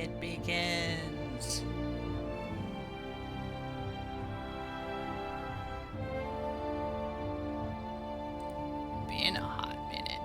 it begins. Been a hot minute.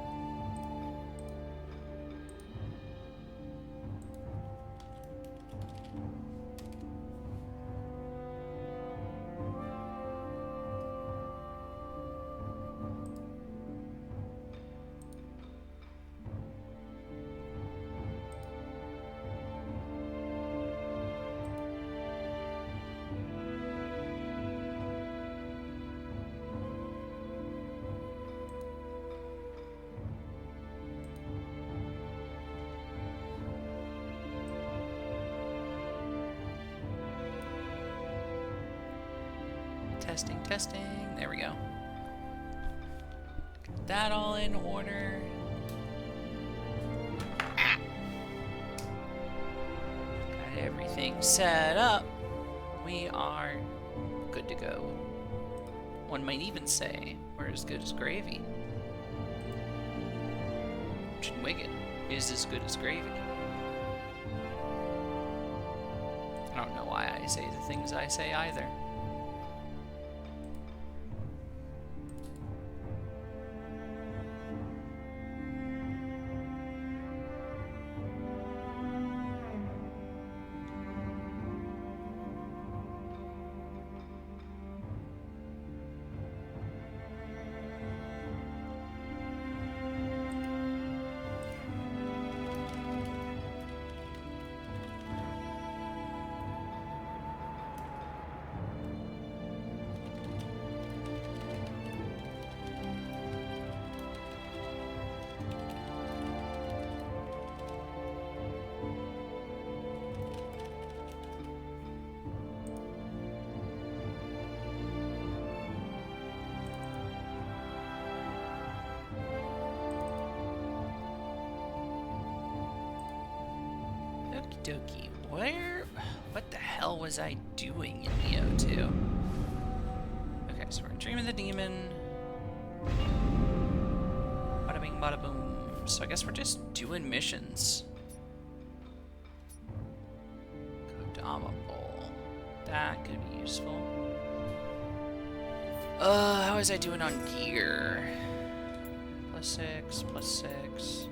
Testing, testing. There we go. Get that all in order. Ah. Got everything set up. We are good to go. One might even say we're as good as gravy. Chinwigget is as good as gravy. I don't know why I say the things I say either. Okie dokie. What the hell was I doing in Nioh 2? Okay, so we're in Dream of the Demon. Bada bing, bada boom. So I guess we're just doing missions. Kodama Bowl. That could be useful. How was I doing on gear? +6, +6.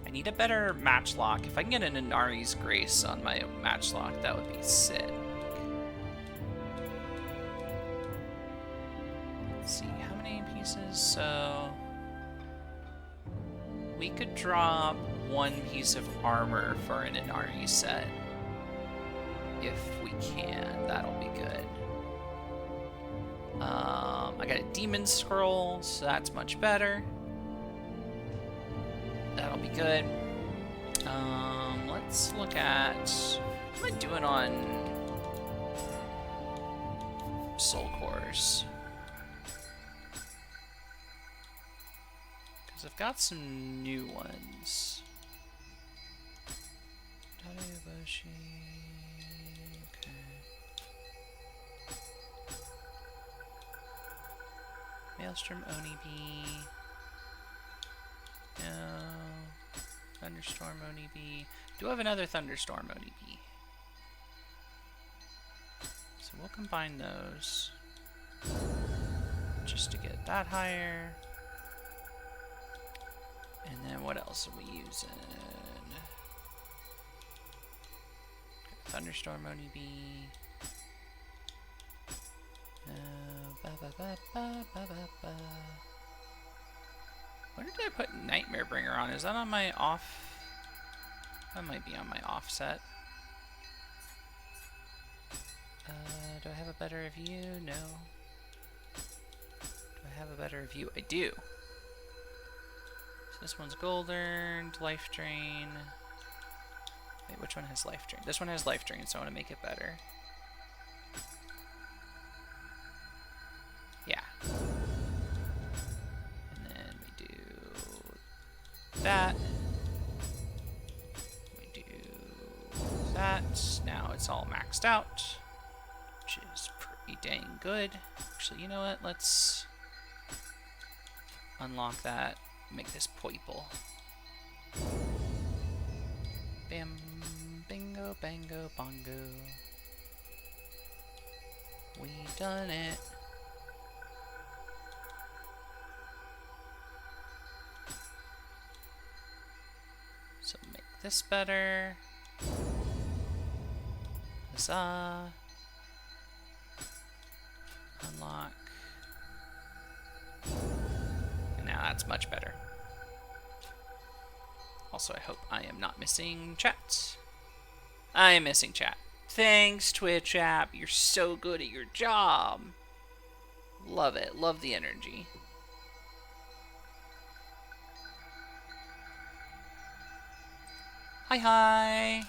I need a better matchlock. If I can get an Inari's Grace on my matchlock, that would be sick. Let's see, how many pieces? So we could drop one piece of armor for an Inari set. If we can, that'll be good. I got a Demon Scroll, so that's much better. That'll be good. Let's look at what am I doing on Soul Cores? Because I've got some new ones. Tadayoboshi. Okay. Maelstrom Oni Bee. No. Thunderstorm Oni Bee. Do I have another Thunderstorm Oni Bee? So we'll combine those. Just to get that higher. And then what else are we using? Thunderstorm Oni Bee. Where did I put Nightmare Bringer on? Is that on my off? That might be on my offset. Do I have a better view? No. Do I have a better view? I do. So this one's gold earned, life drain. Wait, which one has life drain? This one has life drain, so I want to make it better. Yeah. And then we do that. We do that. Now it's all maxed out, which is pretty dang good. Actually, you know what? Let's unlock that. Make this purple. Bam, bingo, bango, bongo. We done it. So make this better. Huzzah. Unlock. And now that's much better. Also, I hope I am not missing chat. I am missing chat. Thanks, Twitch app. You're so good at your job. Love it. Love the energy. Hi, hi.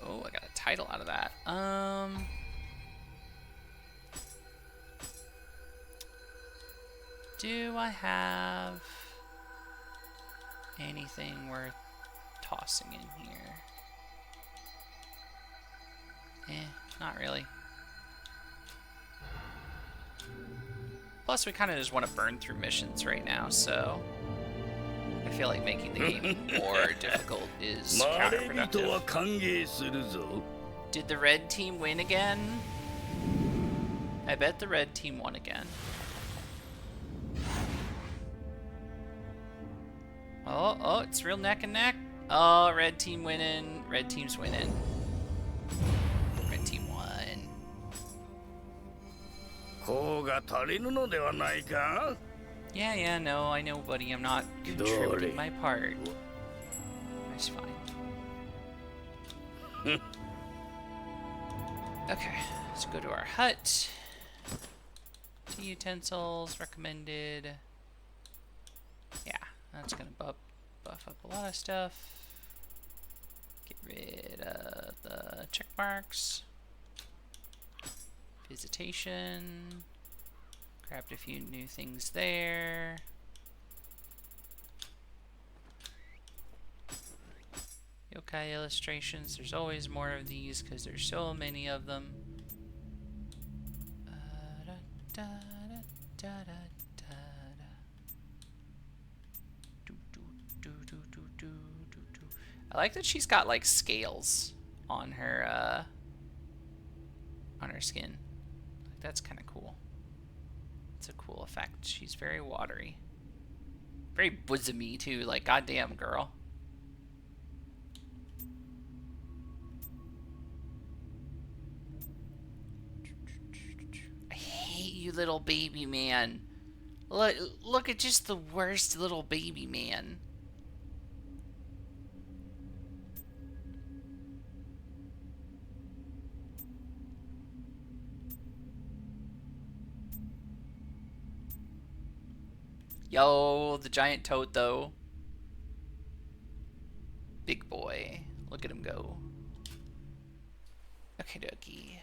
Oh, I got a title out of that. Do I have anything worth tossing in here? Not really. Plus, we kind of just want to burn through missions right now, so I feel like making the game more difficult is counterproductive. Did the red team win again? I bet the red team won again. Oh, it's real neck and neck. Oh, red team winning. Red team's winning. Red team won. Yeah, no, I know, buddy. I'm not contributing my part. That's fine. Okay, let's go to our hut. Tea utensils recommended. Yeah, that's gonna buff up a lot of stuff. Get rid of the check marks. Visitation. Grabbed a few new things there. Yokai illustrations. There's always more of these because there's so many of them. I like that she's got like scales on her skin. Like, that's kind of cool. It's a cool effect. She's very watery. Very bosomy too, like goddamn girl. I hate you, little baby man. Look at just the worst little baby man. Yo, the giant toad, though. Big boy. Look at him go. Okay, dokie.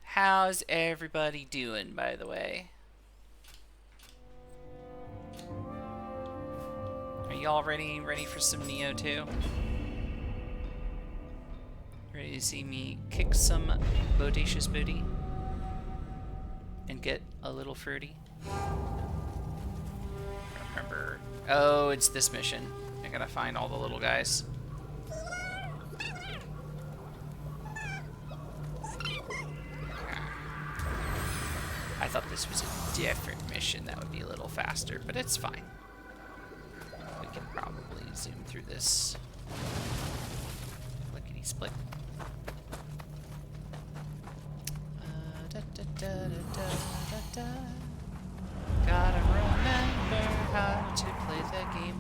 How's everybody doing, by the way? Are y'all ready for some Nioh 2? Ready to see me kick some bodacious booty? And get a little fruity? Remember. Oh, it's this mission. I gotta find all the little guys. I thought this was a different mission that would be a little faster, but it's fine. We can probably zoom through this. Lickety split. Gotta remember how to play the game.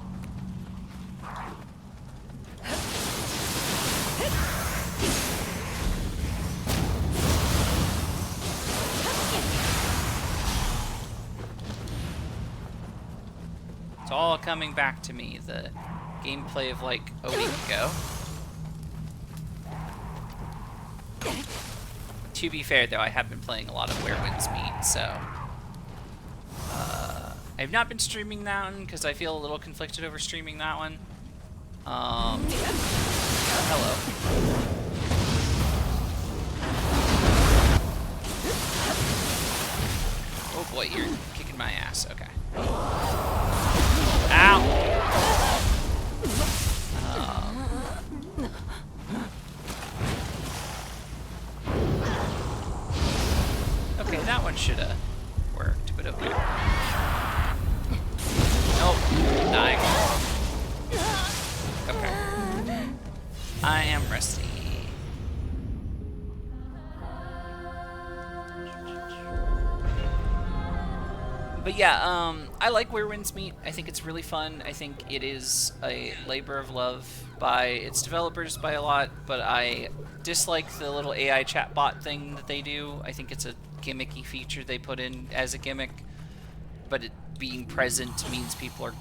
It's all coming back to me, the gameplay of like a week ago. To be fair though, I have been playing a lot of Where Winds Meet, so I've not been streaming that one because I feel a little conflicted over streaming that one. Hello. Oh boy, you're kicking my ass. Okay. Ow! should have worked, but okay. Nope, dying. Okay. I am rusty. But yeah, I like Where Winds Meet. I think it's really fun. I think it is a labor of love by its developers by a lot, but I dislike the little AI chatbot thing that they do. I think it's a gimmicky feature they put in as a gimmick, but it being present means people are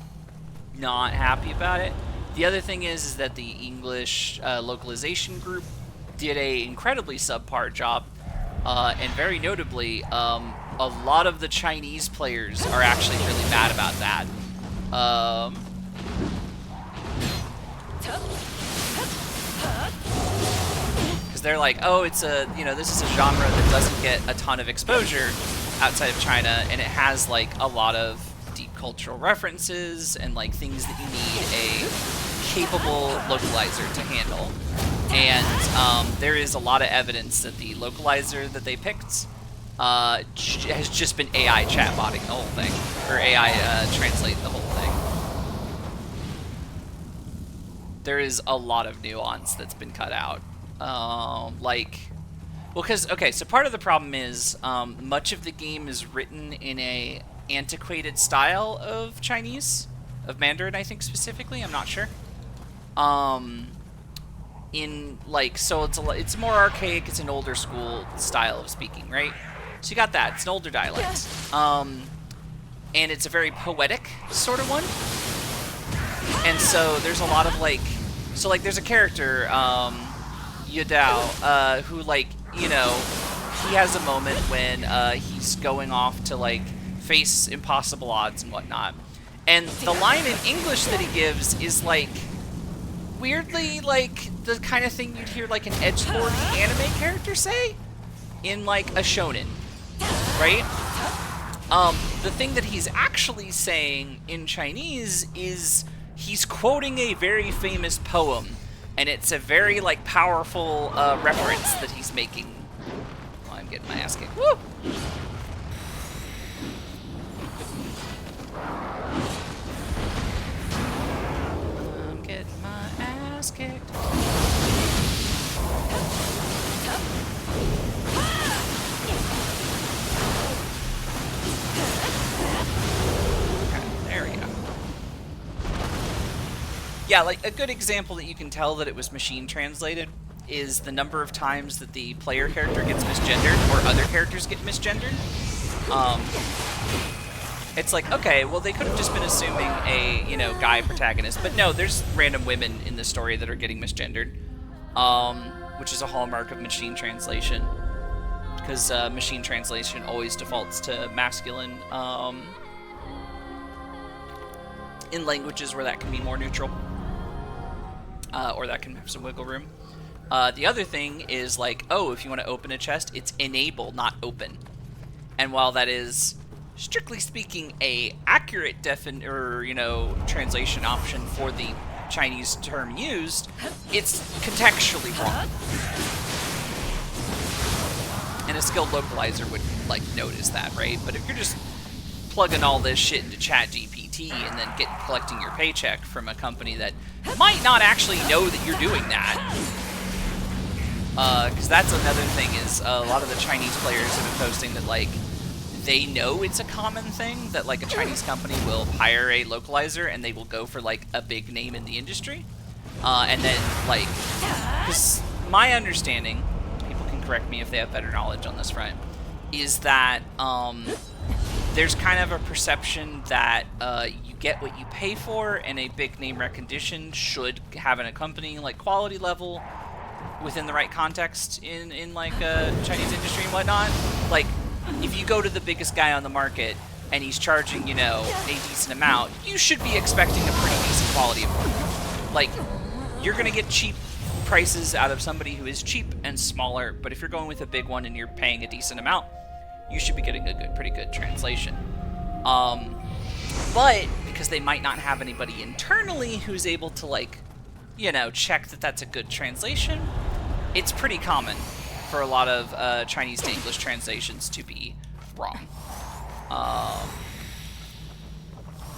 not happy about it. The other thing is that the English localization group did a incredibly subpar job, and very notably, a lot of the Chinese players are actually really mad about that. Because they're like, oh, it's a, you know, this is a genre that doesn't get a ton of exposure outside of China, and it has like a lot of deep cultural references and like things that you need a capable localizer to handle. And there is a lot of evidence that the localizer that they picked has just been AI chatbotting the whole thing, or AI translating the whole thing. There is a lot of nuance that's been cut out. Like, well, because, okay, so part of the problem is much of the game is written in a antiquated style of Chinese, of Mandarin, I think specifically, I'm not sure. In, like, so it's more archaic, it's an older school style of speaking, right? So you got that. It's an older dialect. And it's a very poetic sort of one. And so there's a lot of, like... So, like, there's a character, Yudao, who, like, you know, he has a moment when he's going off to, like, face impossible odds and whatnot. And the line in English that he gives is, like, weirdly, like, the kind of thing you'd hear, like, an edgelord anime character say in, like, a shonen. Right? The thing that he's actually saying in Chinese is he's quoting a very famous poem, and it's a very, like, powerful reference that he's making. Oh, I'm getting my ass kicked. Woo! I'm getting my ass kicked. There we go. Yeah, like, a good example that you can tell that it was machine translated is the number of times that the player character gets misgendered, or other characters get misgendered. It's like, okay, well, they could have just been assuming a, you know, guy protagonist, but no, there's random women in the story that are getting misgendered, which is a hallmark of machine translation, because machine translation always defaults to masculine, in languages where that can be more neutral, or that can have some wiggle room. The other thing is, like, oh, if you want to open a chest, it's enable, not open. And while that is, strictly speaking, a accurate translation option for the Chinese term used, it's contextually wrong. And a skilled localizer would, like, notice that, right? But if you're just plugging all this shit into ChatGPT and then collecting your paycheck from a company that might not actually know that you're doing that, because that's another thing, is a lot of the Chinese players have been posting that, like, they know it's a common thing that, like, a Chinese company will hire a localizer and they will go for, like, a big name in the industry, and then, like, because my understanding, people can correct me if they have better knowledge on this front, is that there's kind of a perception that you get what you pay for, and a big name recognition should have an accompanying, like, quality level within the right context in like Chinese industry and whatnot. Like, if you go to the biggest guy on the market and he's charging, you know, a decent amount, you should be expecting a pretty decent quality of work. Like, you're gonna get cheap prices out of somebody who is cheap and smaller, but if you're going with a big one and you're paying a decent amount, you should be getting a pretty good translation. But because they might not have anybody internally who's able to, like, you know, check that that's a good translation, it's pretty common for a lot of Chinese to English translations to be wrong.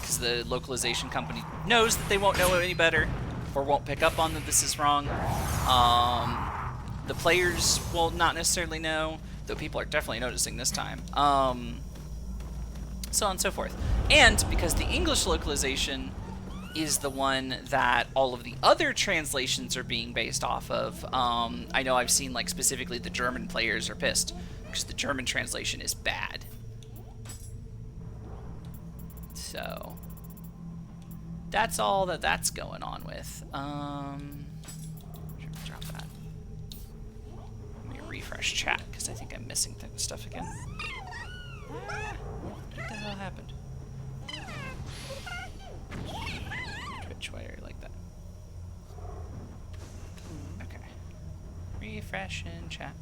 Because the localization company knows that they won't know any better, or won't pick up on that this is wrong. The players will not necessarily know, though people are definitely noticing this time. So on and so forth. And because the English localization is the one that all of the other translations are being based off of, I know I've seen, like, specifically the German players are pissed because the German translation is bad. So that's all that's going on with. Drop that. Let me refresh chat because I think I'm missing stuff again. What the hell happened? Twitch, why are you like that? Okay. Refresh in chat.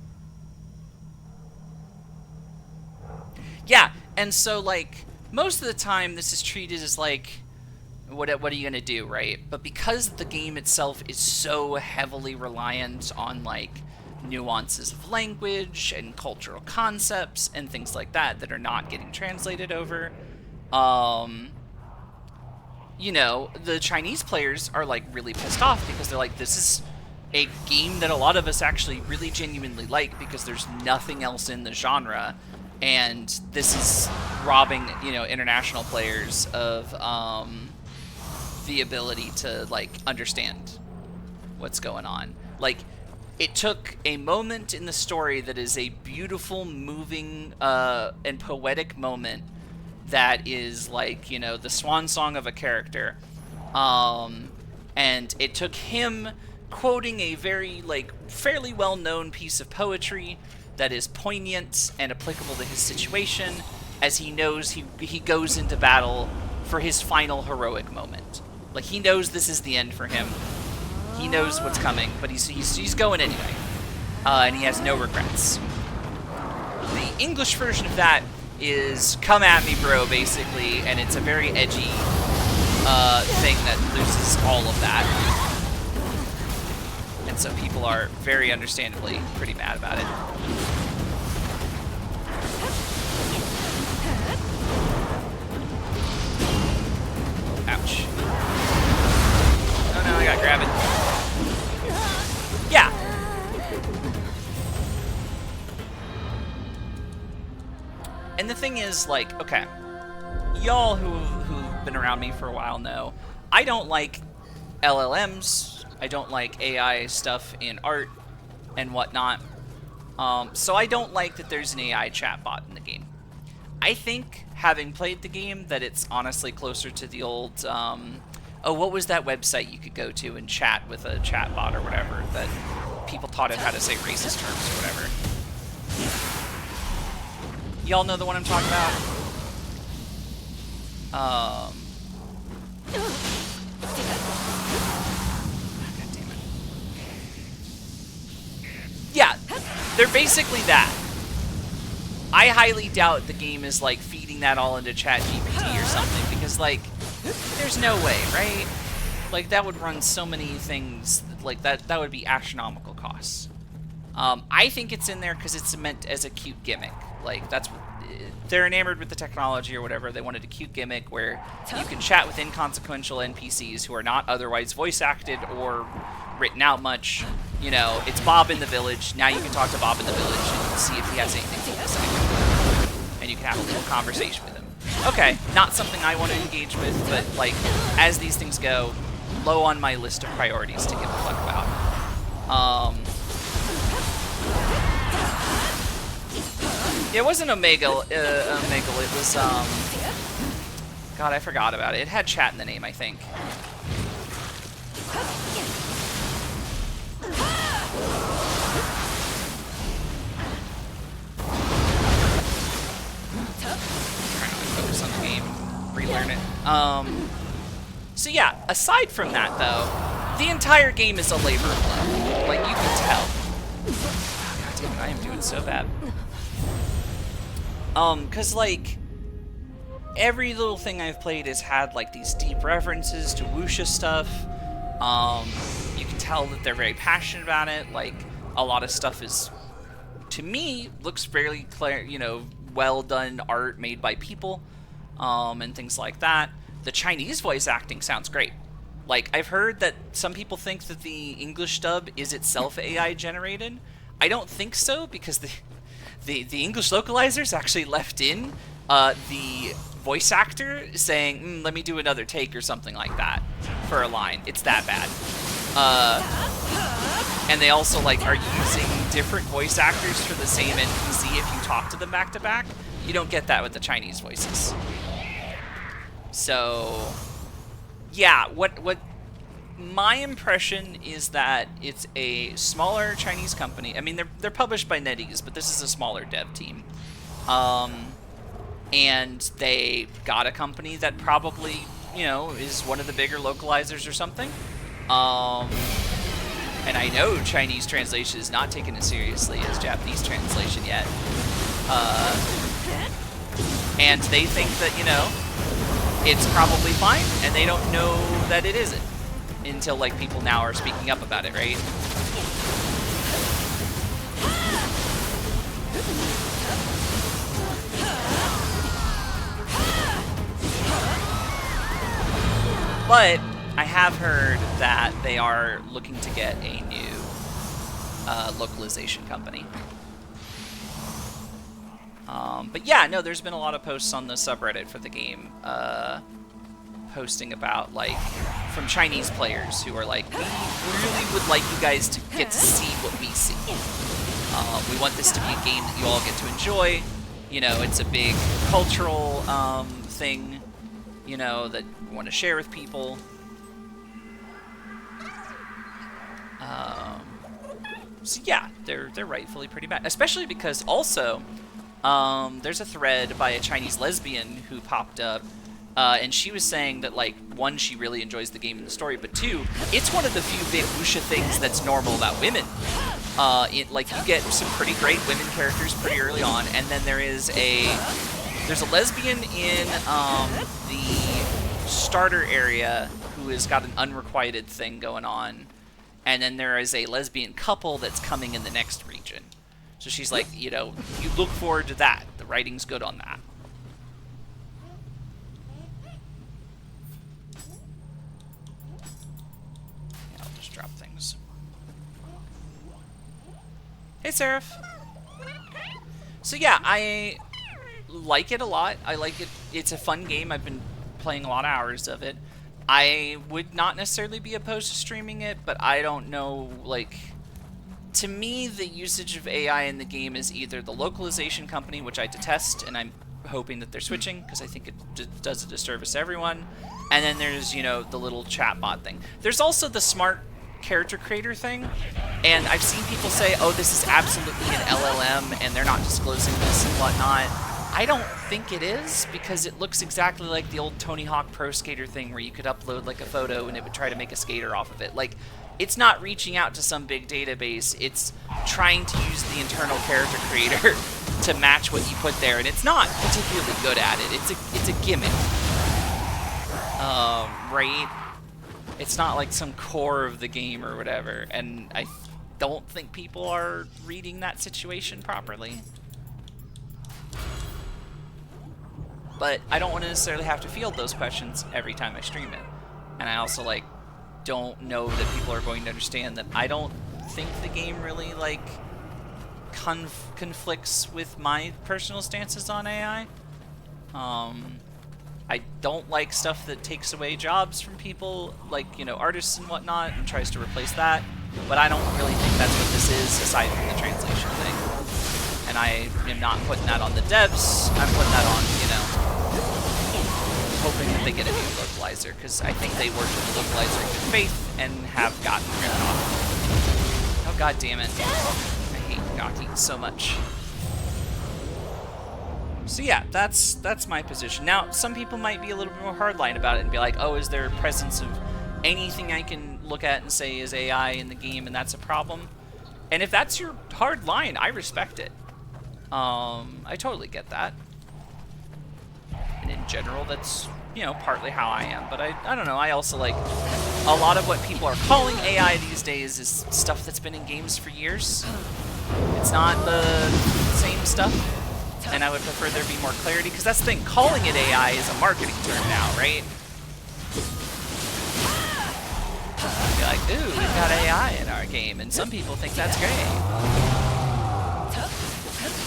Yeah, and so, like, most of the time this is treated as, like, what are you gonna do, right? But because the game itself is so heavily reliant on, like, nuances of language and cultural concepts and things like that are not getting translated over, you know, the Chinese players are, like, really pissed off because they're like, this is a game that a lot of us actually really genuinely like because there's nothing else in the genre, and this is robbing, you know, international players of the ability to, like, understand what's going on. Like, it took a moment in the story that is a beautiful, moving, and poetic moment that is, like, you know, the swan song of a character. And it took him quoting a very, like, fairly well-known piece of poetry that is poignant and applicable to his situation, as he knows he goes into battle for his final heroic moment. Like, he knows this is the end for him. He knows what's coming, but he's going anyway. And he has no regrets. The English version of that is "come at me, bro," basically, and it's a very edgy thing that loses all of that. And so people are very understandably pretty mad about it. Ouch. Oh no, I got grab it. Yeah. And the thing is, like, okay, y'all who've been around me for a while know, I don't like LLMs. I don't like AI stuff in art and whatnot. So I don't like that there's an AI chatbot in the game. I think, having played the game, that it's honestly closer to the old, oh, what was that website you could go to and chat with a chatbot or whatever, that people taught it how to say racist terms or whatever. Y'all know the one I'm talking about? God damn it. Yeah, they're basically that. I highly doubt the game is, like, feeding that all into ChatGPT or something, because, like, there's no way, right? Like, that would run so many things, like, that would be astronomical costs. I think it's in there because it's meant as a cute gimmick. Like, they're enamored with the technology or whatever. They wanted a cute gimmick where you can chat with inconsequential NPCs who are not otherwise voice acted or written out much. You know, it's Bob in the village. Now you can talk to Bob in the village and see if he has anything to say. And you can have a little conversation with him. Okay, not something I want to engage with, but, like, as these things go, low on my list of priorities to give a fuck about. It wasn't Omegle, it was, God, I forgot about it. It had chat in the name, I think. Trying to focus on the game, relearn it. So yeah, aside from that, though, the entire game is a labor of love. Like, you can tell. God damn it, I am doing so bad. Cause, like, every little thing I've played has had, like, these deep references to wuxia stuff. You can tell that they're very passionate about it. Like, a lot of stuff is, to me, looks fairly clear, you know, well done art made by people, and things like that. The Chinese voice acting sounds great. Like, I've heard that some people think that the English dub is itself AI generated. I don't think so, because the English localizers actually left in the voice actor saying, let me do another take or something like that for a line. It's that bad. And they also like are using different voice actors for the same NPC if you talk to them back to back. You don't get that with the Chinese voices. So yeah, what my impression is that it's a smaller Chinese company. I mean, they're published by NetEase, but this is a smaller dev team. And they got a company that probably, you know, is one of the bigger localizers or something. And I know Chinese translation is not taken as seriously as Japanese translation yet. And they think that, you know, it's probably fine, and they don't know that it isn't until, like, people now are speaking up about it, right? But I have heard that they are looking to get a new localization company. But yeah, no, there's been a lot of posts on the subreddit for the game, posting about, like, from Chinese players who are like, we really would like you guys to get to see what we see. We want this to be a game that you all get to enjoy. You know, it's a big cultural thing, you know, that we want to share with people. So yeah, they're rightfully pretty bad, especially because also there's a thread by a Chinese lesbian who popped up, and she was saying that, like, one, she really enjoys the game and the story, but two, it's one of the few big wuxia things that's normal about women. Like, you get some pretty great women characters pretty early on, and then there's a lesbian in the starter area who has got an unrequited thing going on. And then there is a lesbian couple that's coming in the next region. So she's like, you know, you look forward to that. The writing's good on that. Yeah, I'll just drop things. Hey, Seraph. So yeah, I like it a lot. I like it. It's a fun game. I've been playing a lot of hours of it. I would not necessarily be opposed to streaming it, but I don't know, like, to me, the usage of AI in the game is either the localization company, which I detest, and I'm hoping that they're switching, because I think it does a disservice to everyone, and then there's, you know, the little chatbot thing. There's also the smart character creator thing, and I've seen people say, oh, this is absolutely an LLM, and they're not disclosing this and whatnot. I don't think it is, because it looks exactly like the old Tony Hawk Pro Skater thing where you could upload, like, a photo and it would try to make a skater off of it. Like, it's not reaching out to some big database. It's trying to use the internal character creator to match what you put there, and it's not particularly good at it. It's a gimmick. Right? It's not like some core of the game or whatever, and I don't think people are reading that situation properly. But I don't want to necessarily have to field those questions every time I stream it. And I also, like, don't know that people are going to understand that I don't think the game really, like, conflicts with my personal stances on AI. I don't like stuff that takes away jobs from people, like, you know, artists and whatnot, and tries to replace that. But I don't really think that's what this is, aside from the translation thing. And I am not putting that on the devs. I'm putting that on, you know, hoping that they get a new localizer, because I think they worked with the localizer in good faith and have gotten rid of. Oh, god damn it. I hate Gaki so much. So yeah, that's my position. Now, some people might be a little bit more hardline about it and be like, oh, is there a presence of anything I can look at and say is AI in the game, and that's a problem? And if that's your hard line, I respect it. I totally get that. And in general, that's, you know, partly how I am. But I don't know, I also like, a lot of what people are calling AI these days is stuff that's been in games for years. It's not the same stuff. and I would prefer there be more clarity, because that's the thing, calling it AI is a marketing term now, right? Be like, ooh, we've got AI in our game, and some people think that's great.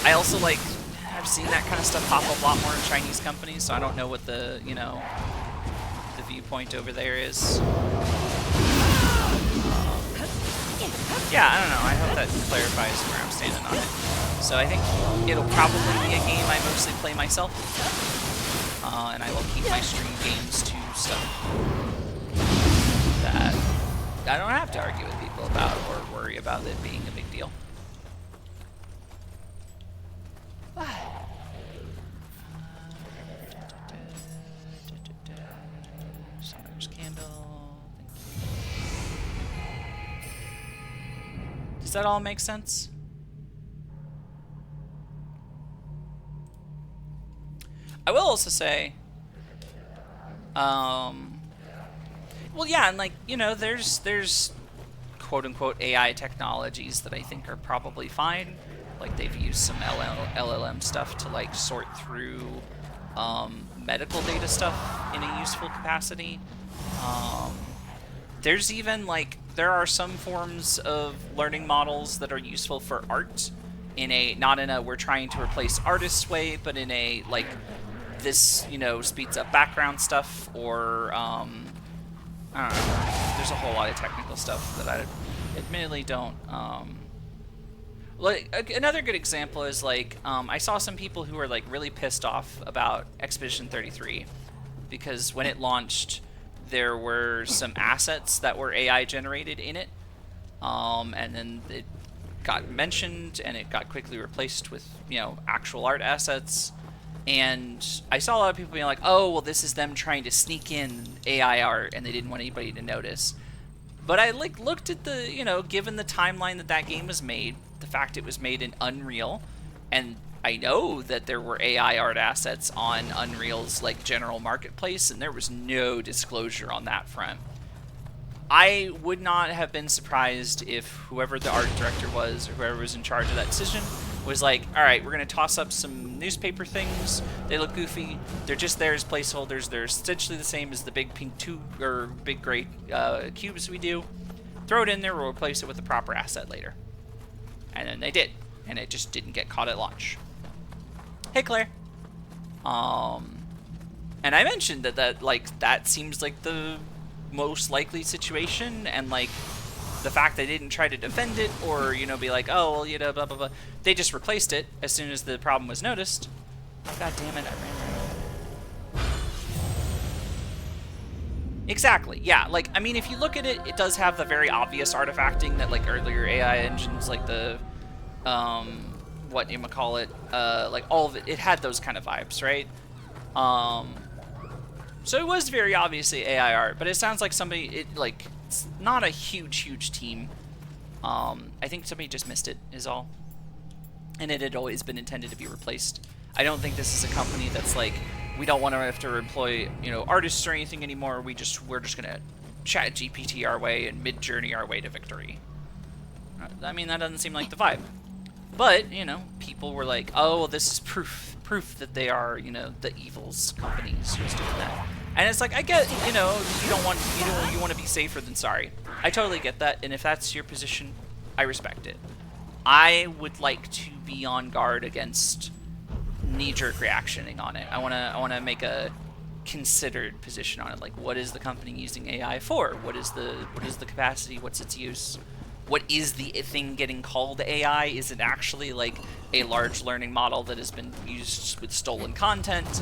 I also, like, I've seen that kind of stuff pop up a lot more in Chinese companies, so I don't know what the, you know, the viewpoint over there is. Yeah, I don't know, I hope that clarifies where I'm standing on it. So I think it'll probably be a game I mostly play myself, and I will keep my stream games to stuff that I don't have to argue with people about or worry about it being a big deal. Summer's candle. Does that all make sense? I will also say, well, yeah, and like, you know, there's quote-unquote AI technologies that I think are probably fine. Like, they've used some LLM stuff to, like, sort through medical data stuff in a useful capacity. There's even, like, there are some forms of learning models that are useful for art in a, not in a we're trying to replace artists way, but in a, like, this, you know, speeds up background stuff, or, I don't know. There's a whole lot of technical stuff that I admittedly don't, like, another good example is, like, I saw some people who were, like, really pissed off about Expedition 33, because when it launched, there were some assets that were AI generated in it, and then it got mentioned, and it got quickly replaced with, you know, actual art assets. And I saw a lot of people being like, oh, well, this is them trying to sneak in AI art, and they didn't want anybody to notice. But I, like, looked at the, you know, given the timeline that that game was made, the fact it was made in Unreal, and I know that there were AI art assets on Unreal's, like, general marketplace, and there was no disclosure on that front. I would not have been surprised if whoever the art director was, or whoever was in charge of that decision, was like, all right, we're going to toss up some newspaper things. They look goofy. They're just there as placeholders. They're essentially the same as the big pink or big gray cubes we do. Throw it in there. We'll replace it with a proper asset later. And then they did, and it just didn't get caught at launch. Hey, Claire. And I mentioned that like that seems like the most likely situation, and like the fact they didn't try to defend it or, you know, be like, oh, well, you know, blah, blah, blah. They just replaced it as soon as the problem was noticed. God damn it, I ran right. Exactly, yeah. Like, I mean, if you look at it, it does have the very obvious artifacting that, like, earlier AI engines, like the, whatchamacallit, like, all of it, it had those kind of vibes, right? So it was very obviously AI art, but it sounds like somebody, it's not a huge team. I think somebody just missed it, is all. And it had always been intended to be replaced. I don't think this is a company that's like, we don't want to have to employ, you know, artists or anything anymore. We're just gonna chat GPT our way and Mid-Journey our way to victory. I mean, that doesn't seem like the vibe. But, you know, people were like, oh, well, this is proof that they are, you know, the evils companies who's doing that. And it's like, I get, you know, you want to be safer than sorry. I totally get that, and if that's your position, I respect it. I would like to be on guard against knee-jerk reactioning on it. I wanna make a considered position on it. Like, what is the company using AI for? What is the capacity? What's its use? What is the thing getting called AI? Is it actually like a large learning model that has been used with stolen content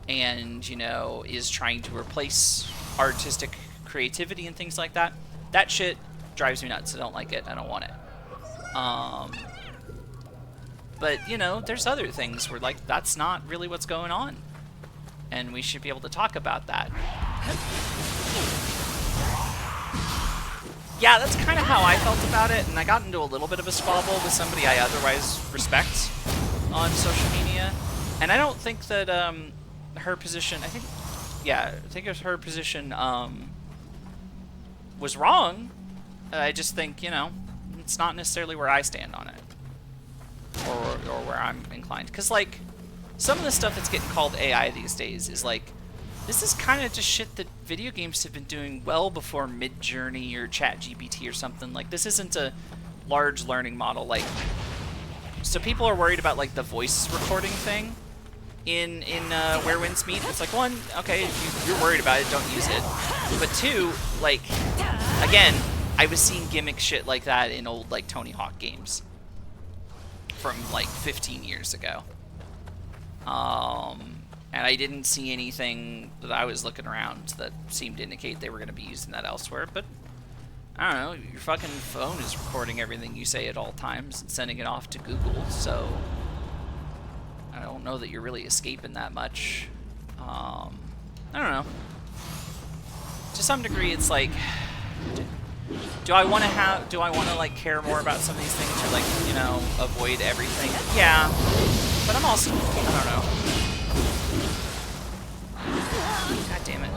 and, you know, is trying to replace artistic creativity and things like that? That shit drives me nuts. I don't like it. I don't want it. But, you know, there's other things where, like, that's not really what's going on. And we should be able to talk about that. Yeah, that's kind of how I felt about it, and I got into a little bit of a squabble with somebody I otherwise respect on social media. And I don't think that, her position, I think her position, was wrong. I just think, you know, it's not necessarily where I stand on it. Or where I'm inclined. Because, like, some of the stuff that's getting called AI these days is like, this is kind of just shit that video games have been doing well before Midjourney or ChatGPT or something. Like, this isn't a large learning model. Like, so people are worried about like the voice recording thing in Where Winds Meet. It's like, one, okay, if you're worried about it, don't use it. But two, like, again, I was seeing gimmick shit like that in old like Tony Hawk games from like 15 years ago. And I didn't see anything that I was looking around that seemed to indicate they were going to be using that elsewhere. But I don't know, your fucking phone is recording everything you say at all times and sending it off to Google, so I don't know that you're really escaping that much. I don't know. To some degree, it's like, do I want to like care more about some of these things, or like, you know, avoid everything? Yeah, but I'm also, I don't know. God damn it.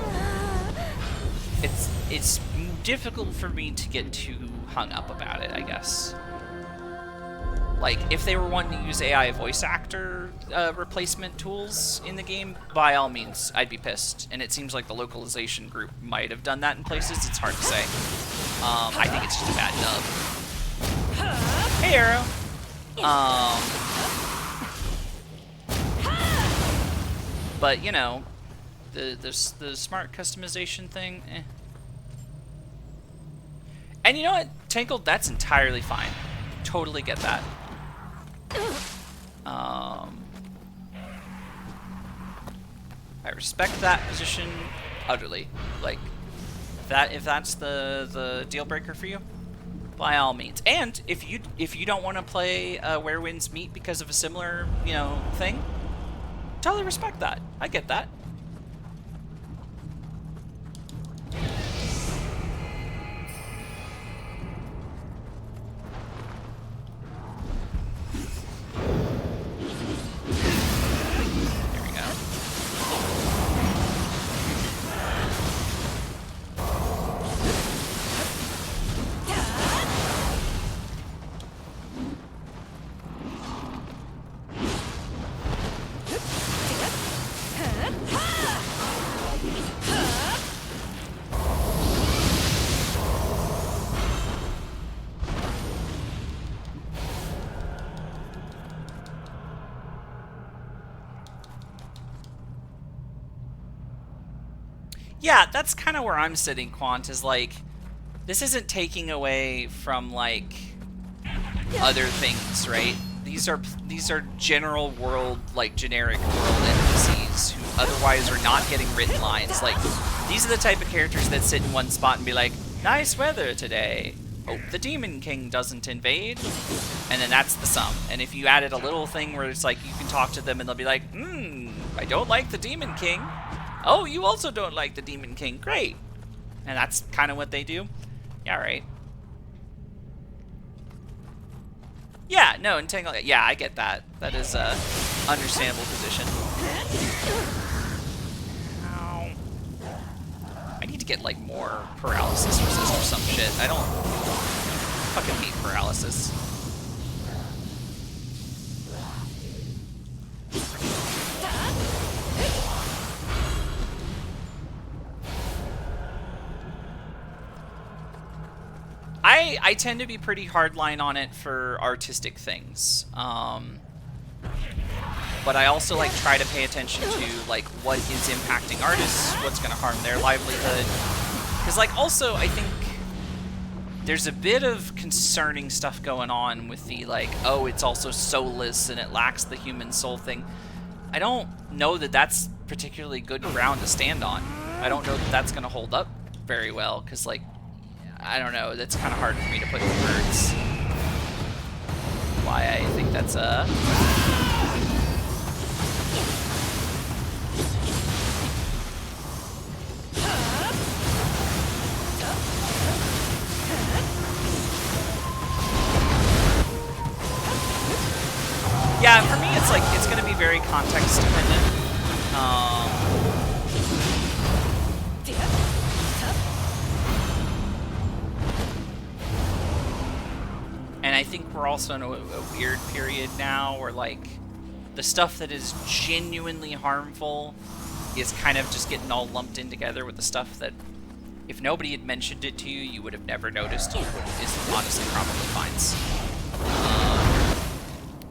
It's difficult for me to get too hung up about it, I guess. Like, if they were wanting to use AI voice actor replacement tools in the game, by all means, I'd be pissed. And it seems like the localization group might have done that in places. It's hard to say. I think it's just a bad dub. Hey, Arrow. But, you know, the smart customization thing, eh. And you know what? Tangled, that's entirely fine. Totally get that. I respect that position utterly. Like, if that's the deal breaker for you, by all means. And if you don't want to play Where Winds Meet because of a similar, you know, thing, totally respect that. I get that. Yeah, that's kind of where I'm sitting, Quant, is like, this isn't taking away from, like, other things, right? These are general world, like, generic world NPCs who otherwise are not getting written lines. Like, these are the type of characters that sit in one spot and be like, nice weather today. Hope the Demon King doesn't invade. And then that's the sum. And if you added a little thing where it's like, you can talk to them and they'll be like, I don't like the Demon King. Oh, you also don't like the Demon King. Great. And that's kind of what they do. Yeah, right. Yeah, no, Entangle. Yeah, I get that. That is a understandable position. Ow. I need to get, like, more paralysis resist or some shit. I don't fucking hate paralysis. I tend to be pretty hardline on it for artistic things, but I also like try to pay attention to like what is impacting artists, what's going to harm their livelihood, because like also I think there's a bit of concerning stuff going on with the like, oh, it's also soulless and it lacks the human soul thing. I don't know that that's particularly good ground to stand on. I don't know that that's going to hold up very well, because like, I don't know, that's kind of hard for me to put in words. Why I think that's yeah, for me it's like, it's going to be very context dependent. And I think we're also in a weird period now where, like, the stuff that is genuinely harmful is kind of just getting all lumped in together with the stuff that, if nobody had mentioned it to you, you would have never noticed. Is honestly probably fines.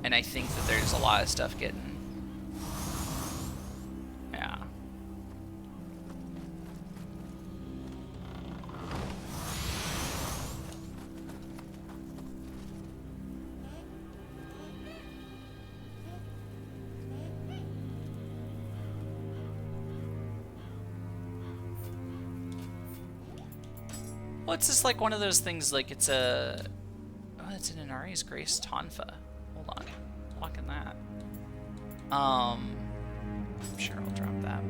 And I think that there's a lot of stuff getting... Yeah. Well, it's just like one of those things, like it's a... Oh, it's an Inari's Grace Tonfa. Hold on. Locking that. I'm sure I'll drop that.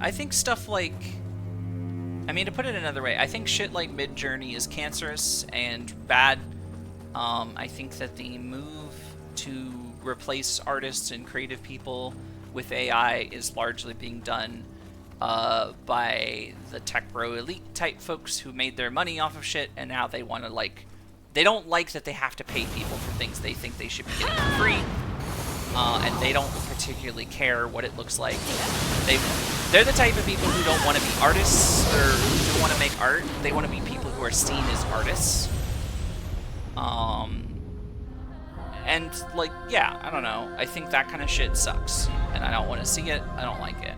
I think stuff like... I mean, to put it another way, I think shit like Midjourney is cancerous and bad. I think that the move to replace artists and creative people with AI is largely being done by the tech bro elite type folks who made their money off of shit, and now they want to, like, they don't like that they have to pay people for things they think they should be getting for free, and they don't particularly care what it looks like. They're the type of people who don't want to be artists or who want to make art. They want to be people who are seen as artists. And, like, yeah, I don't know. I think that kind of shit sucks. And I don't want to see it. I don't like it.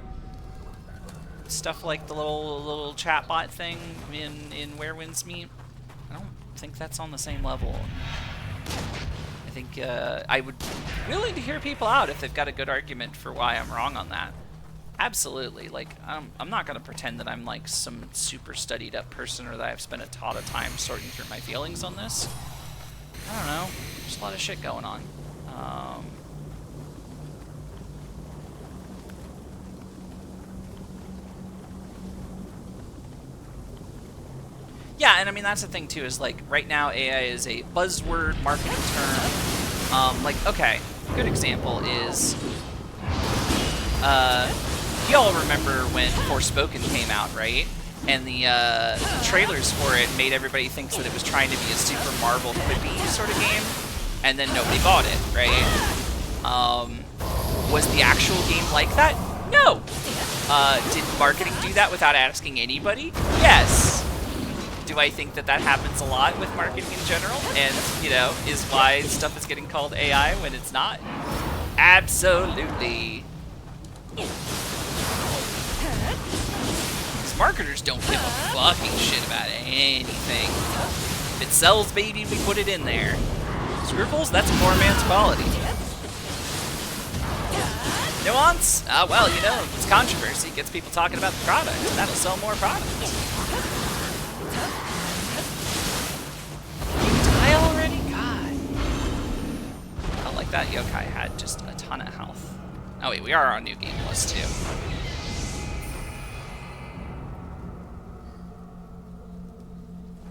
Stuff like the little chatbot thing in Where Winds Meet, I don't think that's on the same level. I think I would be willing to hear people out if they've got a good argument for why I'm wrong on that. Absolutely. Like, I'm not going to pretend that I'm like some super studied up person or that I've spent a ton of time sorting through my feelings on this. I don't know. There's a lot of shit going on. Yeah, and I mean, that's the thing too, is like, right now AI is a buzzword marketing term. Like, okay, good example is, y'all remember when Forspoken came out, right? And the trailers for it made everybody think that it was trying to be a Super Marvel quippy sort of game, and then nobody bought it, right? Was the actual game like that? No! Did marketing do that without asking anybody? Yes! Do I think that that happens a lot with marketing in general? And, you know, is why stuff is getting called AI when it's not? Absolutely. Marketers don't give a fucking shit about anything. If it sells, baby, we put it in there. Scruples? That's a poor man's quality. Nuance? Well, you know, it's controversy. It gets people talking about the product. That'll sell more products. You die already? God. I don't like that yokai had just a ton of health. Oh wait, we are on New Game Plus 2.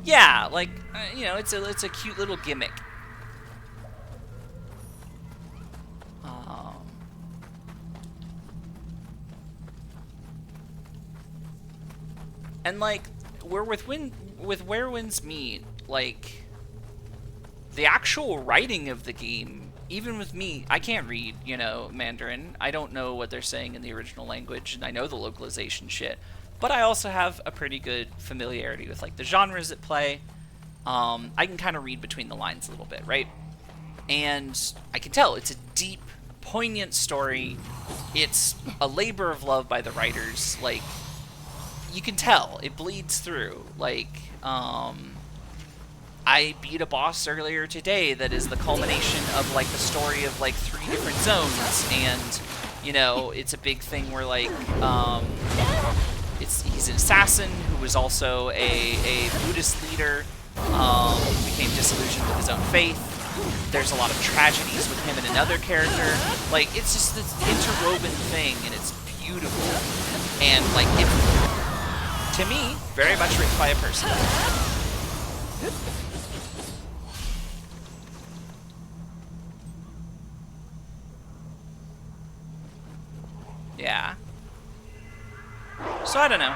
Yeah, like, you know, it's a cute little gimmick. And like, we're with Where Winds Meet, like, the actual writing of the game, even with me, I can't read, you know, Mandarin. I don't know what they're saying in the original language, and I know the localization shit. But I also have a pretty good familiarity with, like, the genres that play. I can kind of read between the lines a little bit, right? And I can tell it's a deep, poignant story. It's a labor of love by the writers. Like, you can tell. It bleeds through. Like, I beat a boss earlier today that is the culmination of, like, the story of, like, 3 different zones. And, you know, it's a big thing where, like, he's an assassin who was also a Buddhist leader, who became disillusioned with his own faith. There's a lot of tragedies with him and another character. Like, it's just this interwoven thing, and it's beautiful. And, like, it's, to me, very much written by a person. So I don't know.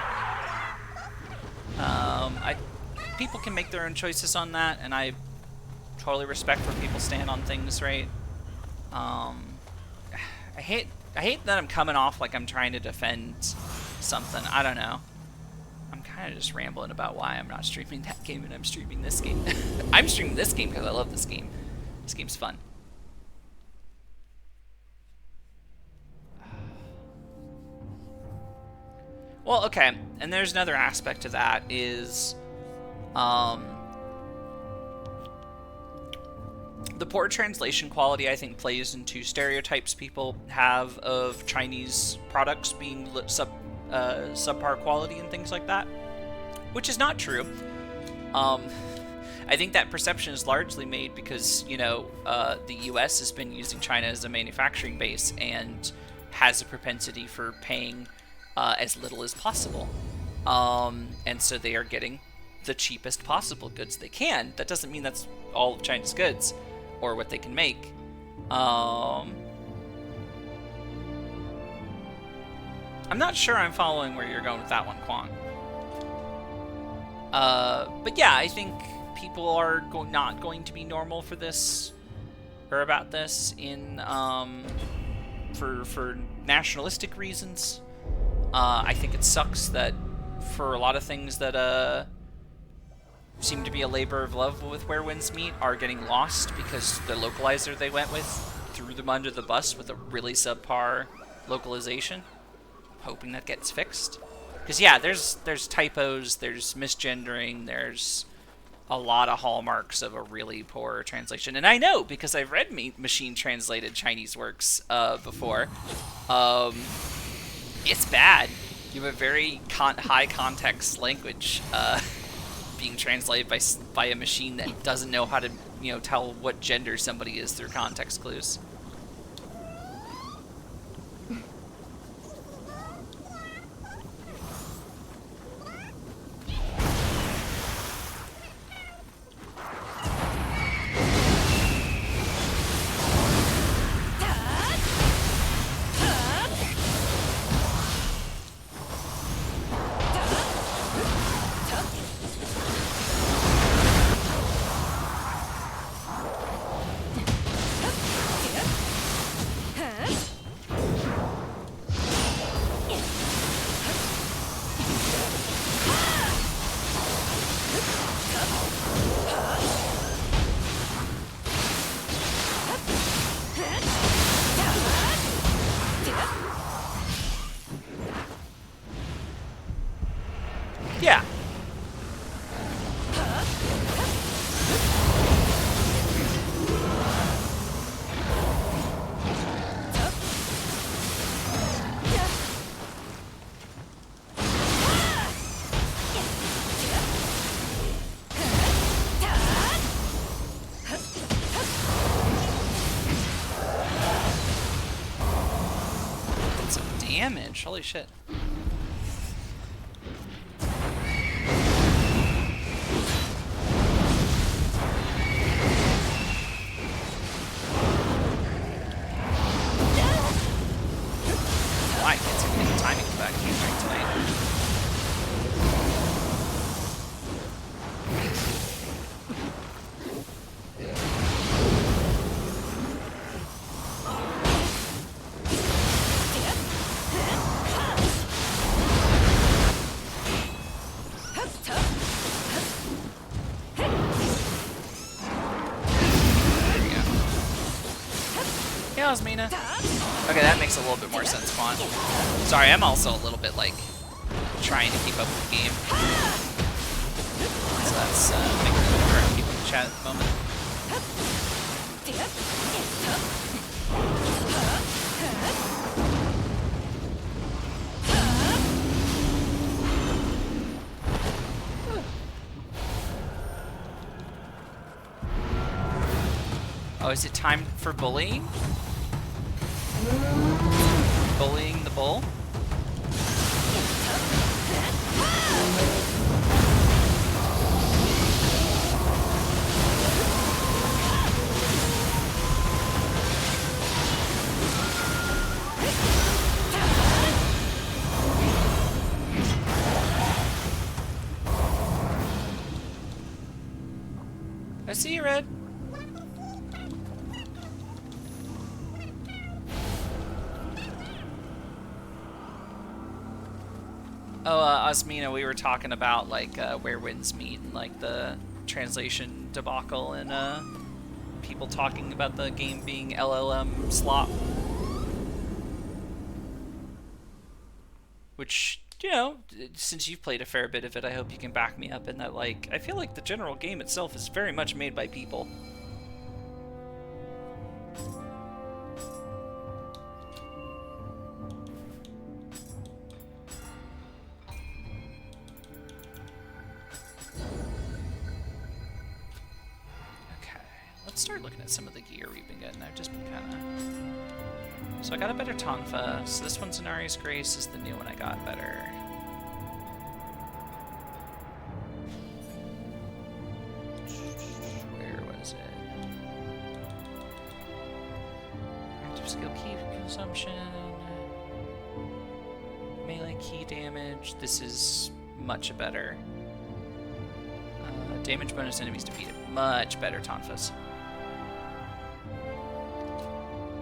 People can make their own choices on that, and I totally respect where people stand on things, right? I hate that I'm coming off like I'm trying to defend something. I don't know. I'm kind of just rambling about why I'm not streaming that game and I'm streaming this game. I'm streaming this game because I love this game. This game's fun. Well, okay, and there's another aspect to that is, the poor translation quality, I think, plays into stereotypes people have of Chinese products being subpar quality and things like that, which is not true. I think that perception is largely made because, you know, the US has been using China as a manufacturing base and has a propensity for paying as little as possible. And so they are getting the cheapest possible goods they can. That doesn't mean that's all of China's goods or what they can make. I'm not sure I'm following where you're going with that one, Kwong. But yeah, I think people are not going to be normal for this, or about this, in for nationalistic reasons. I think it sucks that for a lot of things that seem to be a labor of love with Where Winds Meet are getting lost because the localizer they went with threw them under the bus with a really subpar localization. Hoping that gets fixed. Because yeah, there's typos, there's misgendering, there's a lot of hallmarks of a really poor translation. And I know because I've read machine translated Chinese works before. It's bad. You have a very high context language being translated by a machine that doesn't know how to, you know, tell what gender somebody is through context clues. Yeah. Did some damage. Holy shit. Mina. Okay, that makes a little bit more sense, Quan. Sorry, I'm also a little bit, like, trying to keep up with the game. So that's making it hard to keep up with the chat at the moment. Oh, is it time for bullying? Bullying the bull? I see you, Red. Oh, Osmina, we were talking about, like, where winds meet and, like, the translation debacle and, people talking about the game being LLM slop. Which, you know, since you've played a fair bit of it, I hope you can back me up in that, like, I feel like the general game itself is very much made by people. Let's start looking at some of the gear we've been getting. I've just been kind of... So I got a better Tonfa. So this one's Inari's Grace is the new one I got better. Where was it? Active skill key consumption. Melee key damage. This is much better. Damage bonus enemies defeated. Much better Tonfas.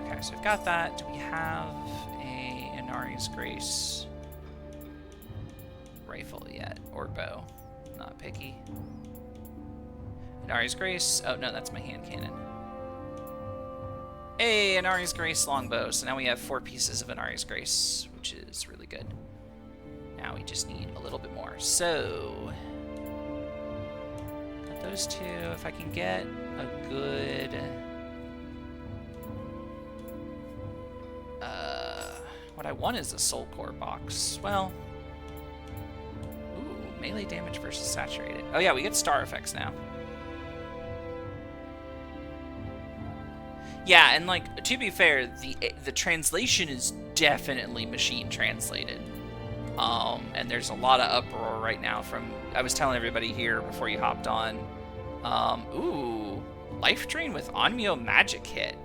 Okay, so I've got that. Do we have a Inari's Grace rifle yet? Or bow? Not picky. Inari's Grace. Oh, no, that's my hand cannon. Hey, Inari's Grace longbow. So now we have 4 pieces of Inari's Grace, which is really good. Now we just need a little bit more. So... those two, if I can get a good... what I want is a soul core box. Well... Ooh, melee damage versus saturated. Oh yeah, we get star effects now. Yeah, and like, to be fair, the translation is definitely machine translated. And there's a lot of uproar right now from... I was telling everybody here before you hopped on. Ooh, life drain with Nioh magic hit.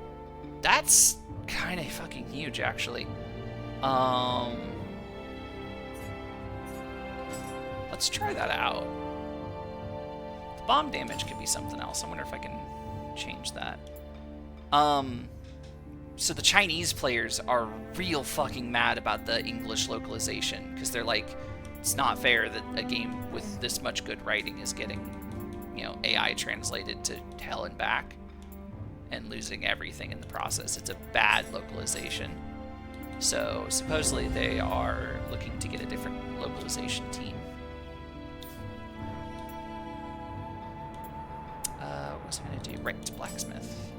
That's kind of fucking huge, actually. Let's try that out. The bomb damage could be something else. I wonder if I can change that. So the Chinese players are real fucking mad about the English localization, because they're like, it's not fair that a game with this much good writing is getting, you know, AI translated to hell and back and losing everything in the process. It's a bad localization. So supposedly they are looking to get a different localization team. What was I going to do? Right, blacksmith.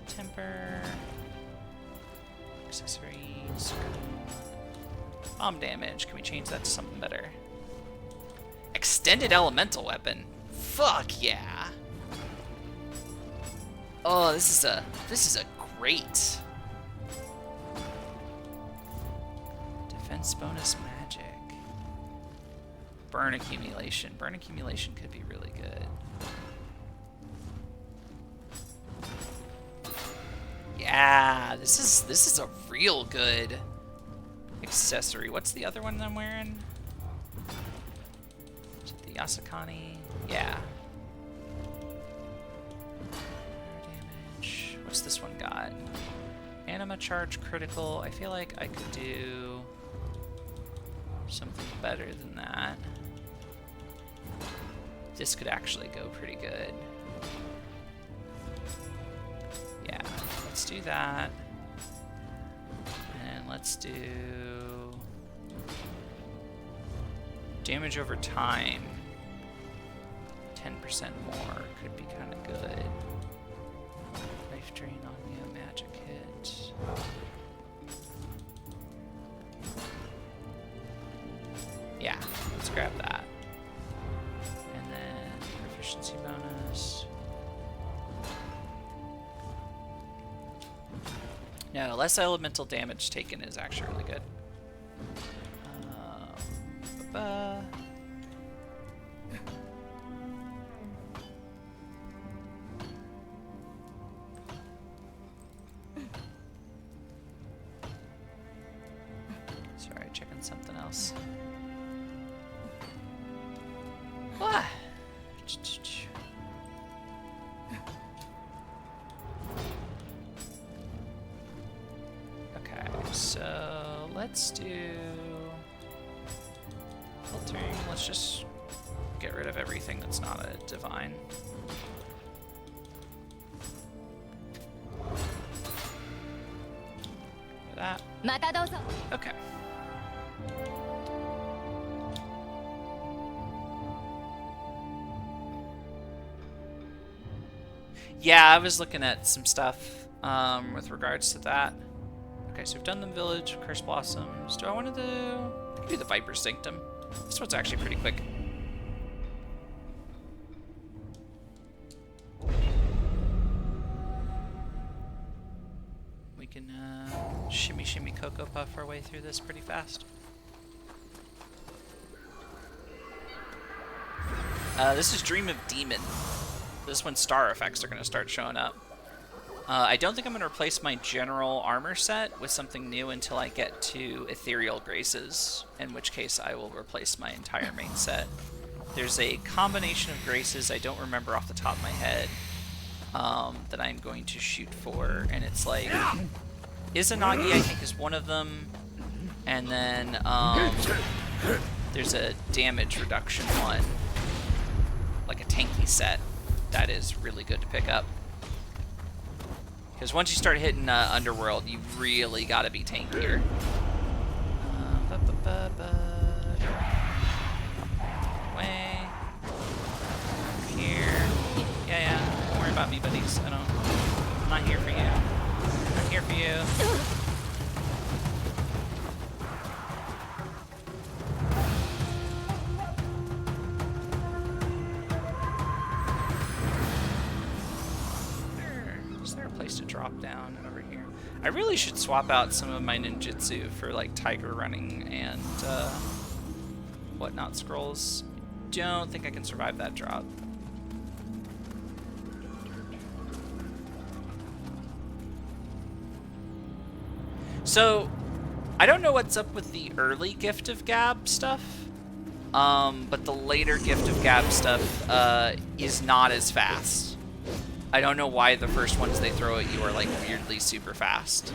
Temper. Accessories. Bomb damage. Can we change that to something better? Extended elemental weapon. Fuck yeah. Oh, this is a great defense bonus magic. Burn accumulation. Burn accumulation could be really good. Yeah, this is a real good accessory. What's the other one I'm wearing? Is it the Yasakani? Yeah. Damage. What's this one got? Anima charge critical. I feel like I could do something better than that. This could actually go pretty good. Yeah, let's do that. And let's do damage over time. 10% more could be kind of good. Life drain on Nioh magic hit. Yeah, let's grab that. And then proficiency bonus. No, less elemental damage taken is actually really good. Sorry, checking something else. Ah. let's just get rid of everything that's not a divine. That. Okay. Yeah, I was looking at some stuff with regards to that. Okay, so we've done the village, Curse Blossoms. Do I want to do the Viper Sanctum? This one's actually pretty quick. We can shimmy shimmy Cocoa Puff our way through this pretty fast. This is Dream of Demon. This one star effects are going to start showing up. I don't think I'm going to replace my general armor set with something new until I get to Ethereal Graces, in which case I will replace my entire main set. There's a combination of graces I don't remember off the top of my head that I'm going to shoot for, and it's like Izanagi, I think, is one of them, and then there's a damage reduction one, like a tanky set, that is really good to pick up. Because once you start hitting Underworld, you really got to be tankier. Way. Here. Yeah. Don't worry about me, buddies. I'm not here for you. I'm not here for you. To drop down over here. I really should swap out some of my ninjutsu for like tiger running and whatnot scrolls. Don't think I can survive that drop. So I don't know what's up with the early Gift of Gab stuff, but the later Gift of Gab stuff is not as fast. I don't know why the first ones they throw at you are like weirdly super fast.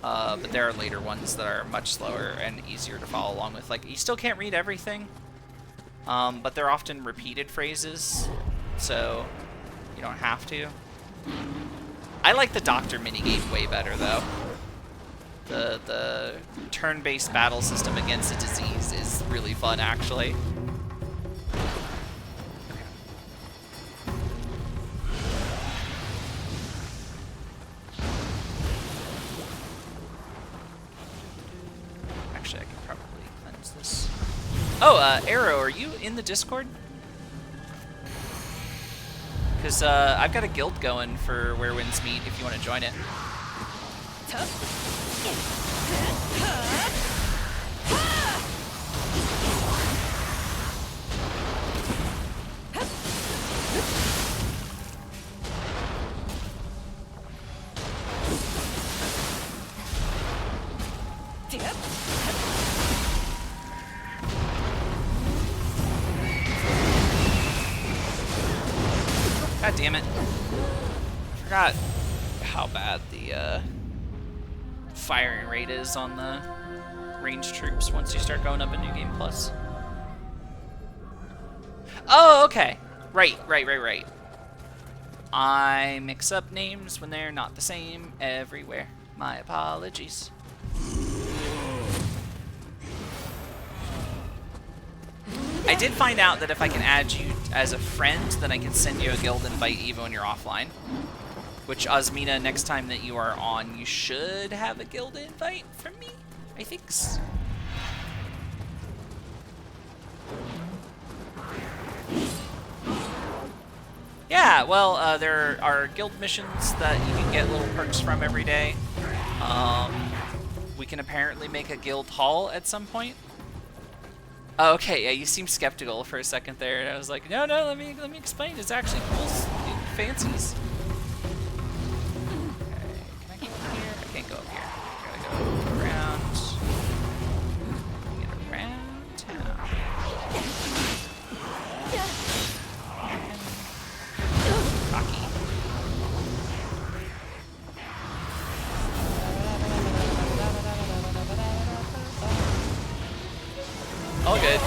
But there are later ones that are much slower and easier to follow along with. Like, you still can't read everything, but they're often repeated phrases, so you don't have to. I like the Doctor minigame way better, though. The turn-based battle system against a disease is really fun, actually. Oh, Arrow, are you in the Discord? Because I've got a guild going for Where Winds Meet if you want to join it. God damn it. I forgot how bad the firing rate is on the ranged troops once you start going up in New Game Plus. Oh, okay. Right. I mix up names when they're not the same everywhere. My apologies. I did find out that if I can add you as a friend, then I can send you a guild invite even when you're offline. Which, Osmina, next time that you are on, you should have a guild invite from me, I think. Yeah, well, there are guild missions that you can get little perks from every day. We can apparently make a guild hall at some point. Oh, okay, yeah, you seemed skeptical for a second there, and I was like, no, let me explain. It's actually cool fancies. Okay, can I go up here? I can't go up here. I gotta go around. Get around town. Cocky. All good.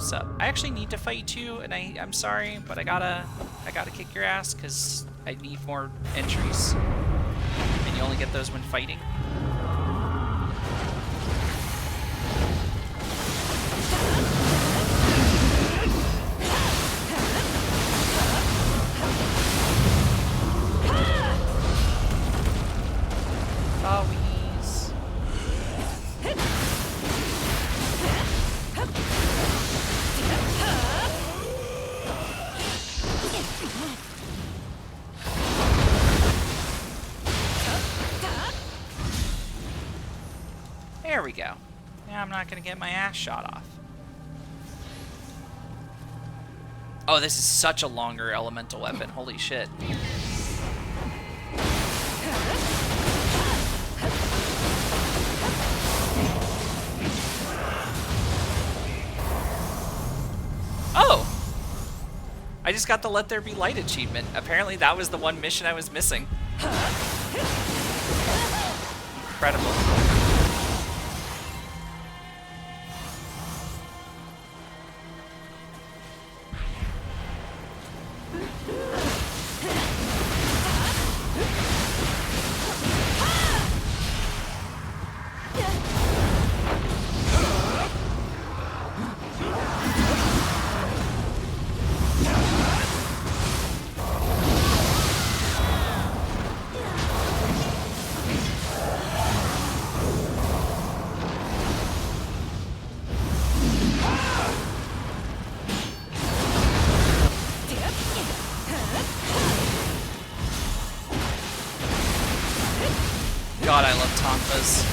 what's up? I actually need to fight you, and I'm sorry, but I gotta kick your ass because I need more entries, and you only get those when fighting. There we go. Now I'm not gonna get my ass shot off. Oh, this is such a longer elemental weapon. Holy shit. Oh! I just got the Let There Be Light achievement. Apparently that was the one mission I was missing. Incredible. God, I love Tonfas.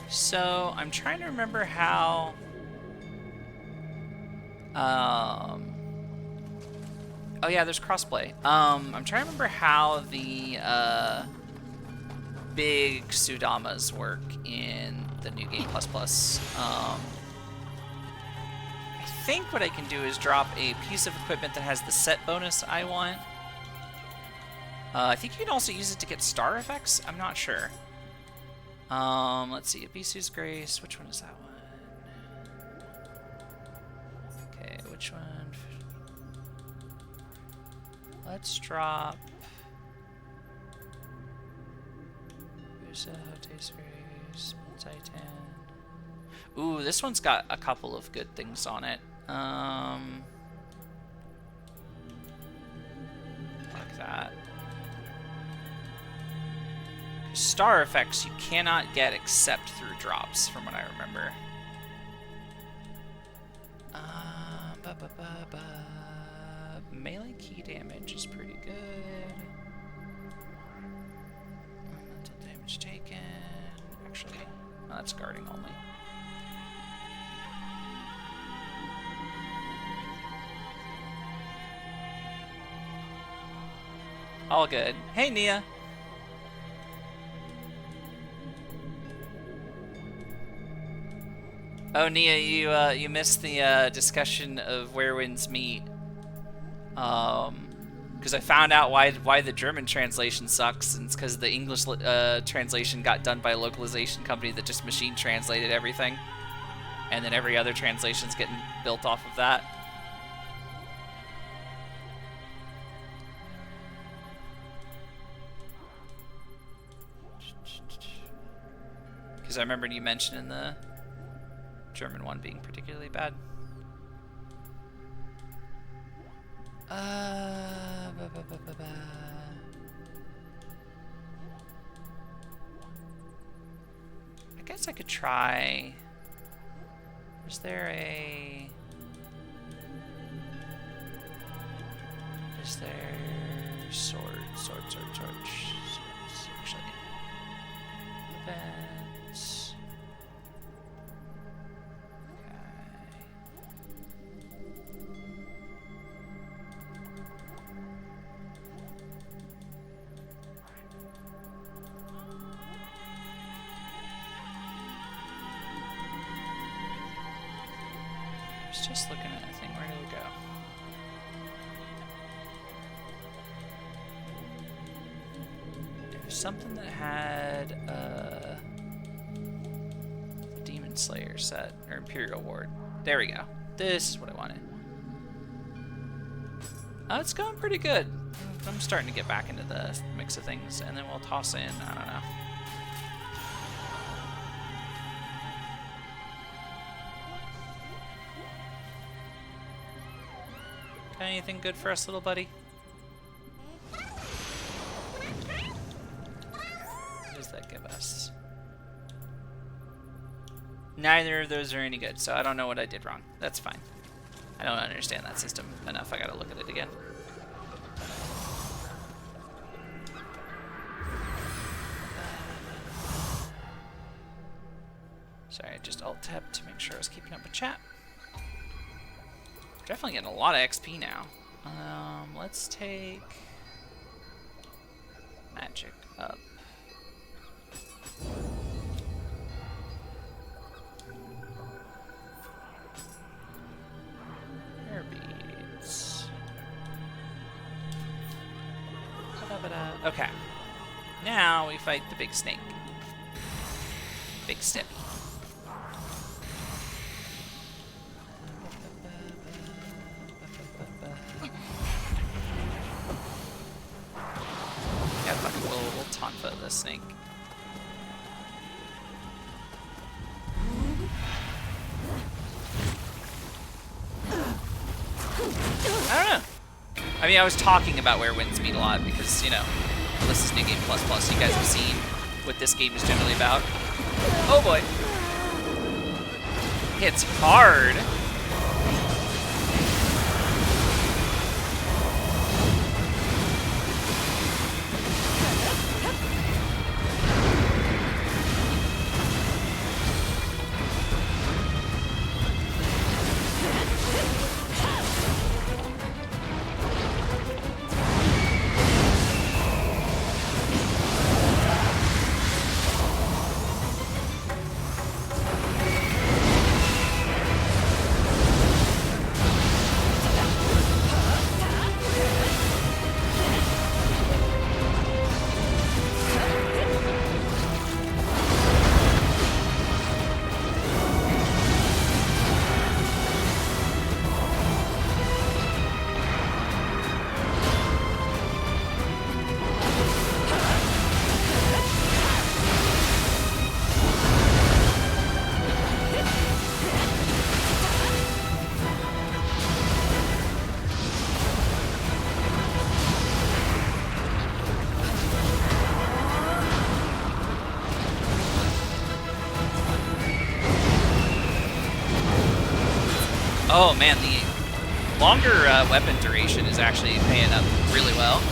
So, I'm trying to remember how... Oh yeah, there's crossplay. I'm trying to remember how the big Sudamas work in the new Game++. I think what I can do is drop a piece of equipment that has the set bonus I want. I think you can also use it to get star effects. I'm not sure. Let's see. Abisu's Grace. Which one is that one? Okay, which one? Let's drop. Here's Taste Grace, Titan. Ooh, this one's got a couple of good things on it. Like that. Star effects you cannot get except through drops, from what I remember. Melee key damage is pretty good. Mental damage taken. Actually, no, that's guarding only. All good. Hey, Nioh. Oh, Nioh, you missed the discussion of where winds meet. Because I found out why the German translation sucks, and it's because the English translation got done by a localization company that just machine translated everything, and then every other translation's getting built off of that. Because I remember you mentioning the German one being particularly bad. I guess I could try. Is there swords, actually. Weapons. was just looking at a thing. Where did it go? There's something that had the Demon Slayer set, or Imperial Ward. There we go. This is what I wanted. It's going pretty good. I'm starting to get back into the mix of things, and then we'll toss in, I don't know. Got anything good for us, little buddy? What does that give us? Neither of those are any good, so I don't know what I did wrong. That's fine. I don't understand that system enough. I gotta look at it again. Sorry, I just alt-tabbed to make sure I was keeping up with chat. Definitely getting a lot of XP now. Let's take magic up. Air beads. Ba-da-ba-da. Okay. Now we fight the big snake. Big steppy. Yeah, fucking we'll tonfa the snake. I don't know. I mean, I was talking about where winds meet a lot because, you know, this is NG++. You guys have seen what this game is generally about. Oh boy. Hits hard. Oh man, the longer weapon duration is actually paying up really well.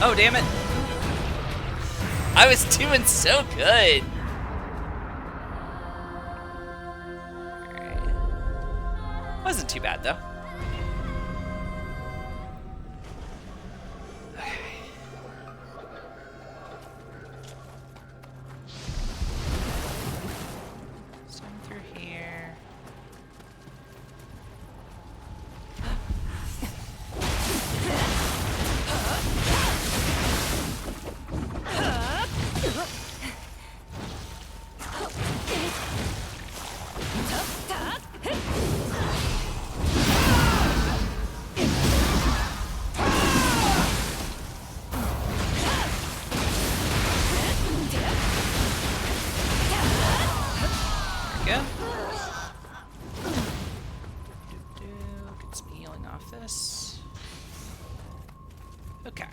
Oh, damn it. I was doing so good. Alright. Wasn't too bad, though. Okay. Swim through here. Okay.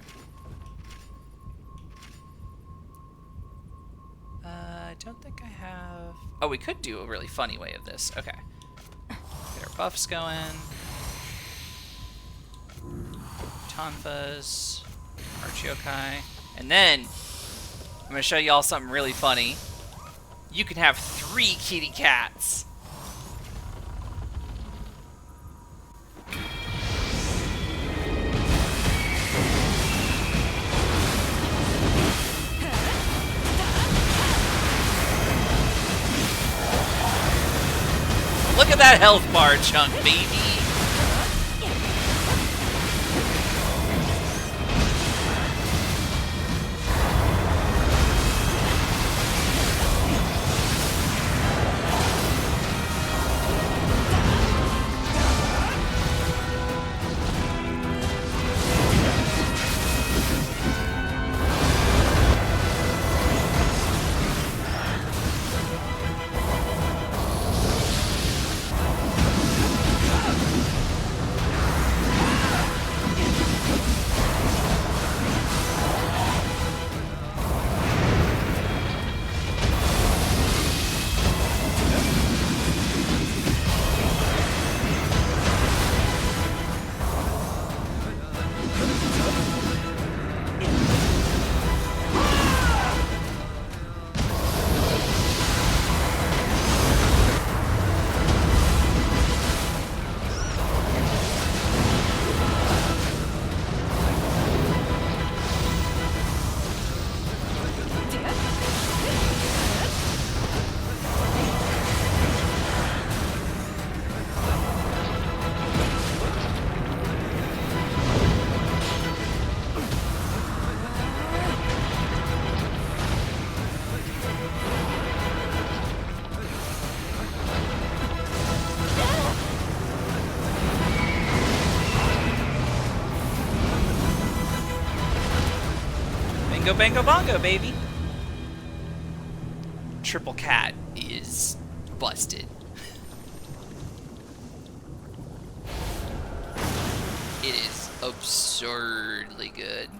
I don't think I have... Oh, we could do a really funny way of this. Okay. Get our buffs going. Tonfas. Archiokai. And then, I'm going to show you all something really funny. You can have 3 kitty cats. Look at that health bar chunk, baby! Bingo, bango, bongo, baby. Triple cat is busted. It is absurdly good.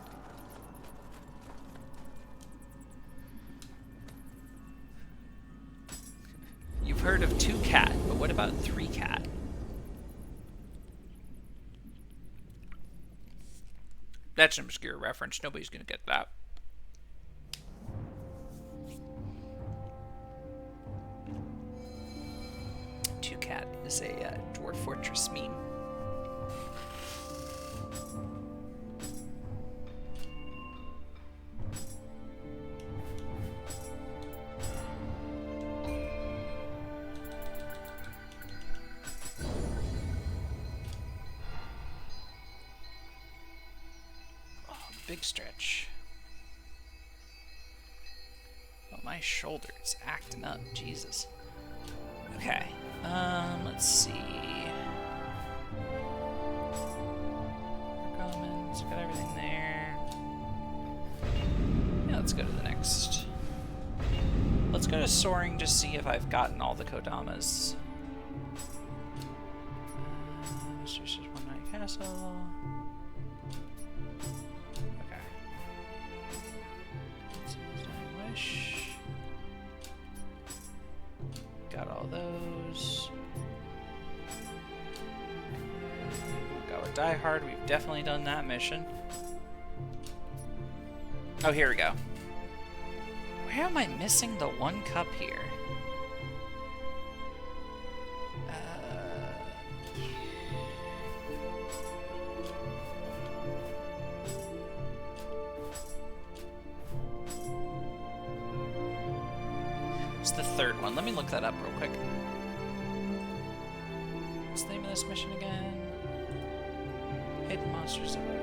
You've heard of 2 cat, but what about 3 cat? That's an obscure reference. Nobody's gonna get that. Two cat is a Dwarf Fortress meme. Big stretch. Oh, my shoulder's acting up. Jesus. Okay. Let's see. Comments, got everything there. Yeah, let's go to the next. Let's go to Soaring, just see if I've gotten all the Kodamas. Mistress One Night Castle. Got all those. Go with Die Hard. We've definitely done that mission. Oh, here we go. Where am I missing the 1 cup here? It's the 3rd one. Let me look that up real quick. What's the name of this mission again? Hidden Monsters of it.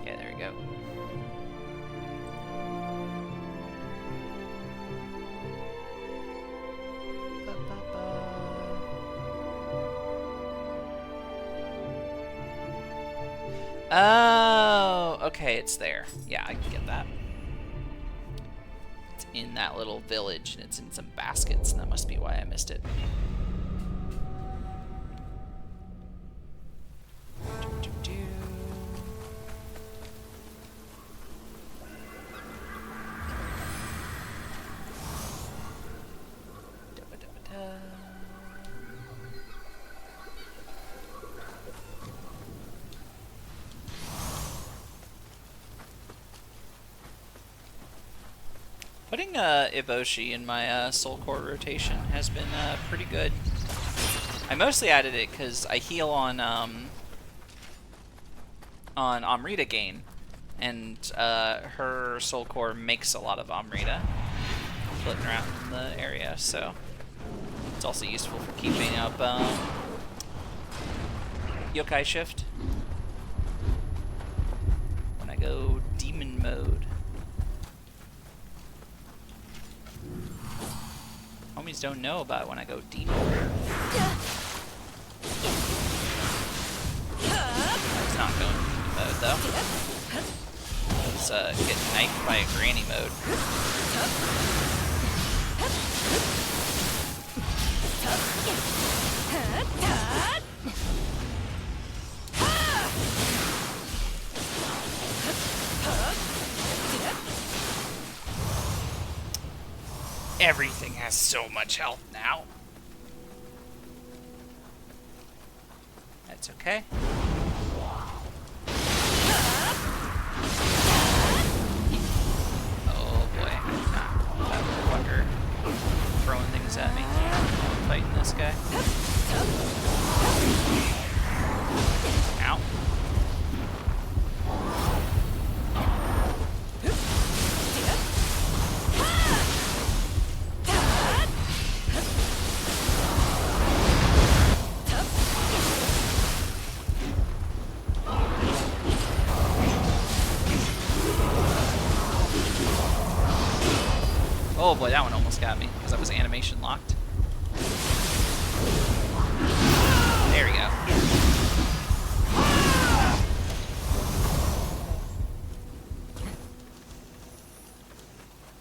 Yeah, there we go. Oh, okay, it's there. Yeah, I can get that. It's in that little village, and it's in some baskets, and that must be why I missed it. Putting Iboshi in my soul core rotation has been pretty good. I mostly added it because I heal on Amrita gain, and her soul core makes a lot of Amrita floating around in the area, so it's also useful for keeping up yokai shift when I go demon mode. Homies don't know about when I go demon mode. It's not going demon mode though. It's getting knifed by a granny mode. Everything has so much health now. That's okay. Oh boy, that fucker throwing things at me. Fighting this guy. Ow. Oh boy, that one almost got me because I was animation locked. There we go.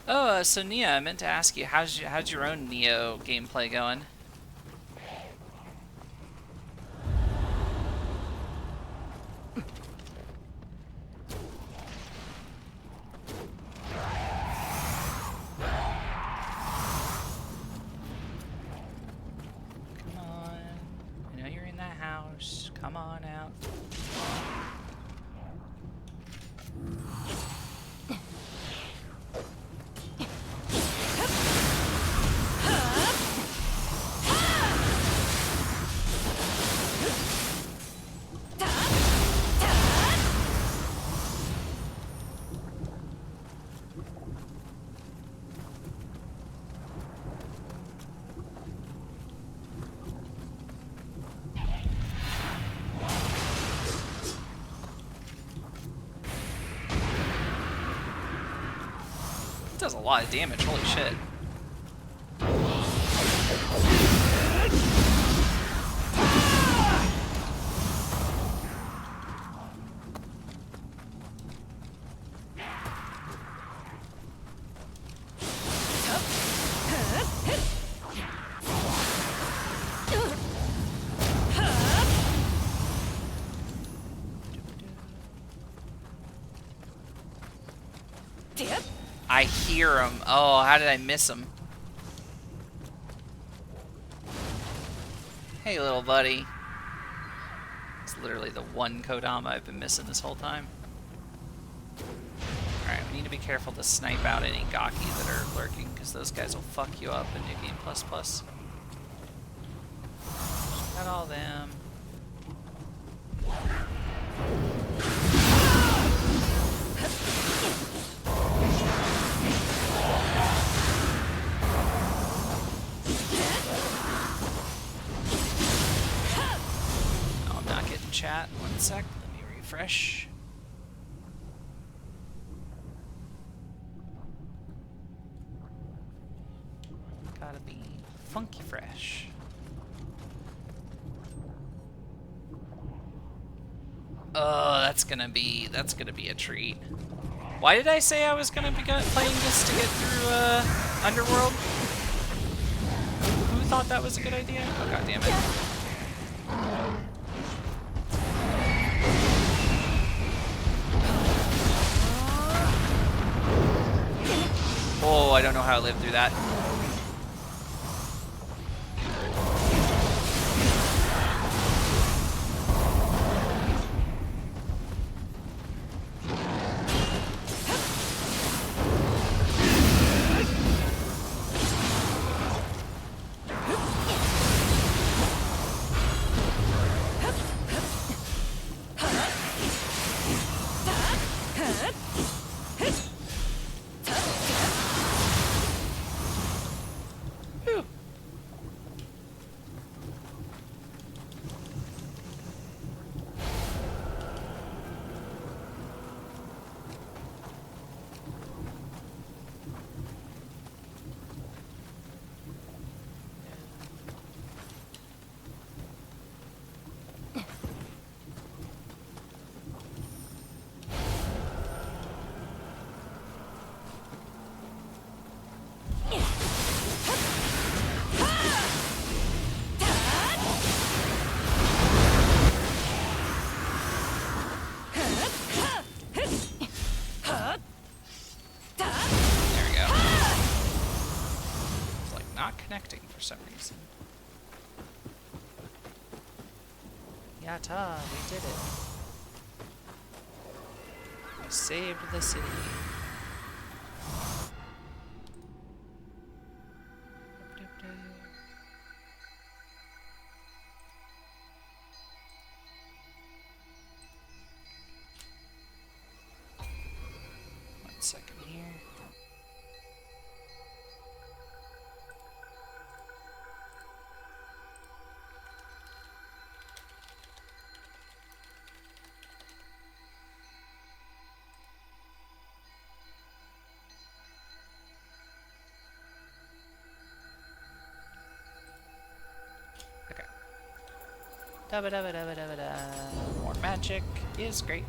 Oh, so Nioh, I meant to ask you, how's your own Nioh gameplay going? Come on out. Does a lot of damage, holy shit. I hear him. Oh, how did I miss him? Hey, little buddy. It's literally the one Kodama I've been missing this whole time. Alright, we need to be careful to snipe out any Gaki that are lurking, because those guys will fuck you up in New Game++. Got all them. Chat, one sec, let me refresh. Gotta be funky fresh. Oh, that's gonna be a treat. Why did I say I was gonna be playing this to get through Underworld? Who thought that was a good idea? Oh god damn it. Oh, I don't know how I lived through that. some reason. Yatta, we did it. We saved the city. One second here. Dabba dabba dabba dabba da. More magic is great.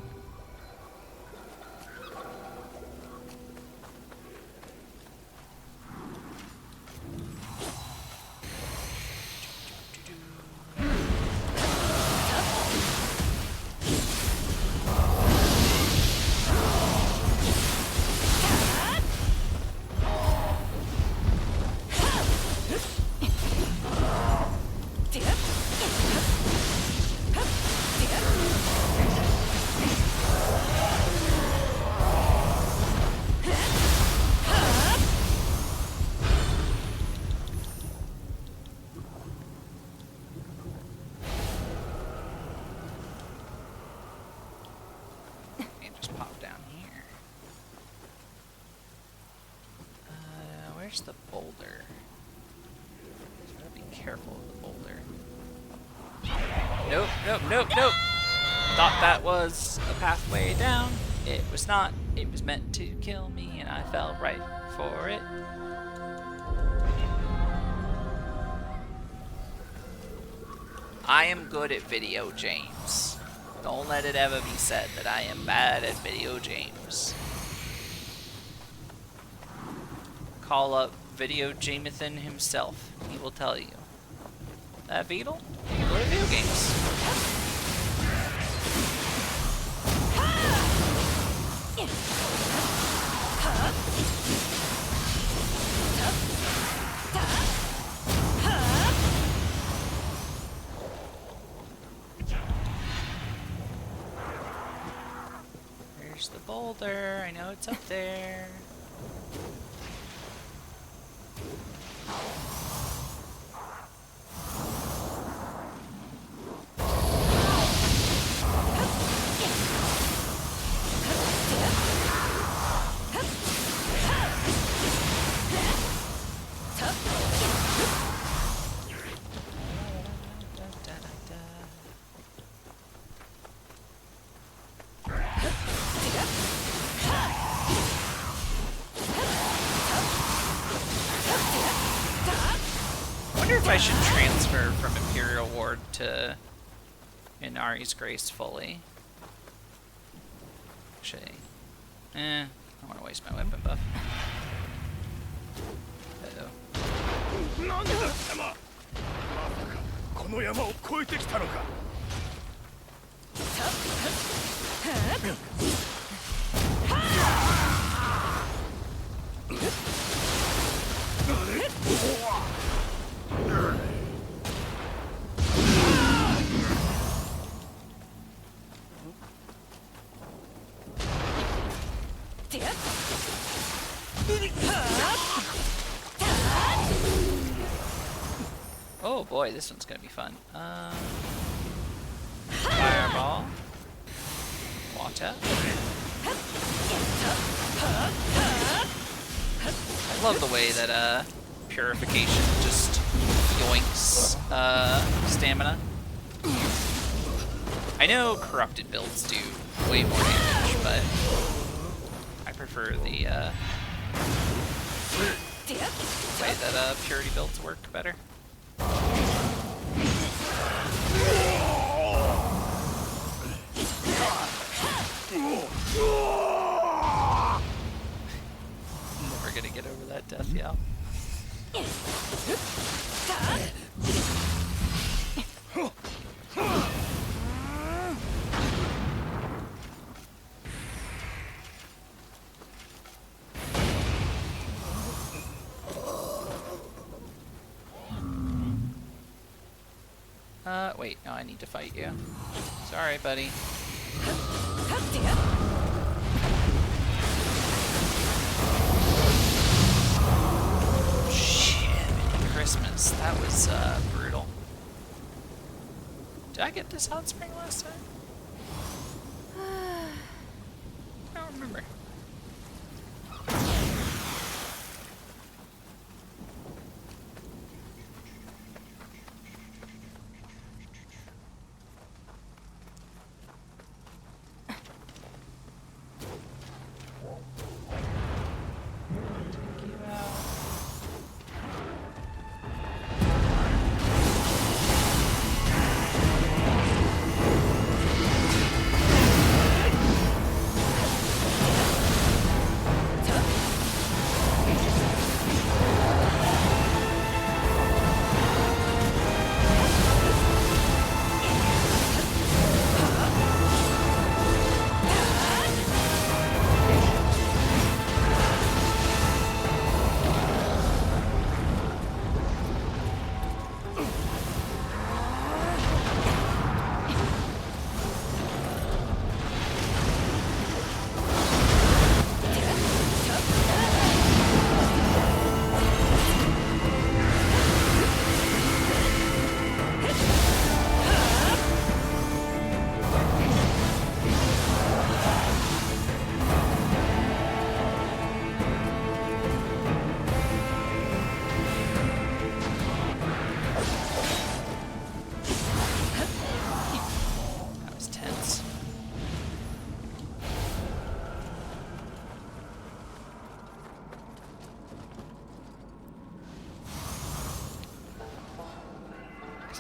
Where's the boulder? So gotta be careful of the boulder. Nope, nope, nope, nope! Thought that was a pathway down. It was not. It was meant to kill me, and I fell right for it. I am good at video games. Don't let it ever be said that I am bad at video games. Call up Video Jamathan himself. He will tell you. That Beetle? You play video games. There's the boulder. I know it's up there. I should transfer from Imperial Ward to Inari's Grace fully. Actually, I don't want to waste my weapon buff. Uh-oh. Oh boy, this one's gonna be fun. Fireball. Water. I love the way that Purification just yoinks stamina. I know corrupted builds do way more damage, but I prefer the way that purity builds work better. Never gonna get over that death yell. Wait, no, I need to fight you. Sorry, buddy. Shit, Christmas. That was, brutal. Did I get this hot spring last time? I don't remember.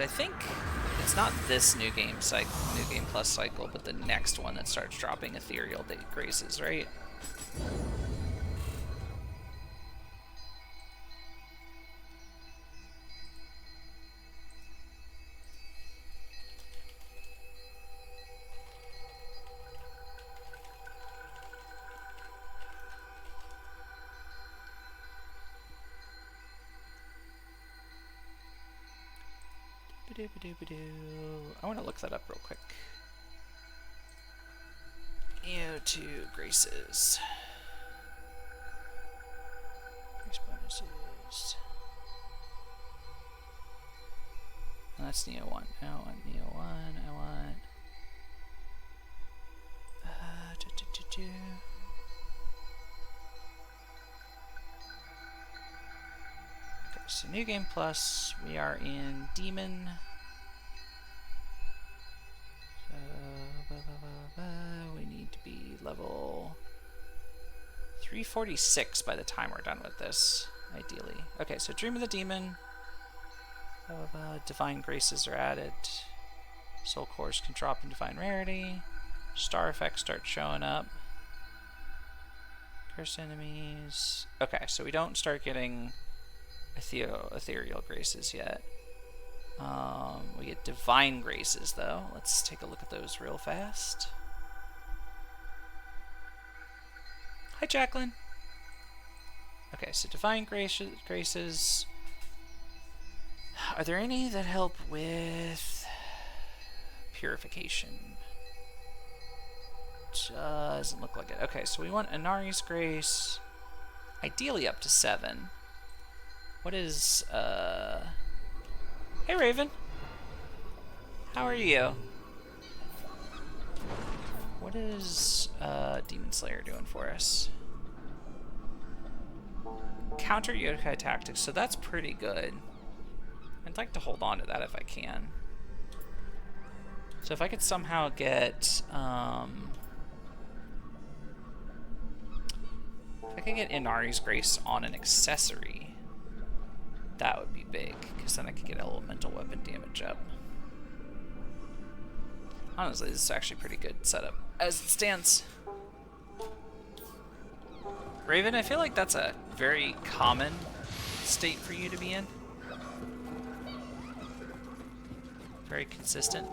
I think it's not this new game plus cycle, but the next one that starts dropping ethereal graces, right? I want to look that up real quick. Nioh 2 graces. Grace bonuses. Oh, that's Nioh 1. I don't want Nioh 1. I want... Okay, so new game plus. We are in Demon. We need to be level 346 by the time we're done with this, ideally. Okay, so Dream of the Demon. Divine Graces are added. Soul Cores can drop in Divine Rarity. Star effects start showing up. Cursed enemies. Okay, so we don't start getting ethereal graces yet. We get Divine Graces, though. Let's take a look at those real fast. Hi, Jacqueline. Okay, so Divine Graces. Are there any that help with purification? Doesn't look like it. Okay, so we want Inari's Grace. Ideally up to 7. What is, Hey, Raven. How are you? What is Demon Slayer doing for us? Counter yokai tactics, so that's pretty good. I'd like to hold on to that if I can. So if I could somehow get, if I could get Inari's Grace on an accessory, that would be big, because then I could get elemental weapon damage up. Honestly, this is actually pretty good setup as it stands. Raven, I feel like that's a very common state for you to be in. Very consistent.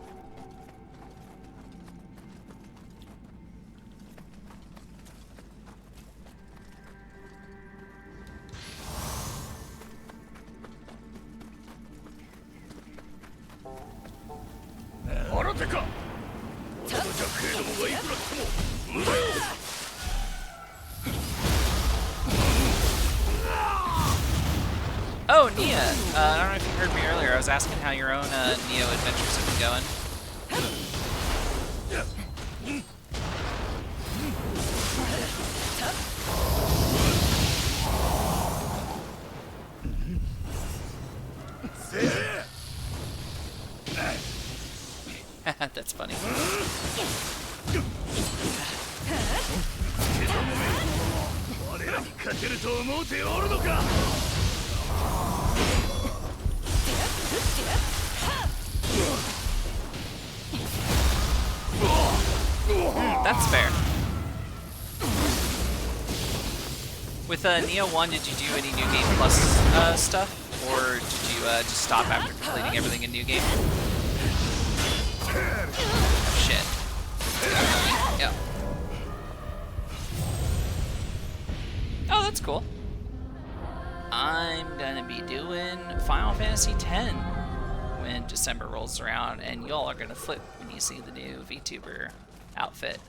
Oh, Nia! I don't know if you heard me earlier. I was asking how your own Nioh adventures have been going. That's funny. That's fair. With Nioh 1, did you do any New Game Plus stuff? Or did you just stop after completing everything in New Game? Shit. Yeah. Oh, that's cool. I'm gonna be doing Final Fantasy X when December rolls around, and y'all are gonna flip when you see the new VTuber outfit.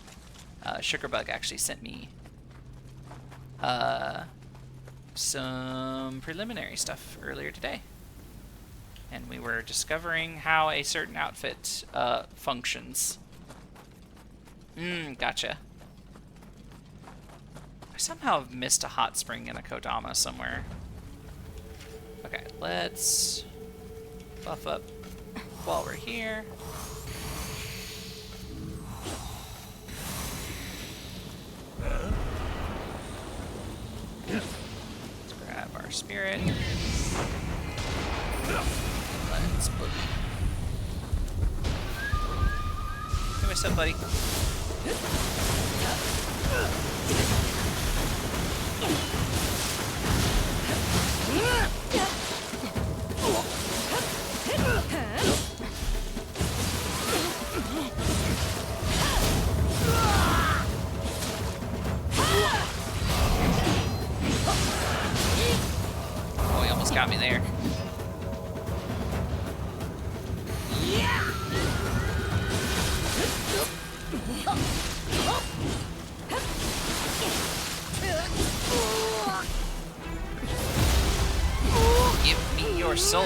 Sugarbug actually sent me some preliminary stuff earlier today, and we were discovering how a certain outfit functions. Gotcha. I somehow missed a hot spring in a Kodama somewhere. Okay, let's buff up while we're here. Let's grab our spirit. Let's boogie. Hey, what's up, buddy? Oh, he almost got me there. Give me your soul.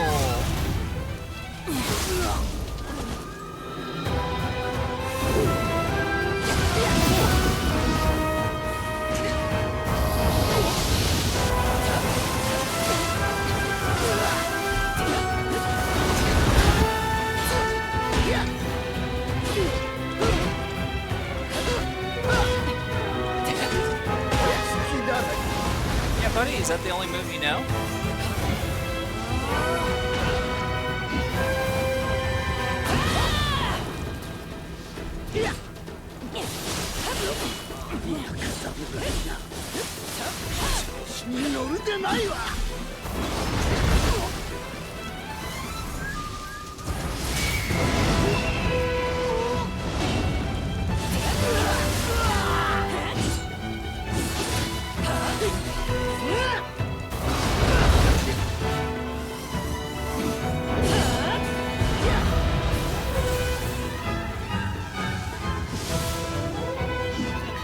Yeah, buddy, is that the only move you know?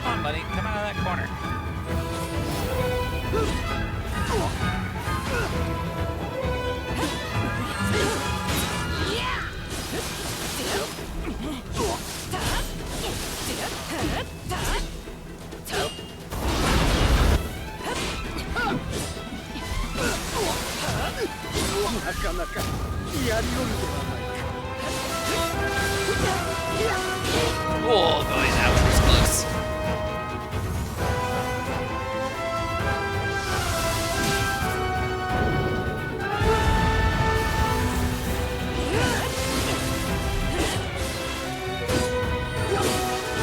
Come on, buddy, come out of that corner. Oh boy, that one was close.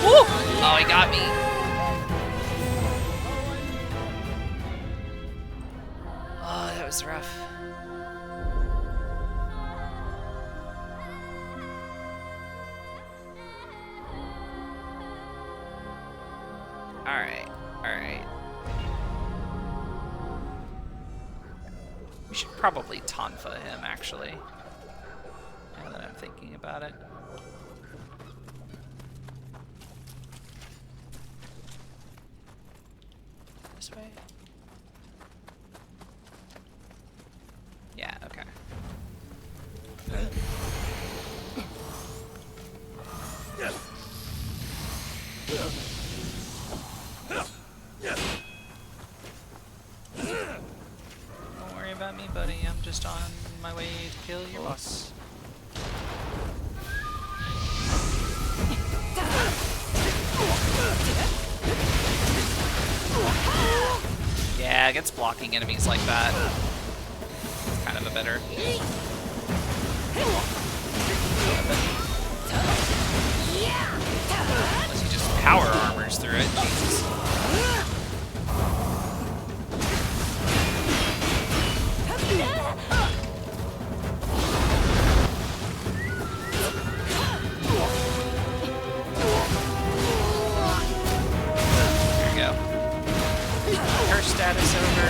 Woo! Oh, he got me. Oh, that was rough. Alright, alright. We should probably Tonfa him, actually. Now that I'm thinking about it. way? Yeah, okay. Don't worry about me, buddy. I'm just on my way to kill your boss. Yeah, against blocking enemies like that, it's kind of a better weapon. Unless he just power armors through it. Jesus. Status over.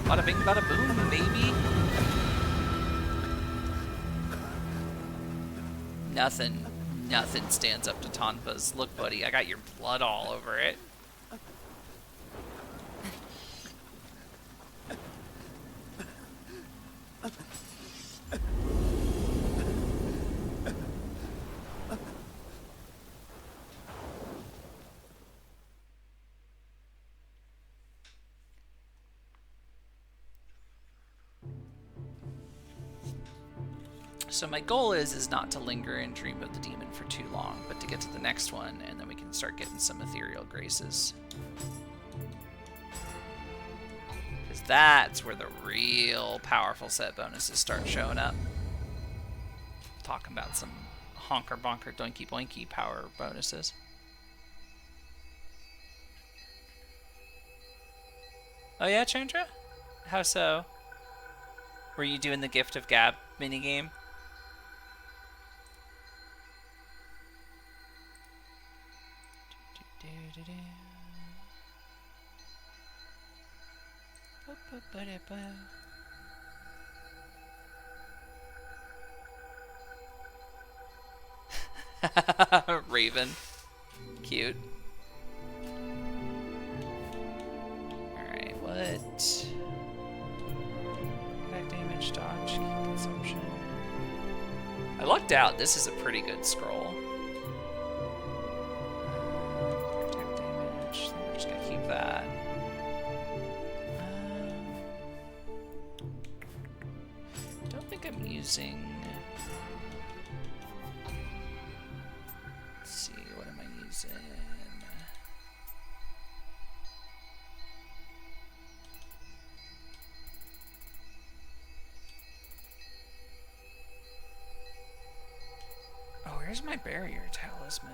Bada bing, bada boom, baby. Nothing stands up to Tonfa's. Look, buddy, I got your blood all over it. So my goal is not to linger and dream of the demon for too long, but to get to the next one, and then we can start getting some ethereal graces. Because that's where the real powerful set bonuses start showing up. Talking about some honker bonker doinky boinky power bonuses. Oh yeah, Chandra? How so? Were you doing the Gift of Gab minigame? Raven. Cute. Alright, what? Attack damage, dodge, key consumption. I lucked out. This is a pretty good scroll. Attack damage. I'm just gonna keep that. Don't think I'm using. Let's see, what am I using? my barrier talisman?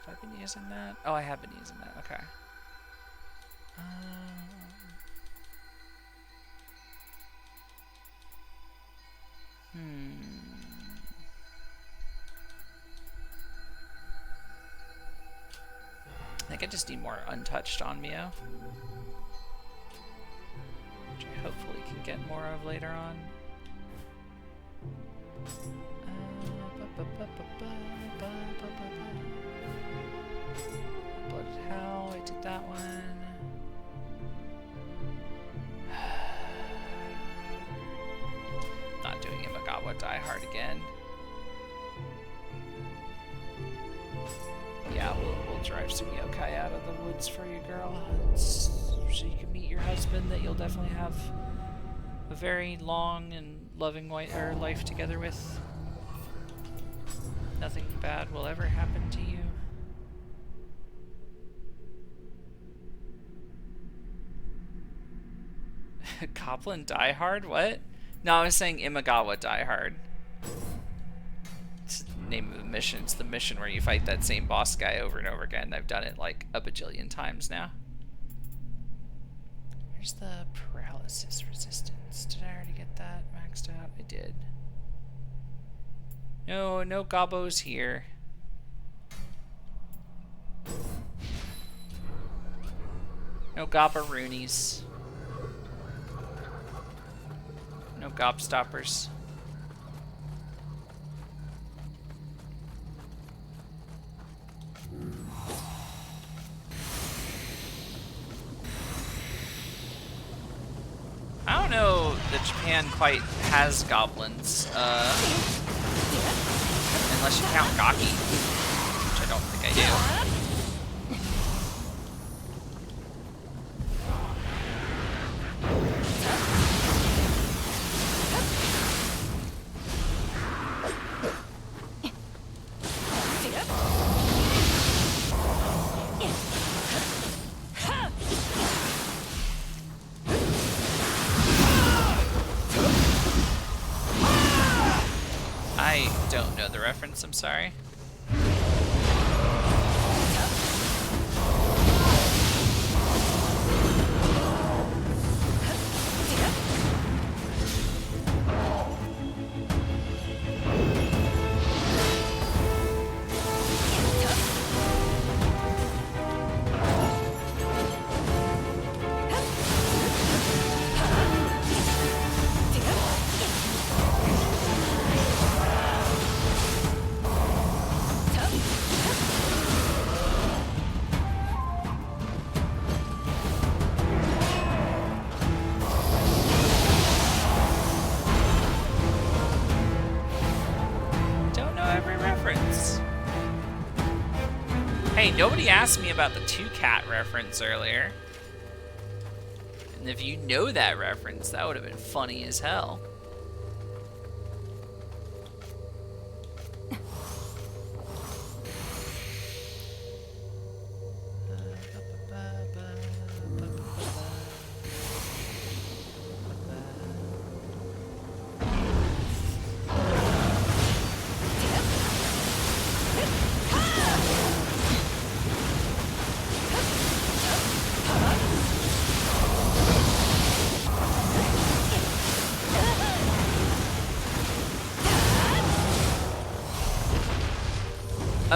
Have I been using that? Oh, I have been using that. Okay. I think I just need more untouched on Nioh, which I hopefully can get more of later on. Blooded Howl, I did that one. Not doing Imagawa Die Hard again. Yeah, we'll drive some yokai out of the woods for you, girl. So you can meet your husband that you'll definitely have a very long and loving life together with. Nothing bad will ever happen to you. Goblin Die Hard? What? No, I was saying Imagawa Die Hard. It's the name of the mission. It's the mission where you fight that same boss guy over and over again. I've done it like a bajillion times now. Where's the paralysis resistance? Did I already get that maxed out? I did. No gobos here. No gobberoonies. No gobstoppers. I don't know that Japan quite has goblins, unless you count Gaki, which I don't think I do. I don't know the reference, I'm sorry. Hey, nobody asked me about the Two Cat reference earlier. And if you know that reference, that would have been funny as hell.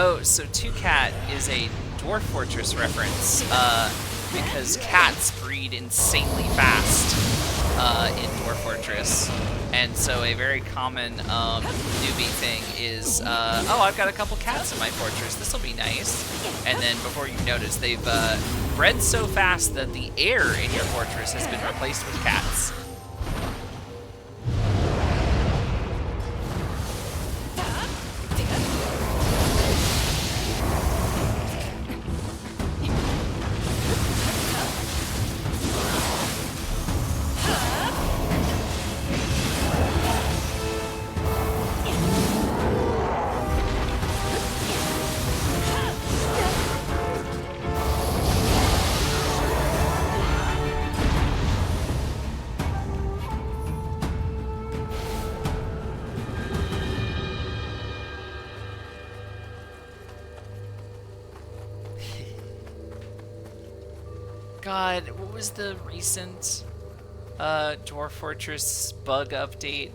Oh, so Two Cat is a Dwarf Fortress reference, because cats breed insanely fast in Dwarf Fortress. And so a very common newbie thing is, oh, I've got a couple cats in my fortress, this will be nice. And then before you notice, they've bred so fast that the air in your fortress has been replaced with cats. God, what was the recent Dwarf Fortress bug update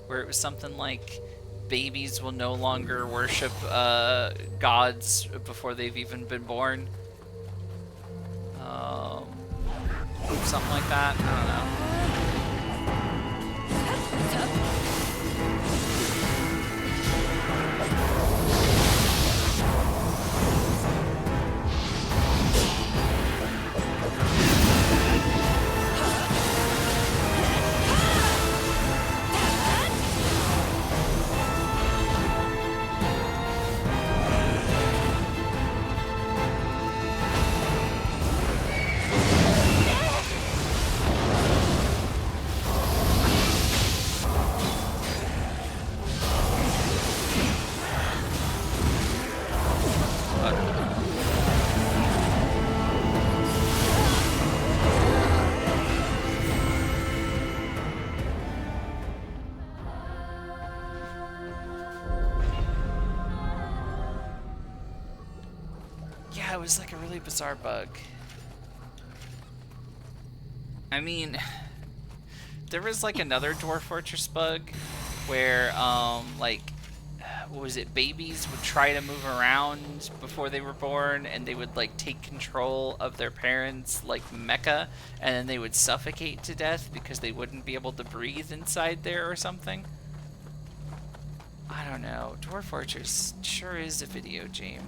where it was something like babies will no longer worship gods before they've even been born? Something like that. I don't know. Yeah, it was like a really bizarre bug. I mean, there was like another Dwarf Fortress bug where, like, what was it? Babies would try to move around before they were born, and they would like take control of their parents' like mecha, and then they would suffocate to death because they wouldn't be able to breathe inside there or something. I don't know. Dwarf Fortress sure is a video game.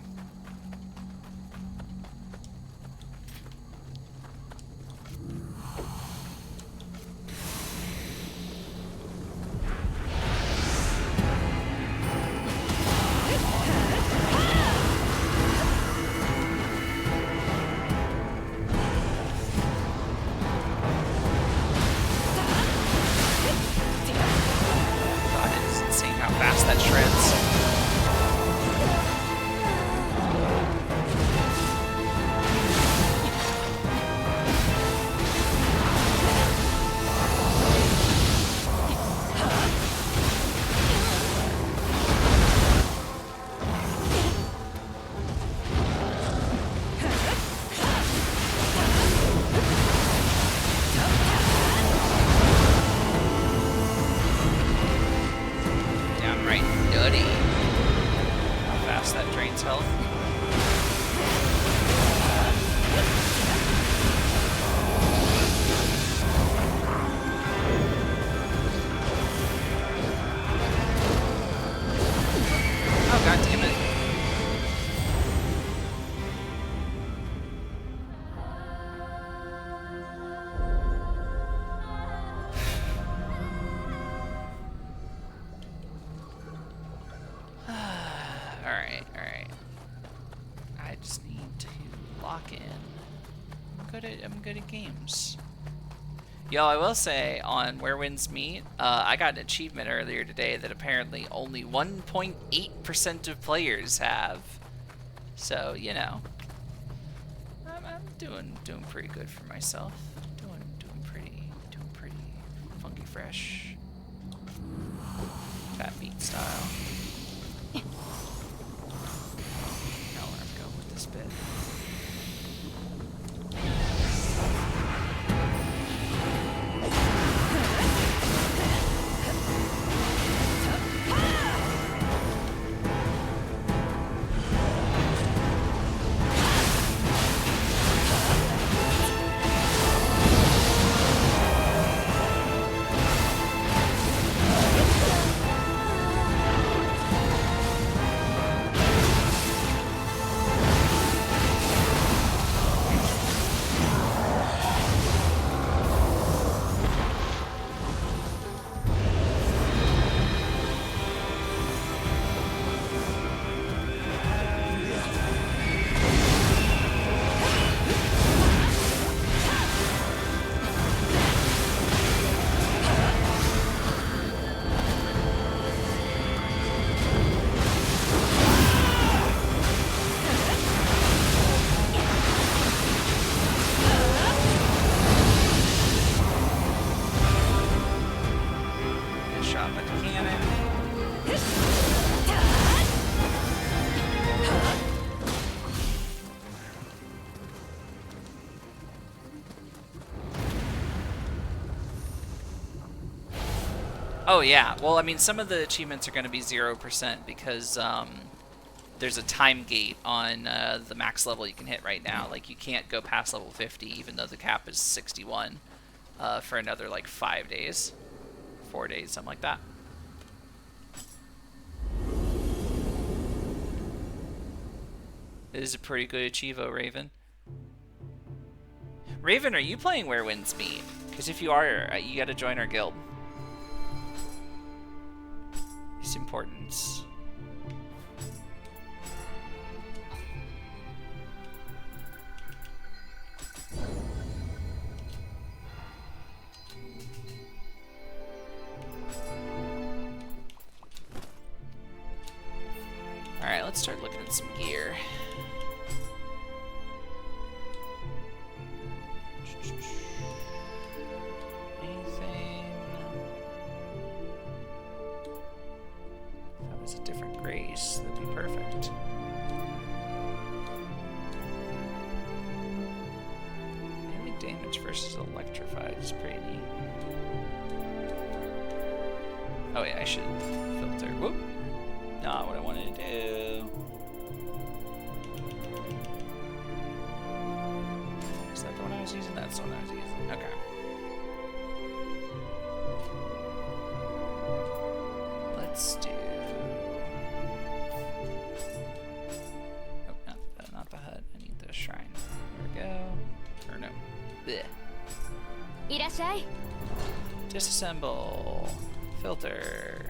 I'm good at games. Yo, I will say, on Where Winds Meet, I got an achievement earlier today that apparently only 1.8% of players have. So, you know, I'm doing pretty good for myself. Doing pretty funky fresh. Fat beat style. Now where I'm going with this bit. Oh yeah. Well, I mean, some of the achievements are going to be 0% because there's a time gate on the max level you can hit right now. Like, you can't go past level 50, even though the cap is 61 for another like 5 days, 4 days, something like that. It is a pretty good achievo, Raven. Raven, are you playing Where Winds Meet? Because if you are, you got to join our guild. It's important. Alright, let's start looking at some gear. Anything? If that was a different grace, that'd be perfect. Melee damage versus electrified is pretty neat. Oh yeah, I should filter. Whoop! Not what I wanted to do. Is that the one I was using? That's the one I was using. Okay. Let's do... Oh, not the hut. I need the shrine. There we go. Or no. Blech. Irashai. Disassemble. Filter.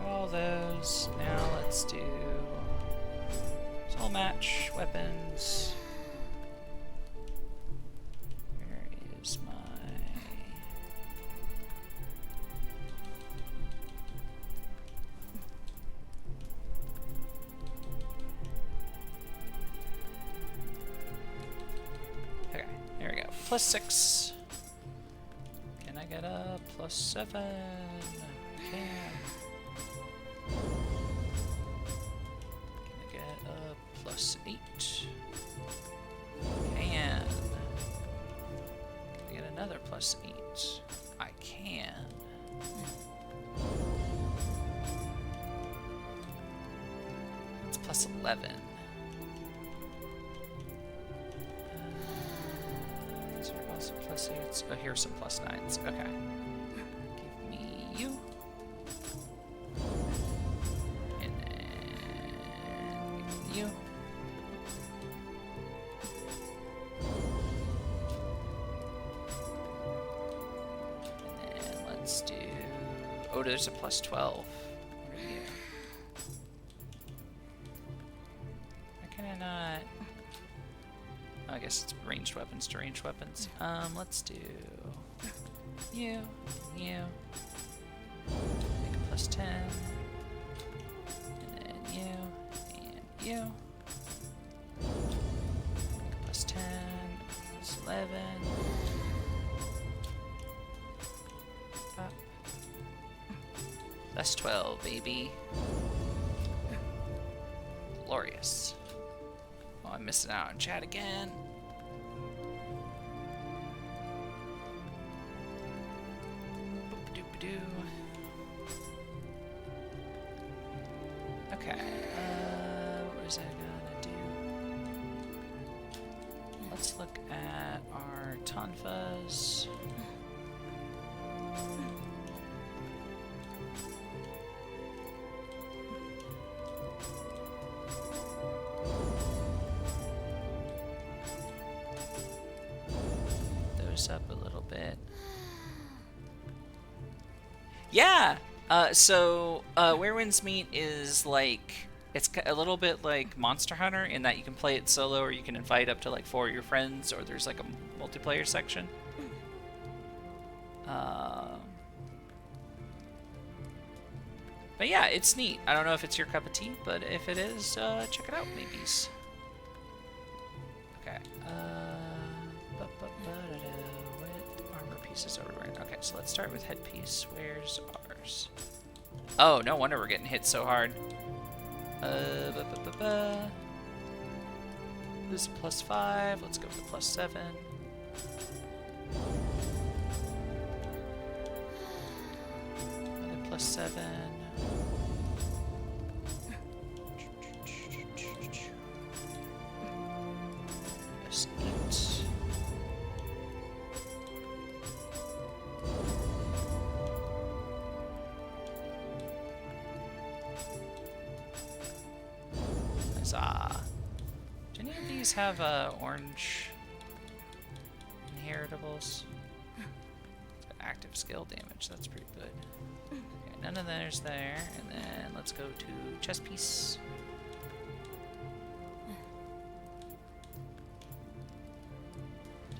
All those. Now let's do soul match weapons. Where is my... Okay, there we go. +6. Can I get a +7? Can. Can I get a +8? Can. Can I get another +8? I can. It's +11. Is there also +8s? Oh, here's some +9s. Okay. Give me you. And then give me you. And then let's do... Oh, there's a +12. What are you? Why can I not... I guess it's ranged weapons to ranged weapons. Let's do you, you, make a +10, and then you, and you, make a +10, +11, pop, +12, baby. Glorious. Oh, I'm missing out on chat again. Boop-a-doop-a-doo. Okay. What is that gonna do? Let's look at our tonfas. Up a little bit. Yeah. So Where Winds Meet is like, it's a little bit like Monster Hunter in that you can play it solo or you can invite up to like 4 of your friends, or there's like a multiplayer section. But yeah, it's neat. I don't know if it's your cup of tea, but if it is, check it out, maybes. Okay. With armor headpieces everywhere. Okay, so let's start with headpiece. Where's ours? Oh, no wonder we're getting hit so hard. This is +5. Let's go for +7. Another +7. Plus 8. Huzzah. Do any of these have orange inheritables? It's got active skill damage. That's pretty good. Okay, none of theirs there. And then let's go to chess piece.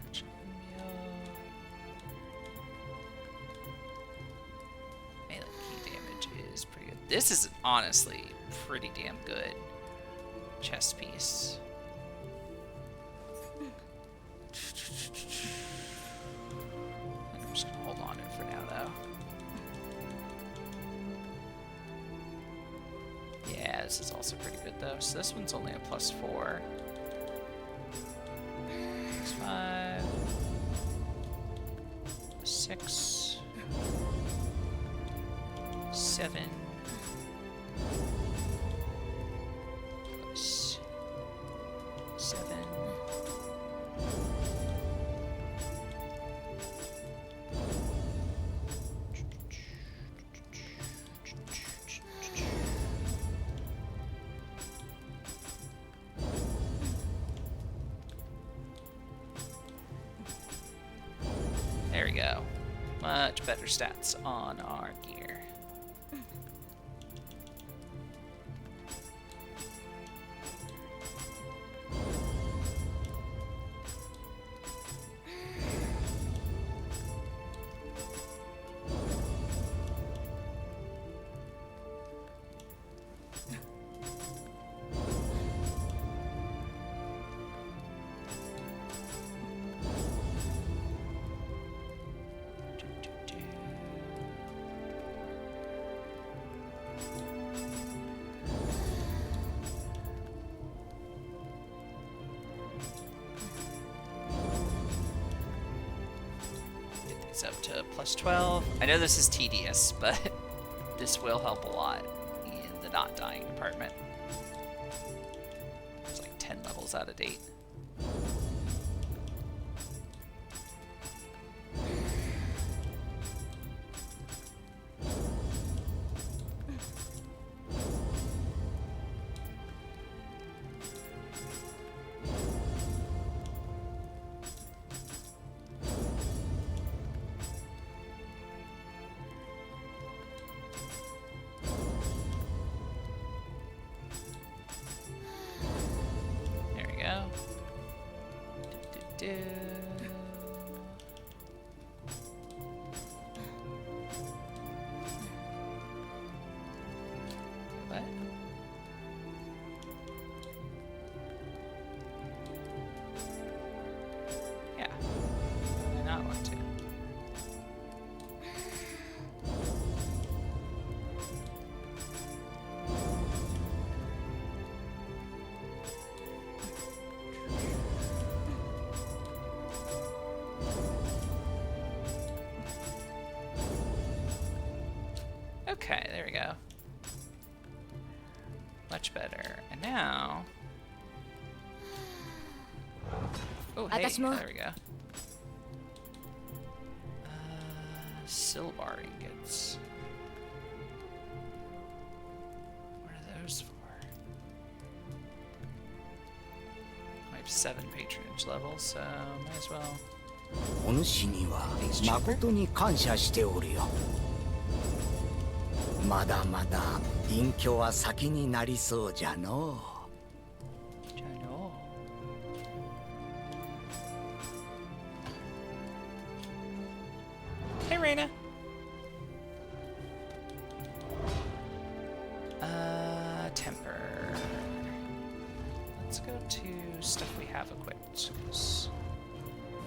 Touch Nioh. Melee key damage is pretty good. This is honestly pretty damn good chess piece. I'm just gonna hold on to it for now, though. Yeah, this is also pretty good, though. So this one's only a +4. +5. 6. 7. Plus 7. There we go. Much better stats on our gear. Up to +12. I know this is tedious, but this will help a lot in the not dying department. It's like 10 levels out of date. What? Yeah. I do not want to. Okay, there we go. Much better. And now... Oh, hey, there we go. Silver ingots. What are those for? I have 7 patronage levels, so might as well. お主には誠に感謝しておるよ。まだまだ隠居は先になりそうじゃのう。じゃあの。Hey, Reina. Temper. Let's go to stuff we have equipped. 'Cause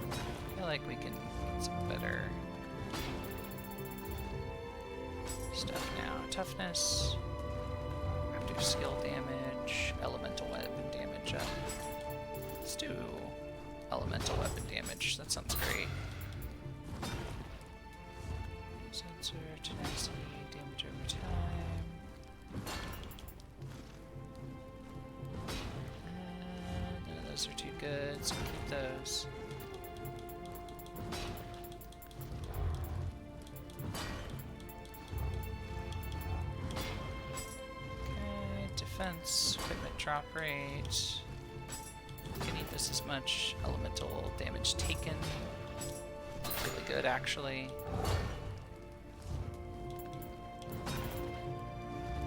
I feel like we can get some better stuff now. Toughness. Active skill damage. Elemental weapon damage up. Let's do elemental weapon damage. That sounds great. Sensor, tenacity, damage over time. None of those are too good, so keep those. Okay, defense, equipment drop rate. Can eat this as much. Elemental damage taken. Really good, actually.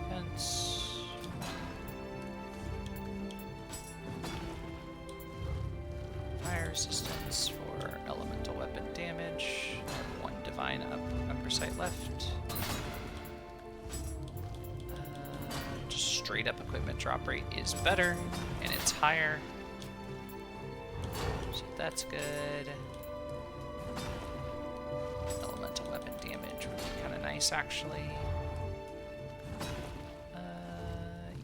Defense. Fire resistance for elemental weapon damage. I have one divine upper sight left. Just straight up equipment drop rate is better, and it's higher. So that's good. Elemental weapon damage would be kind of nice, actually.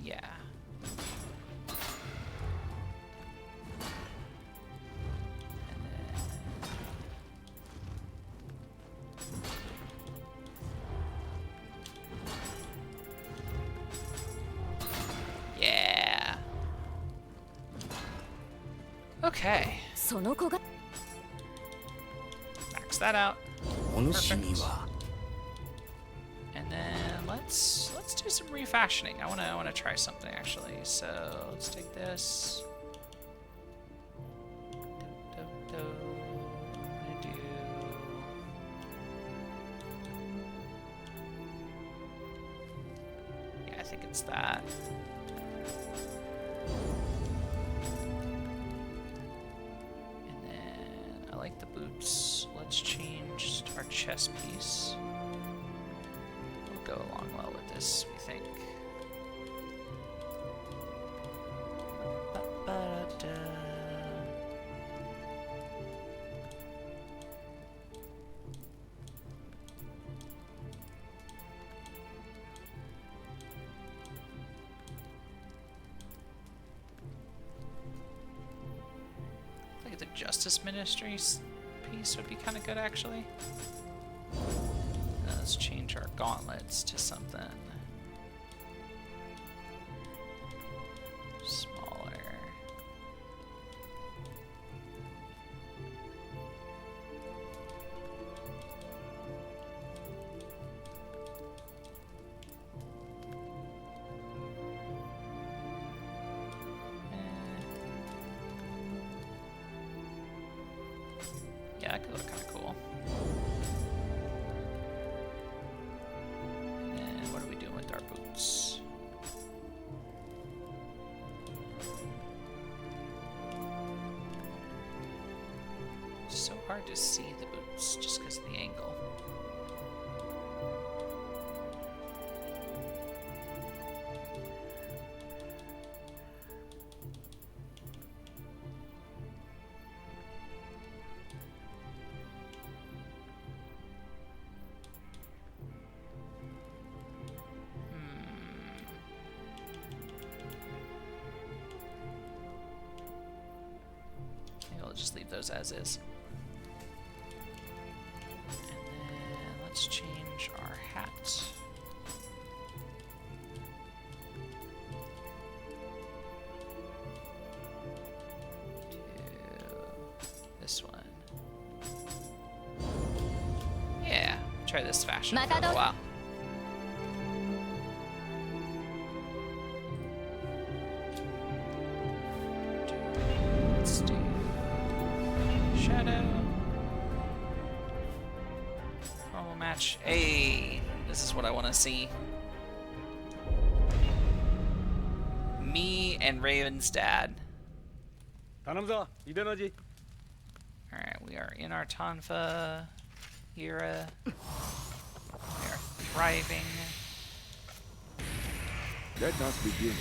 Yeah. And then... Yeah. Okay. その子が Max that out. お主には And then let's do some refashioning. I wanna try something actually. So let's take this. I'm gonna do. Yeah, I think it's that. And then I like the boots. Let's change our chest piece. Go along well with this, we think. I think the Justice Ministries piece would be kind of good, actually. Let's change our gauntlets to something smaller. Yeah, that could look kind of cool. And what are we doing with our boots? It's so hard to see the boots just because of the angle. Maybe I'll just leave those as is. And then let's change our hat. To this one. Yeah, try this fashion for a while. Let's do Shadow. Normal match. Hey, this is what I want to see. Me and Raven's dad. Alright, we are in our Tonfa era. We are thriving. Let us begin.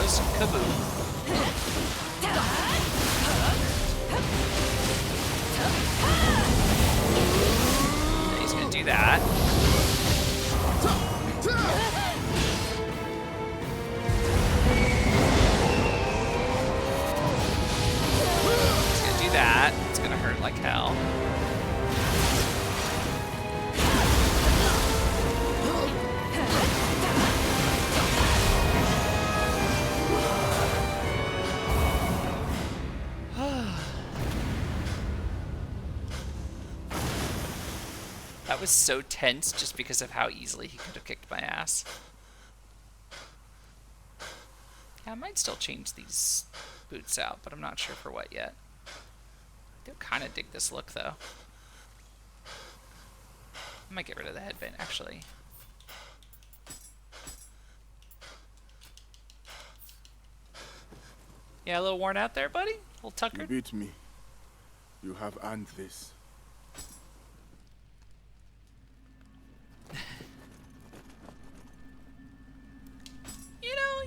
goes kaboom. He's gonna do that. He's gonna do that. It's gonna hurt like hell. That was so tense just because of how easily he could have kicked my ass. Yeah, I might still change these boots out, but I'm not sure for what yet. I do kind of dig this look, though. I might get rid of the headband, actually. Yeah, a little worn out there, buddy? A little tuckered? You beat me. You have earned this.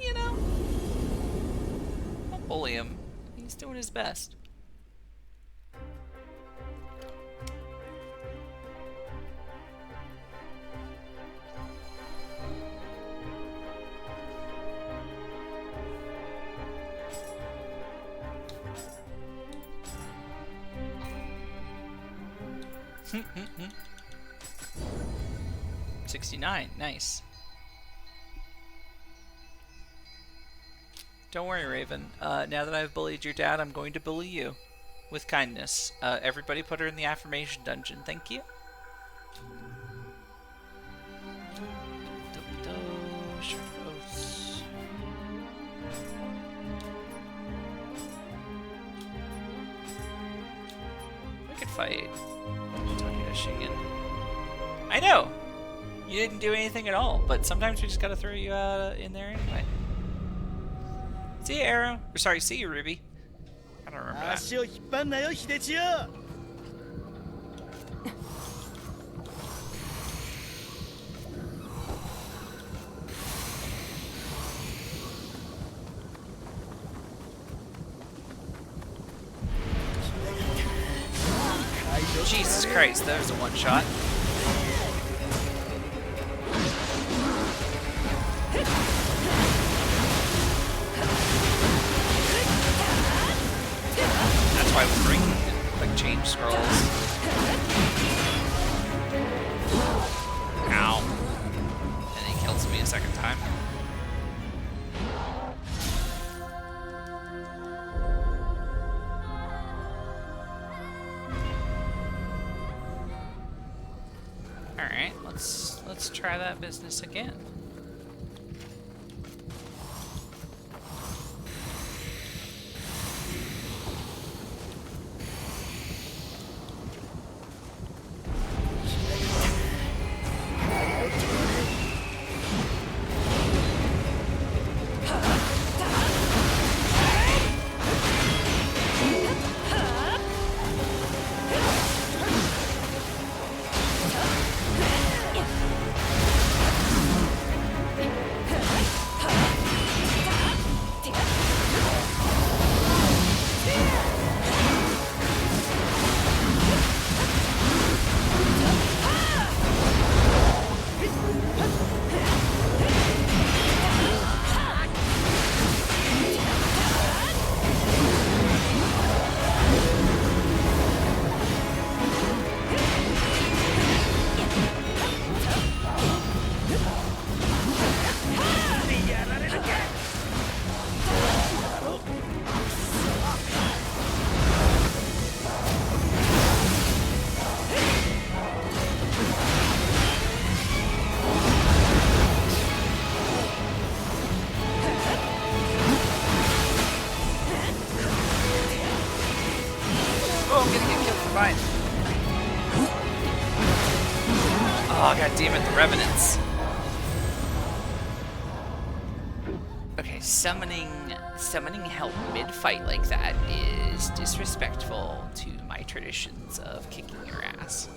You know. Don't bully him. He's doing his best. Hmm. 69, nice. Don't worry, Raven. Now that I've bullied your dad, I'm going to bully you. With kindness. Everybody put her in the affirmation dungeon. Thank you. We could fight. I know! You didn't do anything at all, but sometimes we just gotta throw you in there anyway. See you, Arrow. Or sorry, see you, Ruby. I don't remember that. Jesus Christ, that was a one-shot. That's why we bring quick change scrolls. Ow. And he kills me a second time. Alright, let's try that business again. Oh, god damn it, the Revenants. Okay, summoning help mid-fight like that is disrespectful to my traditions of kicking your ass.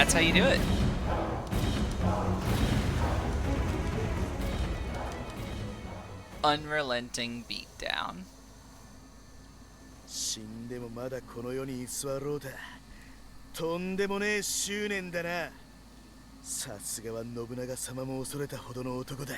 That's how you do it. Unrelenting beatdown. 死んでもまだこの世に居座ろうだ。とんでもねえ執念だな。さすがは信長様も恐れたほどの男だ。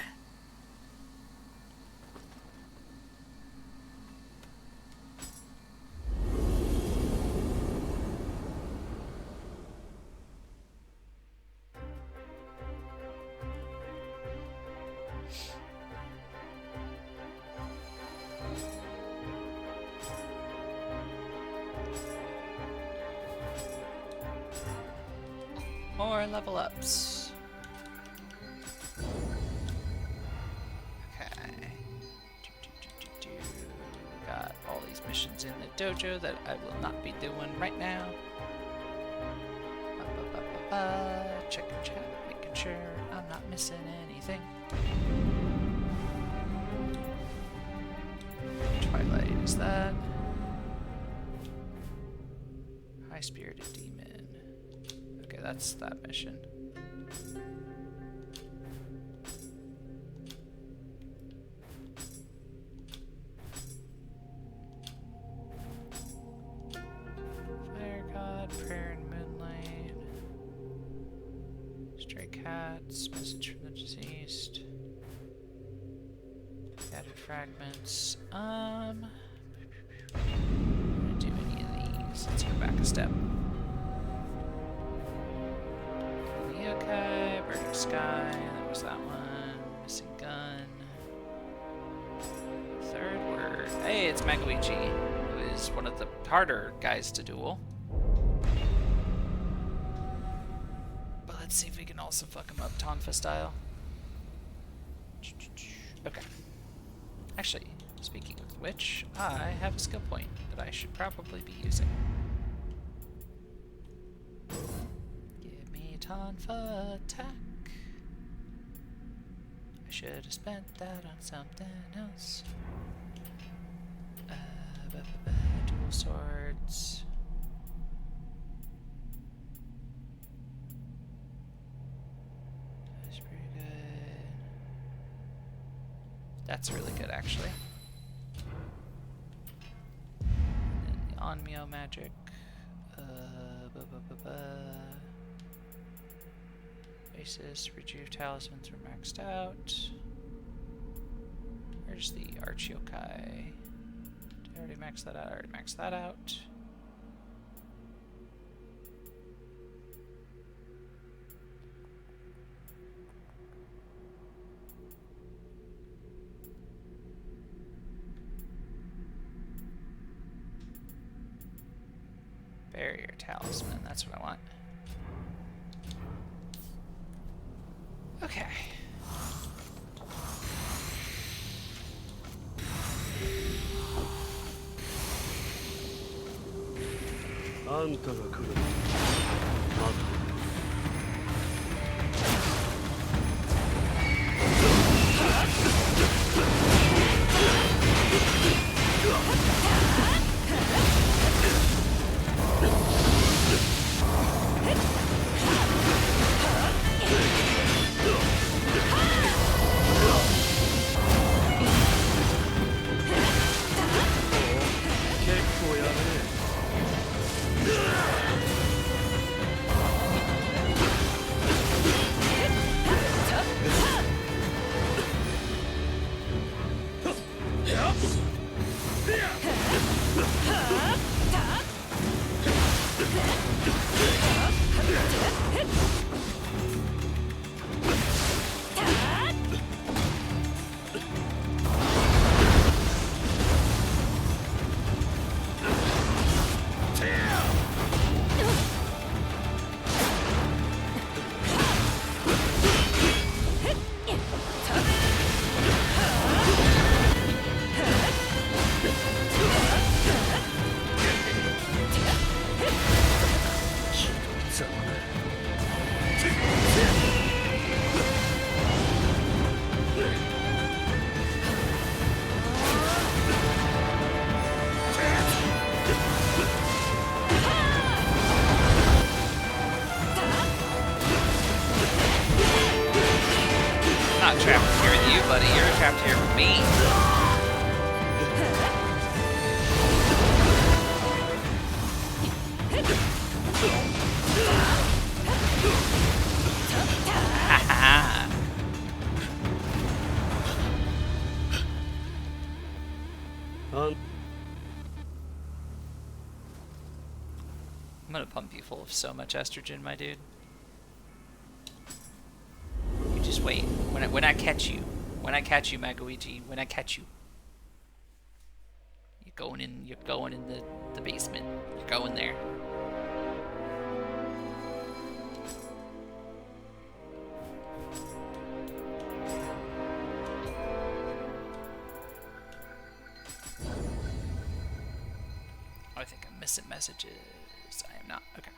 More level ups. Okay. Got all these missions in the dojo that I will not be doing right now. Checking chat, making sure I'm not missing anything. Twilight is that. High Spirited Demon. Okay, that's that mission. Fire God, Prayer and Moonlight. Stray Cats, Message from the Deceased. Scattered Fragments. I'm gonna do any of these. Let's go back a step. Okay, Burning Sky, that was that one. Missing Gun. Third word. Hey, it's Magoichi, who is one of the harder guys to duel. But let's see if we can also fuck him up Tonfa style. Okay. Actually, speaking of which, I have a skill point that I should probably be using. Tonfa attack. I should have spent that on something else. Dual swords. That's pretty good. That's really good, actually. And then the Onmyo magic. Basis, Rejuve Talismans were maxed out. Where's the Archiokai? Did I already max that out? I already maxed that out. Barrier Talisman, that's what I want. Okay. me. Haha. I'm gonna pump you full of so much estrogen, my dude. You just wait. When I catch you, Magoichi, when I catch you, you're going in the basement. You're going there. I think I'm missing messages. I am not. Okay.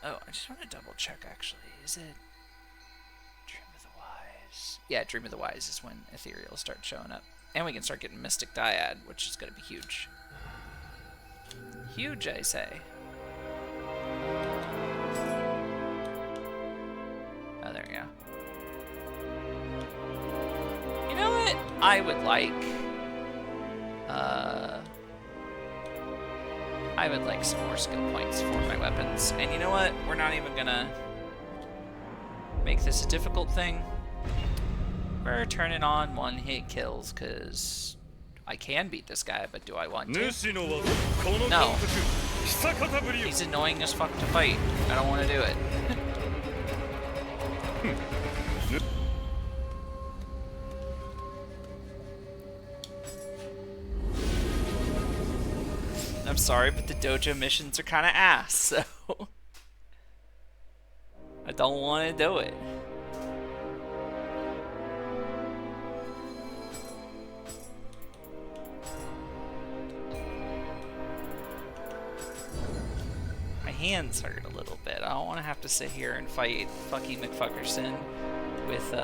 Oh, I just want to double check actually. Is it Dream of the Wise? Yeah, Dream of the Wise is when Ethereal starts showing up. And we can start getting Mystic Dyad, which is going to be huge. Huge, I say. Oh, there we go. You know what? I would like some more skill points for my weapons. And you know what? We're not even gonna make this a difficult thing. We're turning on one-hit kills, because I can beat this guy, but do I want to? No. He's annoying as fuck to fight. I don't want to do it. I'm sorry, but the dojo missions are kind of ass, so I don't want to do it. My hands hurt a little bit. I don't want to have to sit here and fight Fucky McFuckerson with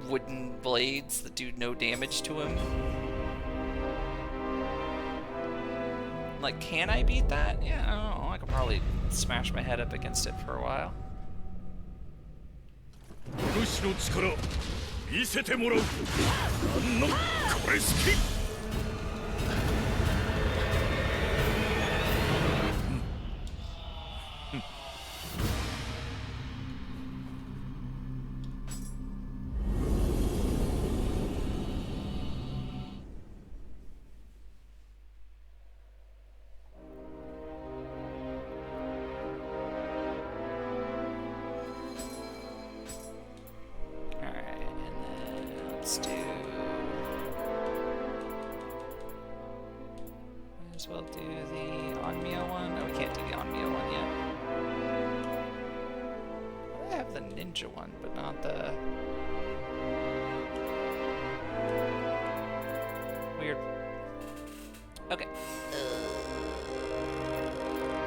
wooden blades that do no damage to him. Like, can I beat that? Yeah, I don't know. I could probably smash my head up against it for a while. We'll do the Nioh one. No, we can't do the Nioh one yet. I have the ninja one, but not the... Weird. Okay.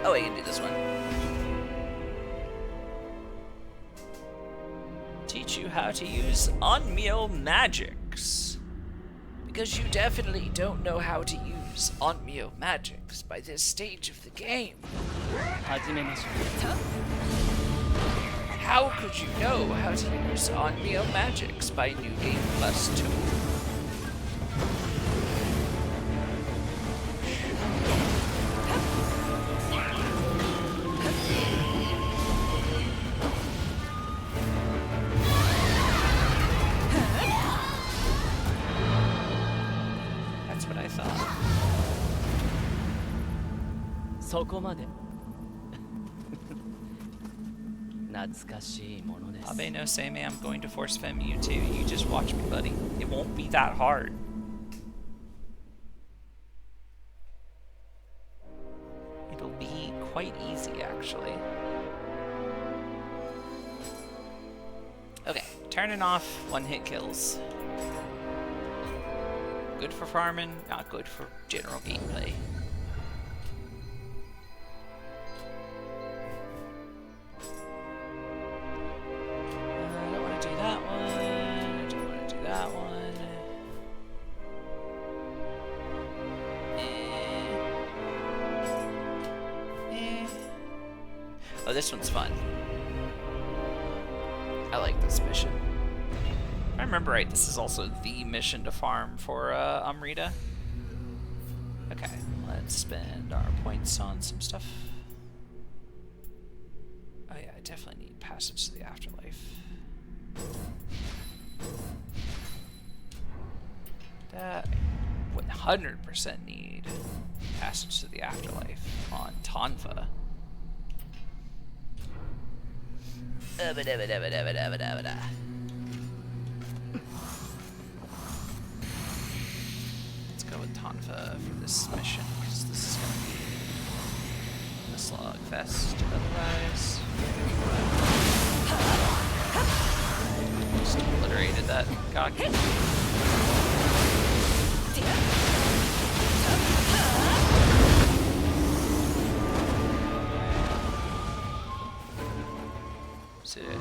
Oh, I can do this one. Teach you how to use Nioh magics. Because you definitely don't know how to use Nioh magics by this stage of the game. How could you know how to use Nioh magics by New Game Plus 2? Abe no Seimei, I'm going to force fem you too. You just watch me, buddy. It won't be that hard. It'll be quite easy, actually. Okay, turning off one-hit kills. Good for farming, not good for general gameplay. this one's fun. I like this mission. If I remember right, this is also the mission to farm for Amrita. Okay, let's spend our points on some stuff. Oh yeah, I definitely need passage to the afterlife. That I 100% need passage to the afterlife on Tonfa. Let's go with Tonfa for this mission, because this is going to be a slugfest otherwise. Just obliterated that cock.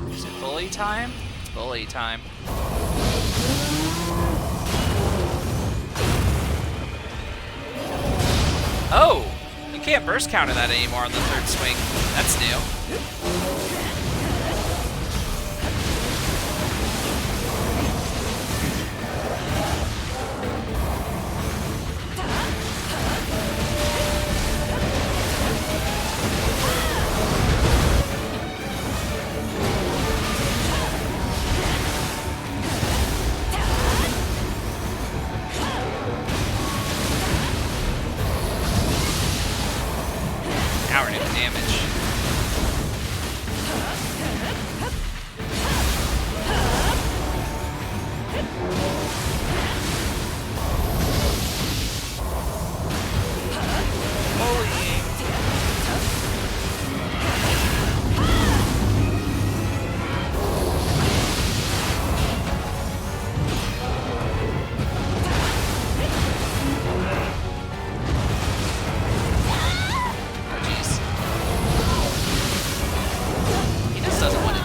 Is it bully time? It's bully time. Oh! You can't burst counter that anymore on the third swing. That's new. Hour new damage.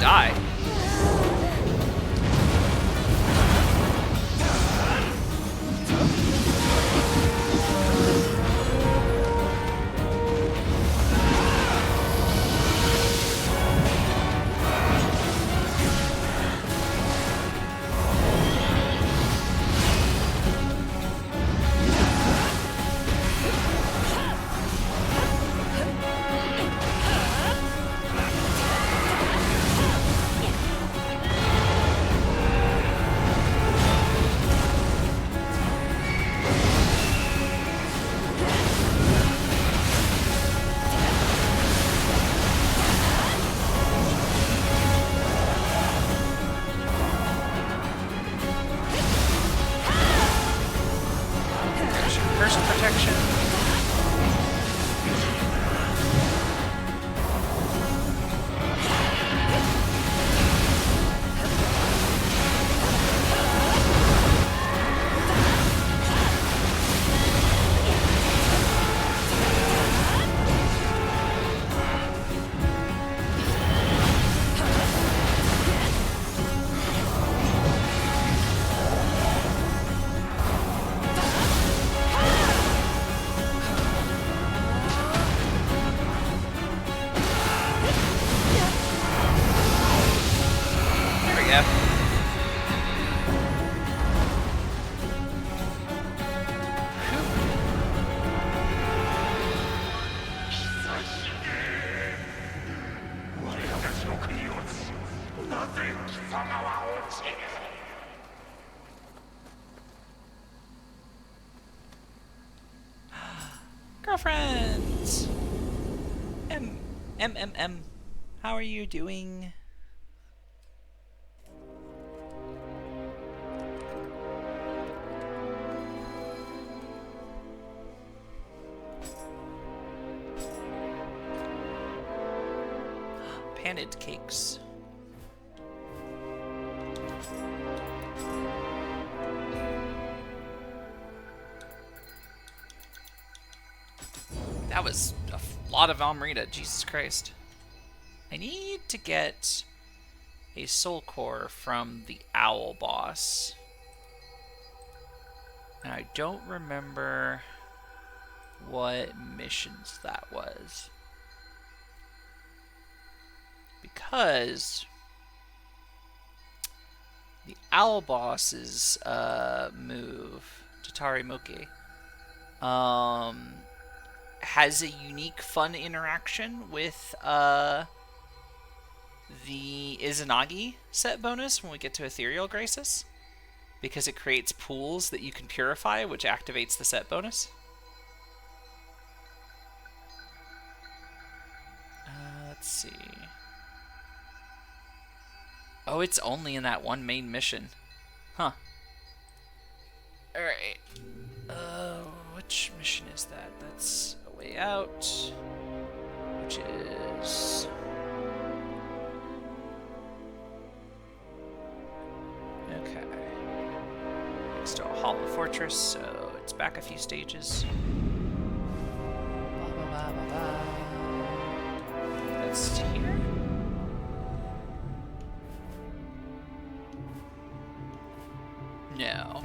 Die. Curse protection. Girlfriends! How are you doing? Panted cakes. That was a lot of Amrita, Jesus Christ. I need to get a soul core from the owl boss. And I don't remember what missions that was. because the owl boss's move, Tatari Moke, has a unique fun interaction with the Izanagi set bonus when we get to Ethereal Graces, because it creates pools that you can purify, which activates the set bonus. Let's see. Oh, it's only in that one main mission. Huh. Alright. Which mission is that? That's a way out. Which is... Okay. Next to a hollow fortress, so it's back a few stages. That's here? No.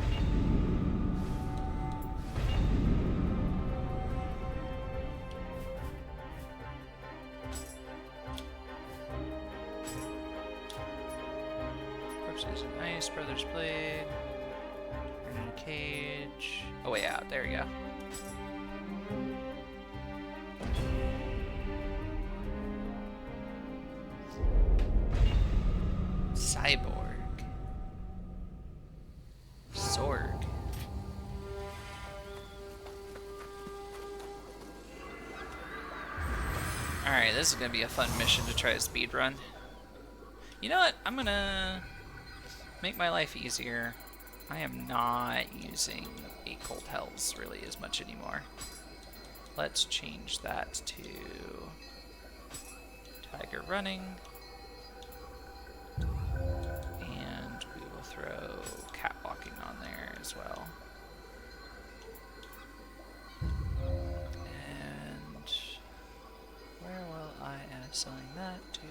Corpses and Ice, Brothers Blade, Burning Cage. Oh, way out. There we go. Cyborg. Zorg. Alright, this is gonna be a fun mission to try to speedrun. You know what? I'm gonna make my life easier. I am not using 8 Cold Hells really as much anymore. Let's change that to Tiger Running. And we will throw Catwalking on there as well. And where will I assign that to?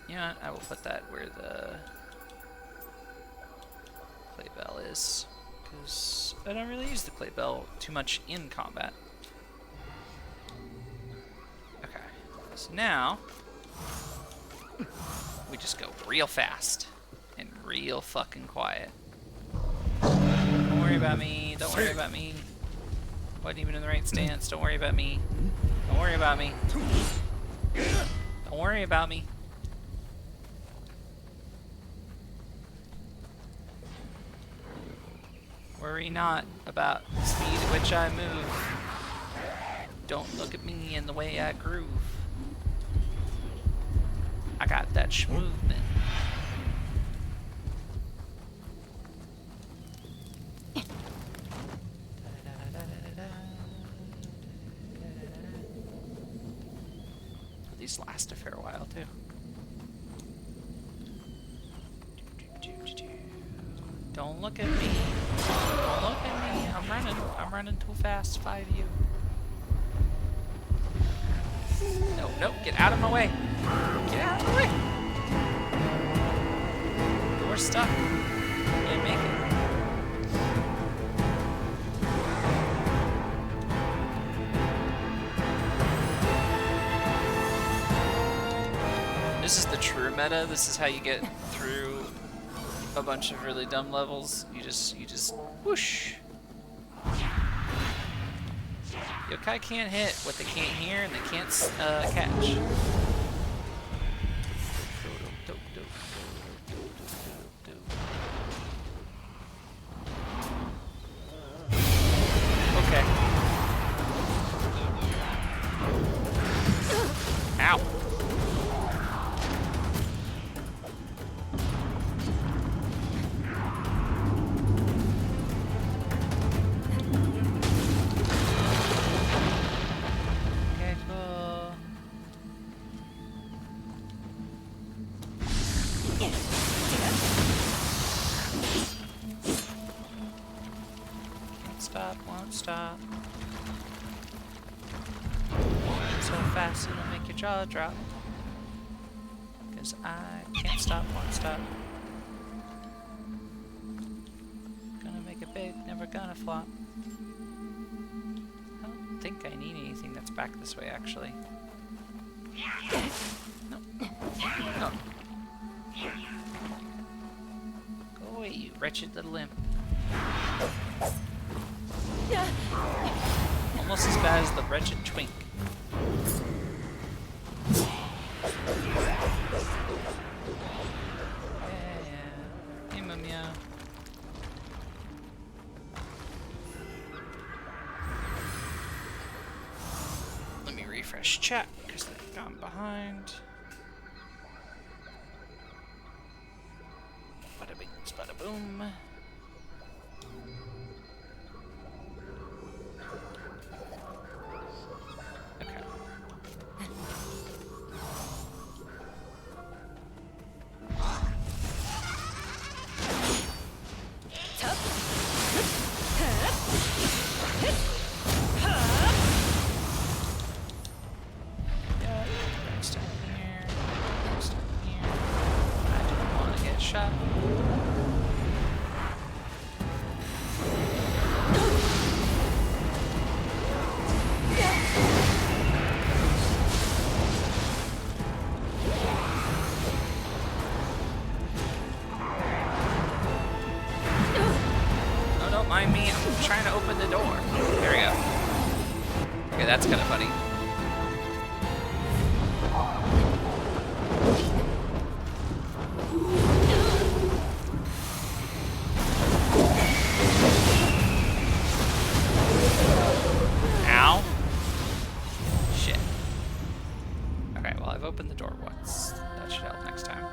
You know what? I will put that where the clay bell is, because I don't really use the clay bell too much in combat. Okay, so now we just go real fast and real fucking quiet. Don't worry about me. Don't worry about me. Wasn't even in the right stance. Don't worry about me. Don't worry about me. Don't worry about me. Worry not about the speed at which I move. Don't look at me and the way I groove. I got that schmovement. These last a fair while too. Don't look at me. Don't look at me. I'm running. I'm running too fast. 5U. No, no, get out of my way. Get out of the way. We're stuck. Can't make it. This is the true meta. This is how you get through a bunch of really dumb levels. You just whoosh. Yokai can't hit what they can't hear and they can't catch. Okay. Ow. Stop. So fast it'll make your jaw drop. Cause I can't stop, won't stop. Gonna make it big, never gonna flop. I don't think I need anything that's back this way actually. No. No. Go away, you wretched little imp. Almost as bad as the wretched twink. Yeah. Hey, Mumia. Let me refresh chat because they've gone behind. Bada bing, bada boom. Okay. Yeah, next time here. Next time here. I don't want to get shot. Oh, don't mind me. I'm trying to open the door. There we go. Okay, that's kind of funny. Ow. Shit. Okay, well, I've opened the door once. That should help next time.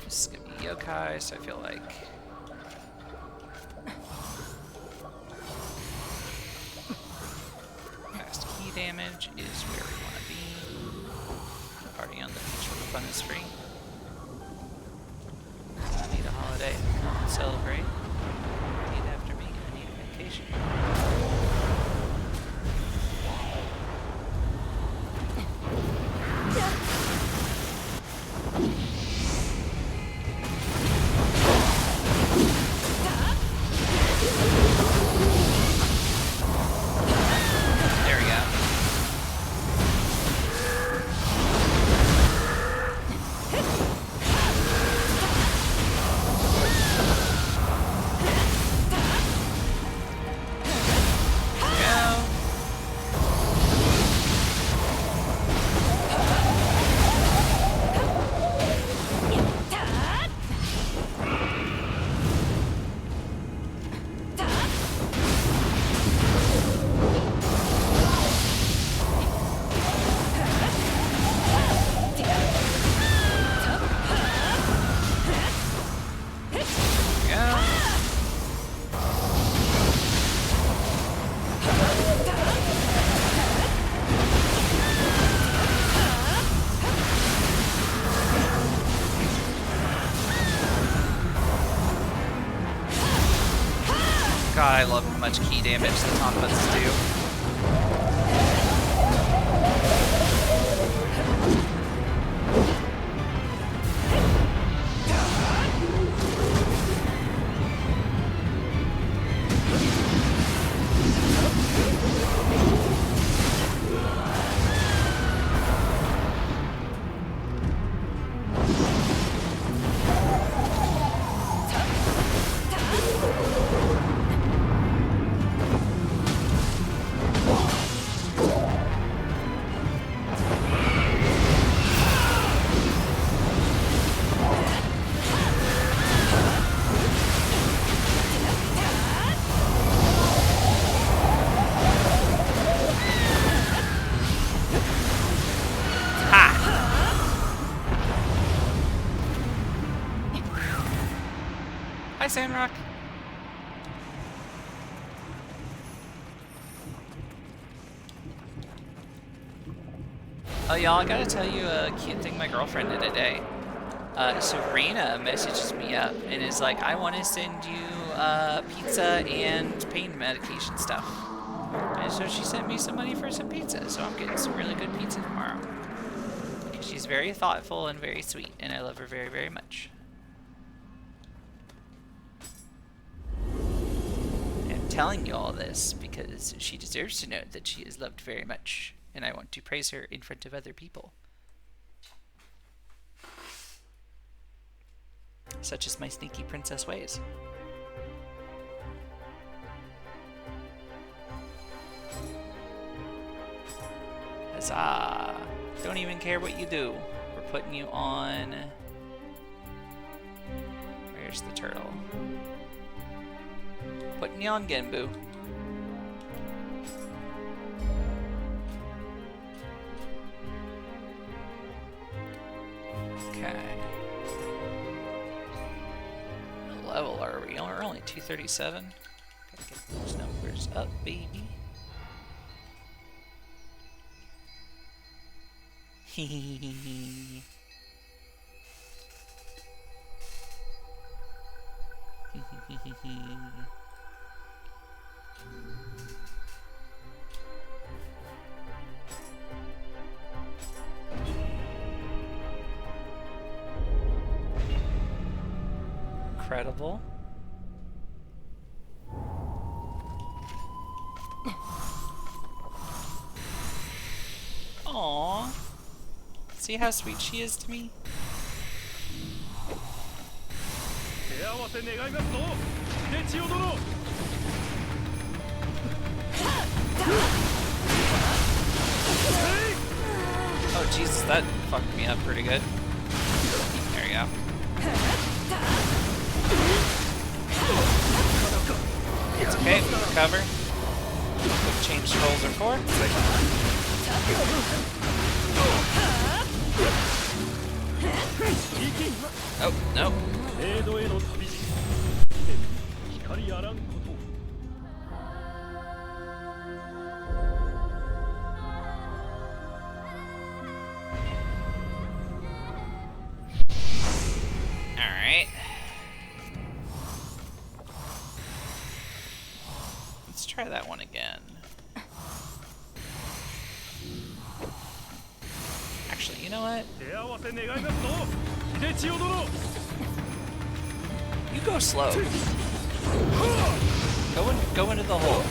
This is gonna be yokai, so I feel like fast key damage is where we want to be. Party on the beach where the fun is free. I need a holiday to celebrate. I need after me. I need a vacation. There we go. Go. Go. God, I love how much key damage the Tonfas do. Hi, Sandrock. Oh, y'all, I gotta tell you a cute thing my girlfriend did today. Serena messages me up and is like, I want to send you pizza and pain medication stuff. And so she sent me some money for some pizza, so I'm getting some really good pizza tomorrow. She's very thoughtful and very sweet, and I love her very, very much. And telling you all this because she deserves to know that she is loved very much, and I want to praise her in front of other people. Such is my sneaky princess ways. Huzzah! Don't even care what you do. We're putting you on... Where's the turtle? Putting you on Genbu. Okay. What level are we? We're only 237. Gotta get those numbers up, baby. Hehehehe. Incredible. Aww. See how sweet she is to me? Oh Jesus, that fucked me up pretty good. There you go. It's okay, we recover. Quick change scrolls are for. Oh, no. Alright. Let's try that one again. Actually, you know what? You go slow. Go into the hole.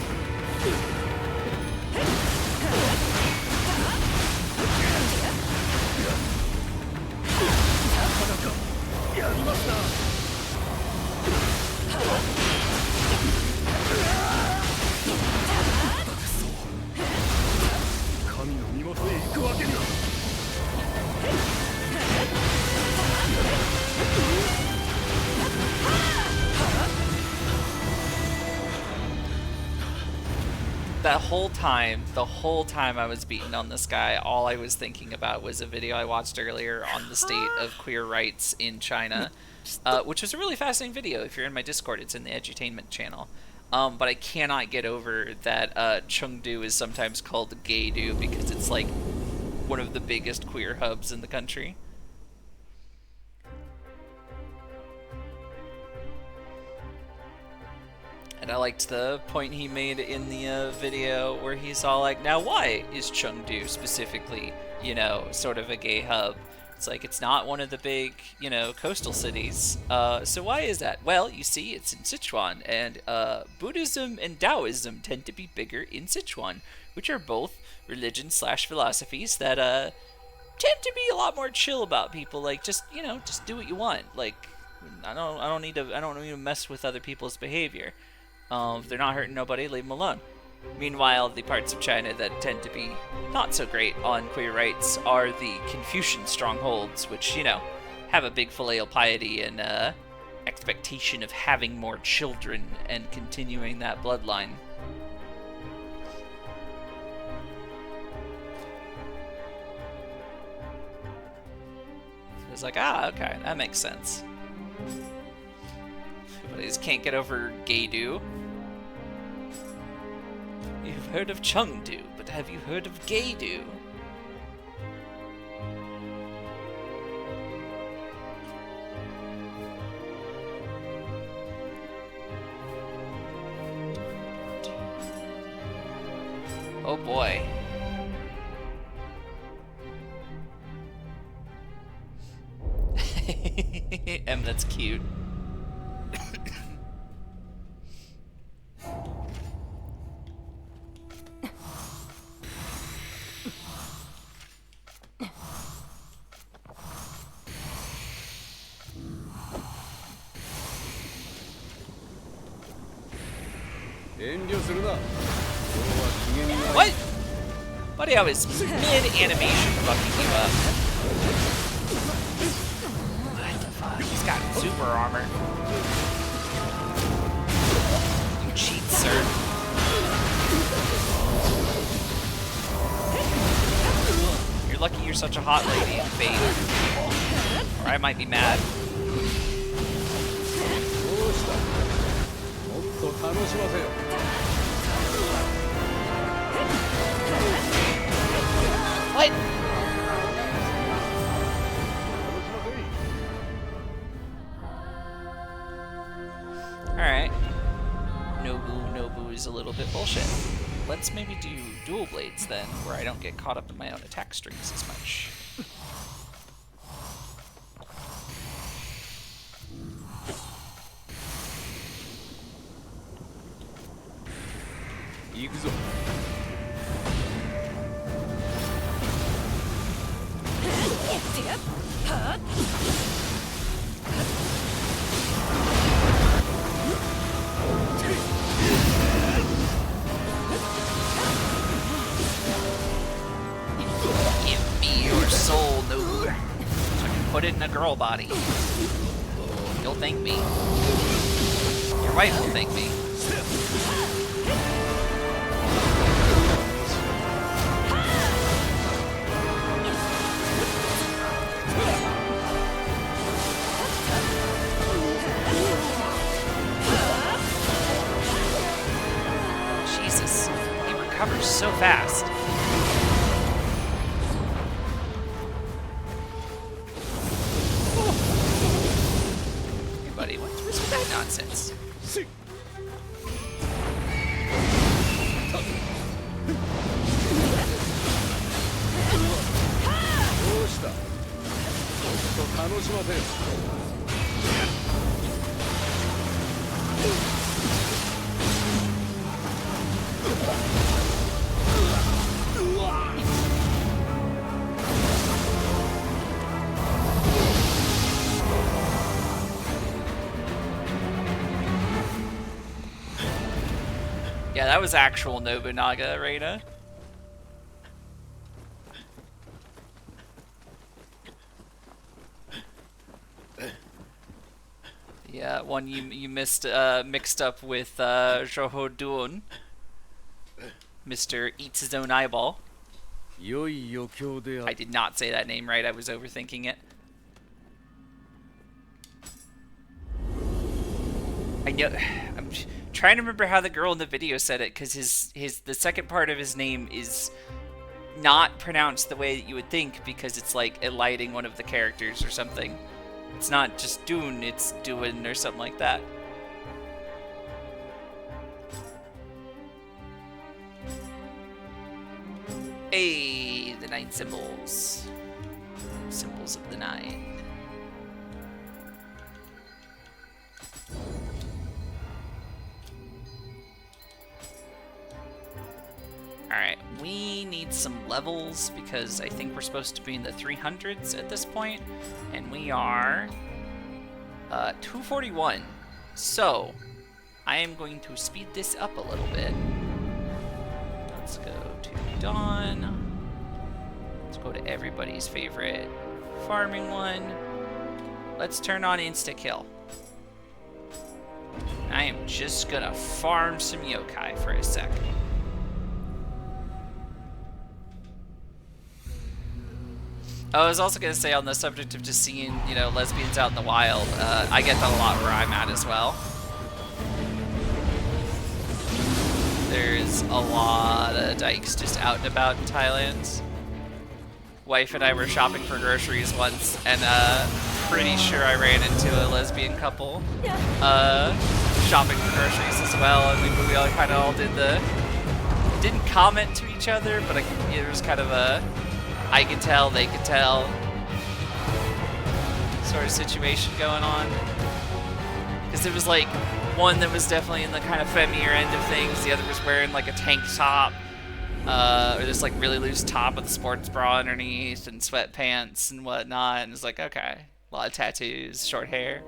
The whole time I was beating on this guy, all I was thinking about was a video I watched earlier on the state of queer rights in China, which was a really fascinating video. If you're in my Discord, it's in the edutainment channel. But I cannot get over that Chengdu is sometimes called Gay-do because it's like one of the biggest queer hubs in the country. And I liked the point he made in the video where he's all like, now why is Chengdu specifically, you know, sort of a gay hub? It's like, it's not one of the big, you know, coastal cities. So why is that? Well, you see, it's in Sichuan, and Buddhism and Taoism tend to be bigger in Sichuan, which are both religions/philosophies that tend to be a lot more chill about people. Like, just, you know, just do what you want. Like, I don't need to mess with other people's behavior. If they're not hurting nobody, leave them alone. Meanwhile, the parts of China that tend to be not so great on queer rights are the Confucian strongholds, which, you know, have a big filial piety and expectation of having more children and continuing that bloodline. So it's like, ah, okay, that makes sense. But I just can't get over Gay-do. You've heard of Chengdu, but have you heard of Gay-do? Oh boy. That's cute. What? Buddy, I was mid-animation fucking you up. What the fuck? He's got super armor. You cheat, sir. You're lucky you're such a hot lady in Fate. Or I might be mad. What? Alright. Nobu is a little bit bullshit. Let's maybe do dual blades then, where I don't get caught up in my own attack strings as much. Give me your soul, Nobu, so I can put it in a girl body. You'll thank me. Your wife will thank me. Jesus, he recovers so fast. Hey buddy, what's with that nonsense? Yeah, that was actual Nobunaga, Reina. Yeah, one you missed mixed up with Joho Duon. Mr. Eats His Own Eyeball. I did not say that name right, I was overthinking it. I know, I'm trying to remember how the girl in the video said it, because the second part of his name is not pronounced the way that you would think, because it's like eliding one of the characters or something. It's not just Dune, it's Duin or something like that. Hey, the 9 symbols. Symbols of the 9. Alright, we need some levels because I think we're supposed to be in the 300s at this point, and we are 241. So, I am going to speed this up a little bit. Let's go to Dawn. Let's go to everybody's favorite farming one. Let's turn on Insta-Kill. I am just gonna farm some yokai for a sec. I was also going to say, on the subject of just seeing, you know, lesbians out in the wild, I get that a lot where I'm at as well. There's a lot of dykes just out and about in Thailand. Wife and I were shopping for groceries once, and pretty sure I ran into a lesbian couple shopping for groceries as well, and we all kind of all did the... Didn't comment to each other, but it was kind of a... I could tell, they could tell sort of situation going on. Because there was like one that was definitely in the kind of femmier end of things, the other was wearing like a tank top, or this like really loose top with a sports bra underneath and sweatpants and whatnot, and it's like, okay, a lot of tattoos, short hair.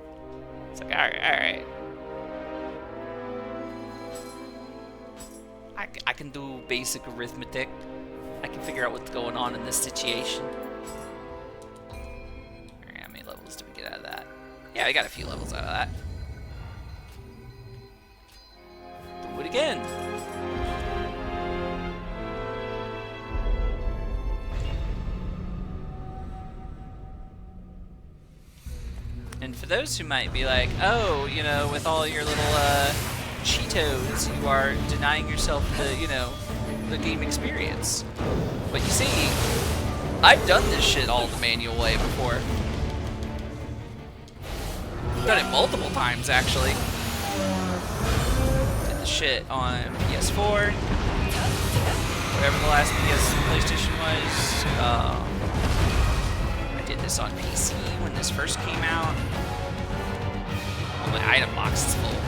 It's like, alright, alright. I can do basic arithmetic. I can figure out what's going on in this situation. Alright, how many levels did we get out of that? Yeah, we got a few levels out of that. Do it again. And for those who might be like, oh, you know, with all your little Cheetos, you are denying yourself the, you know, the game experience. But you see, I've done this shit all the manual way before. Done it multiple times, actually. Did the shit on PS4, whatever the last PlayStation was. I did this on PC when this first came out. Well, my item box is full.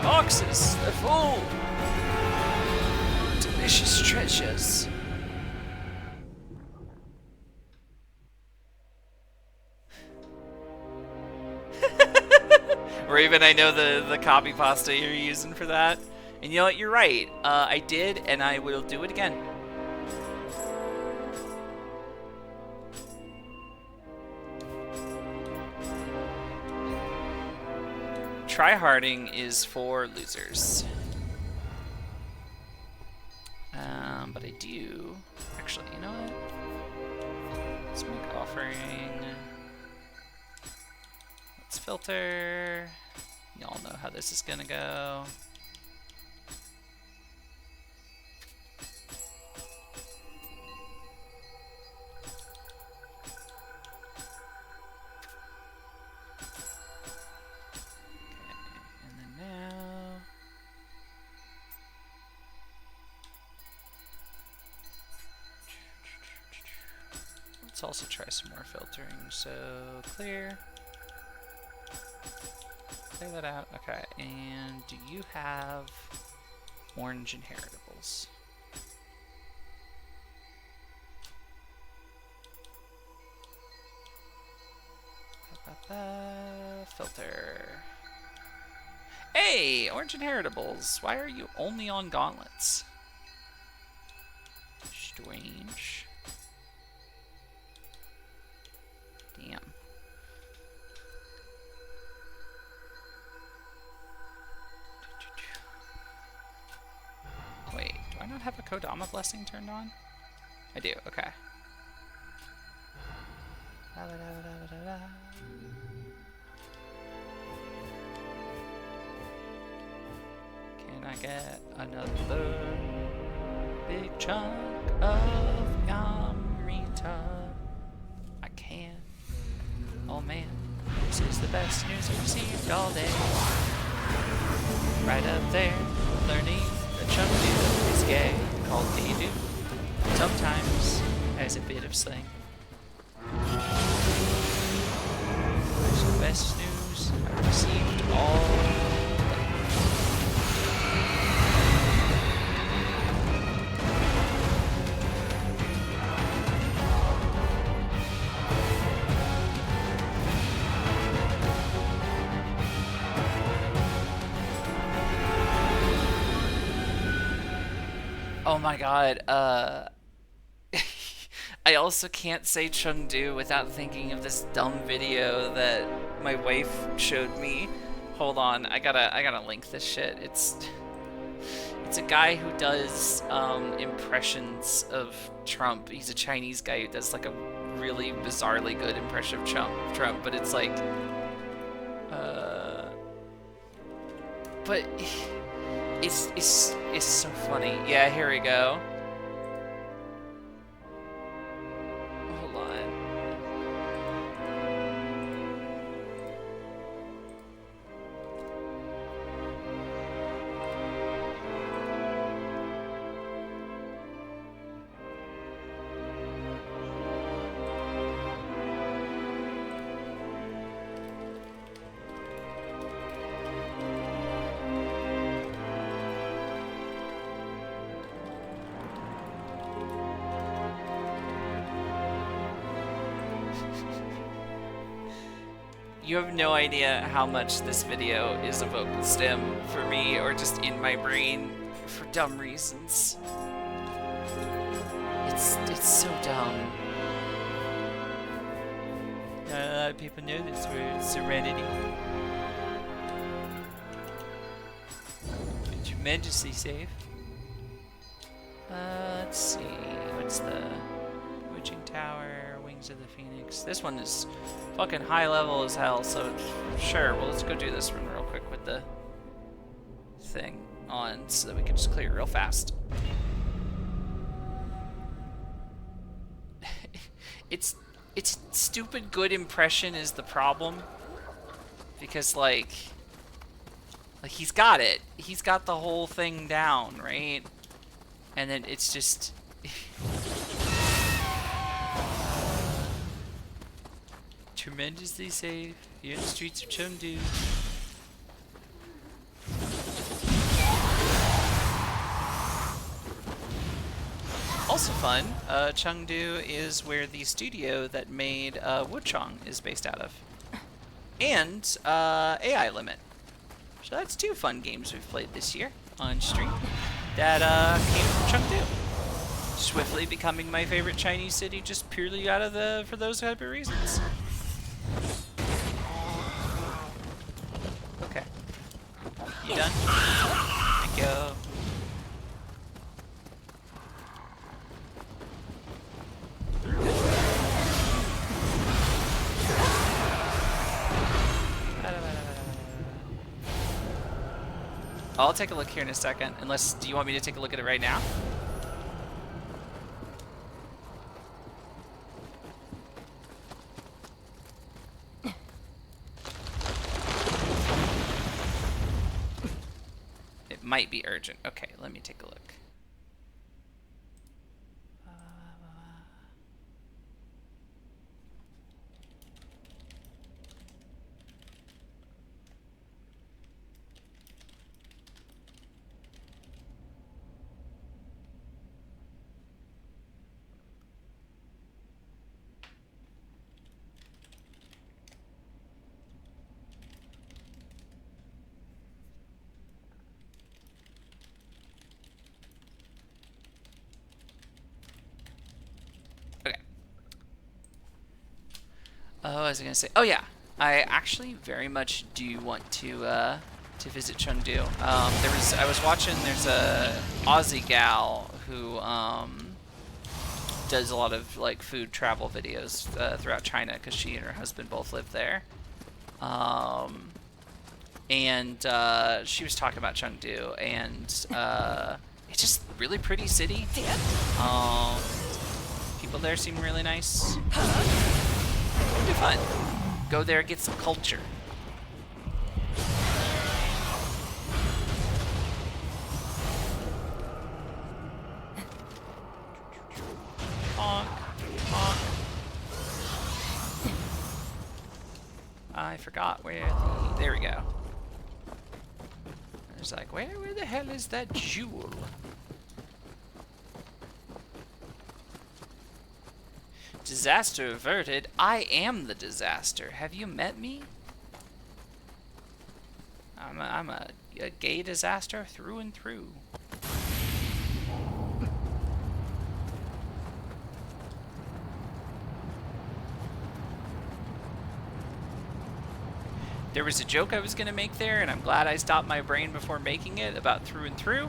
Boxes, they're full. Delicious treasures. Raven, I know the copy pasta you're using for that. And you know what, you're right. I did, and I will do it again. Tryharding is for losers. But I do... Actually, you know what? Let's make offering... Let's filter... Y'all know how this is gonna go. Let's also try some more filtering. So clear that out. Okay, and do you have orange inheritables? Filter. Hey, orange inheritables. Why are you only on gauntlets? Strange. Damn. Wait, do I not have a Kodama blessing turned on? I do, okay. Can I get another big chunk of Yamrita? I can. Oh man, this is the best news I've received all day. Right up there, learning that Chengdu is gay, called Nioh. Sometimes has a bit of slang. It's the best news I've received all day. Oh my god, I also can't say Chengdu without thinking of this dumb video that my wife showed me. Hold on, I gotta link this shit. It's a guy who does impressions of Trump. He's a Chinese guy who does like a really bizarrely good impression of Trump, but it's like but it's so funny. Yeah, here we go. Hold on. You have no idea how much this video is a vocal stem for me, or just in my brain for dumb reasons. It's so dumb. Not a lot of people know this word, serenity. Tremendously safe. Let's see. What's the Witching Tower, Wings of the Phoenix? This one is fucking high level as hell, so sure. Well, let's go do this one real quick with the thing on so that we can just clear real fast. It's stupid good impression is the problem, because like he's got it. He's got the whole thing down, right? And then it's just tremendously safe here in the streets of Chengdu. Also fun, Chengdu is where the studio that made Wuchang is based out of. And AI Limit. So that's 2 fun games we've played this year on stream that came from Chengdu. Swiftly becoming my favorite Chinese city just purely for those type of reasons. Okay. You done? Thank you. I'll take a look here in a second, unless, do you want me to take a look at it right now? It might be urgent. Okay, let me take a look. Oh, what was I gonna say? Oh yeah, I actually very much do want to visit Chengdu. I was watching. There's a Aussie gal who does a lot of like food travel videos throughout China because she and her husband both live there. And she was talking about Chengdu, and it's just a really pretty city. People there seem really nice. It'll be fun. Go there, get some culture. Honk, honk. I forgot where the... There we go. I was like, where the hell is that jewel? Disaster averted. I am the disaster. Have you met me? I'm a gay disaster through and through. There was a joke I was gonna make there, and I'm glad I stopped my brain before making it about through and through.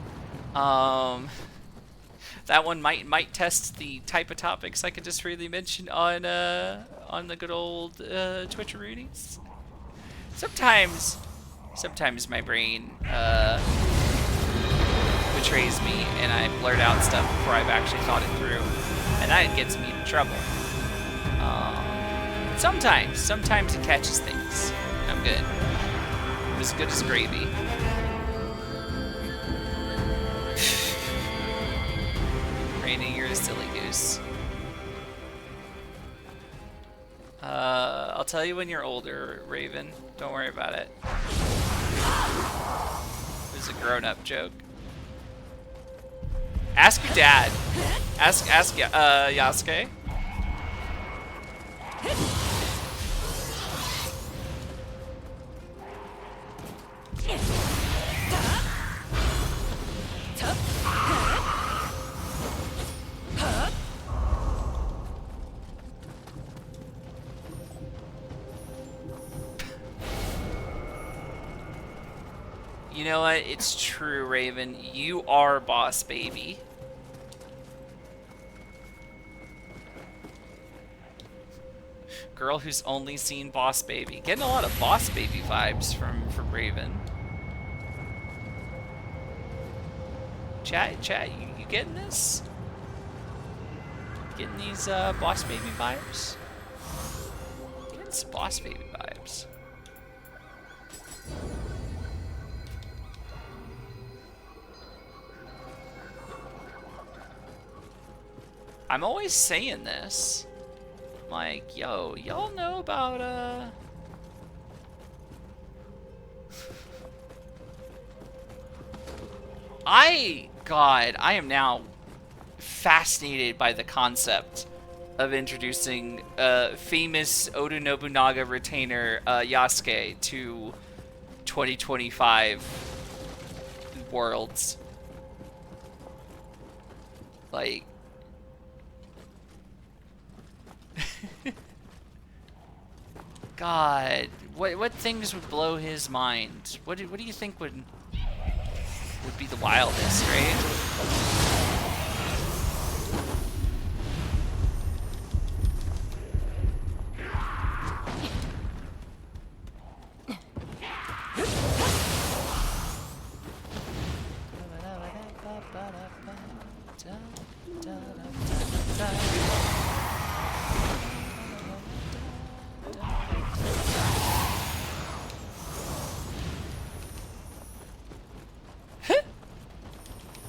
That one might test the type of topics I could just really mention on the good old Twitcheroonies. Sometimes my brain betrays me, and I blurt out stuff before I've actually thought it through, and that gets me into trouble. Sometimes it catches things. I'm good. I'm as good as gravy. Rainy, you're a silly goose. I'll tell you when you're older, Raven. Don't worry about it. It was a grown-up joke. Ask your dad. Ask Yasuke. You know what? It's true, Raven. You are boss baby. Girl who's only seen Boss Baby. Getting a lot of Boss Baby vibes from Raven. Chat, you getting this? Getting these Boss Baby vibes? Getting some Boss Baby vibes. I'm always saying this. Like, yo, y'all know about, God, I am now fascinated by the concept of introducing famous Oda Nobunaga retainer Yasuke to 2025 worlds. Like, God, what things would blow his mind? What do you think would be the wildest, right?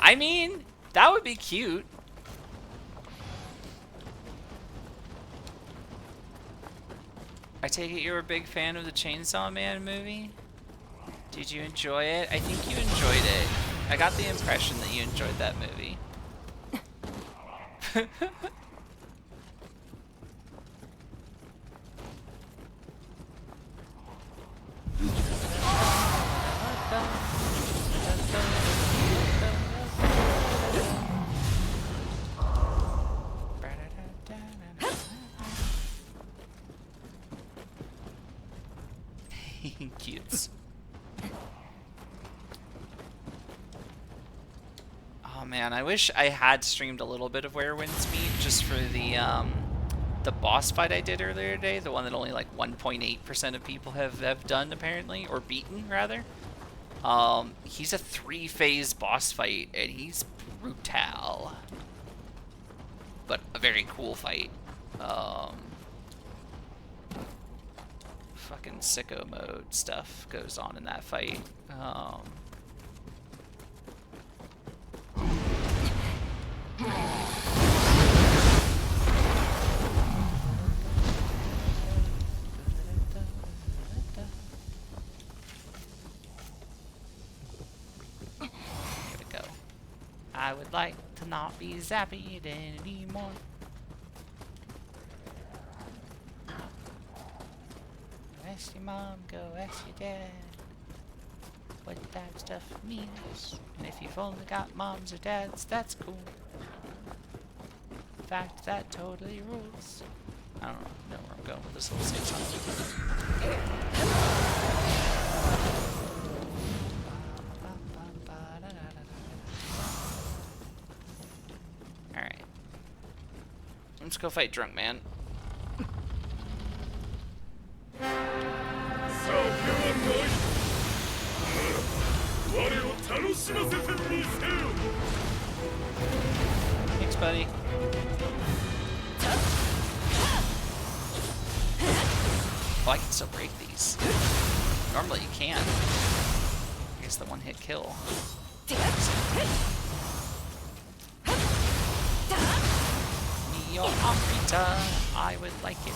I mean, that would be cute. I take it you're a big fan of the Chainsaw Man movie? Did you enjoy it? I think you enjoyed it. I got the impression that you enjoyed that movie. Cutes. Oh man, I wish I had streamed a little bit of Where Winds Meet just for the boss fight I did earlier today, the one that only like 1.8% of people have done apparently, or beaten rather. He's a 3-phase boss fight and he's brutal, but a very cool fight. Fucking sicko mode stuff goes on in that fight. Here we go. I would like to not be zapped anymore. Ask your mom, go ask your dad what that stuff means. And if you've only got moms or dads, that's cool. In fact, that totally rules. I don't know where I'm going with this little sing song. Alright. Let's go fight Drunk Man. Thanks, buddy. Oh, I can still break these. Normally you can't. I guess the one-hit kill. Nioh Amrita, I would like it.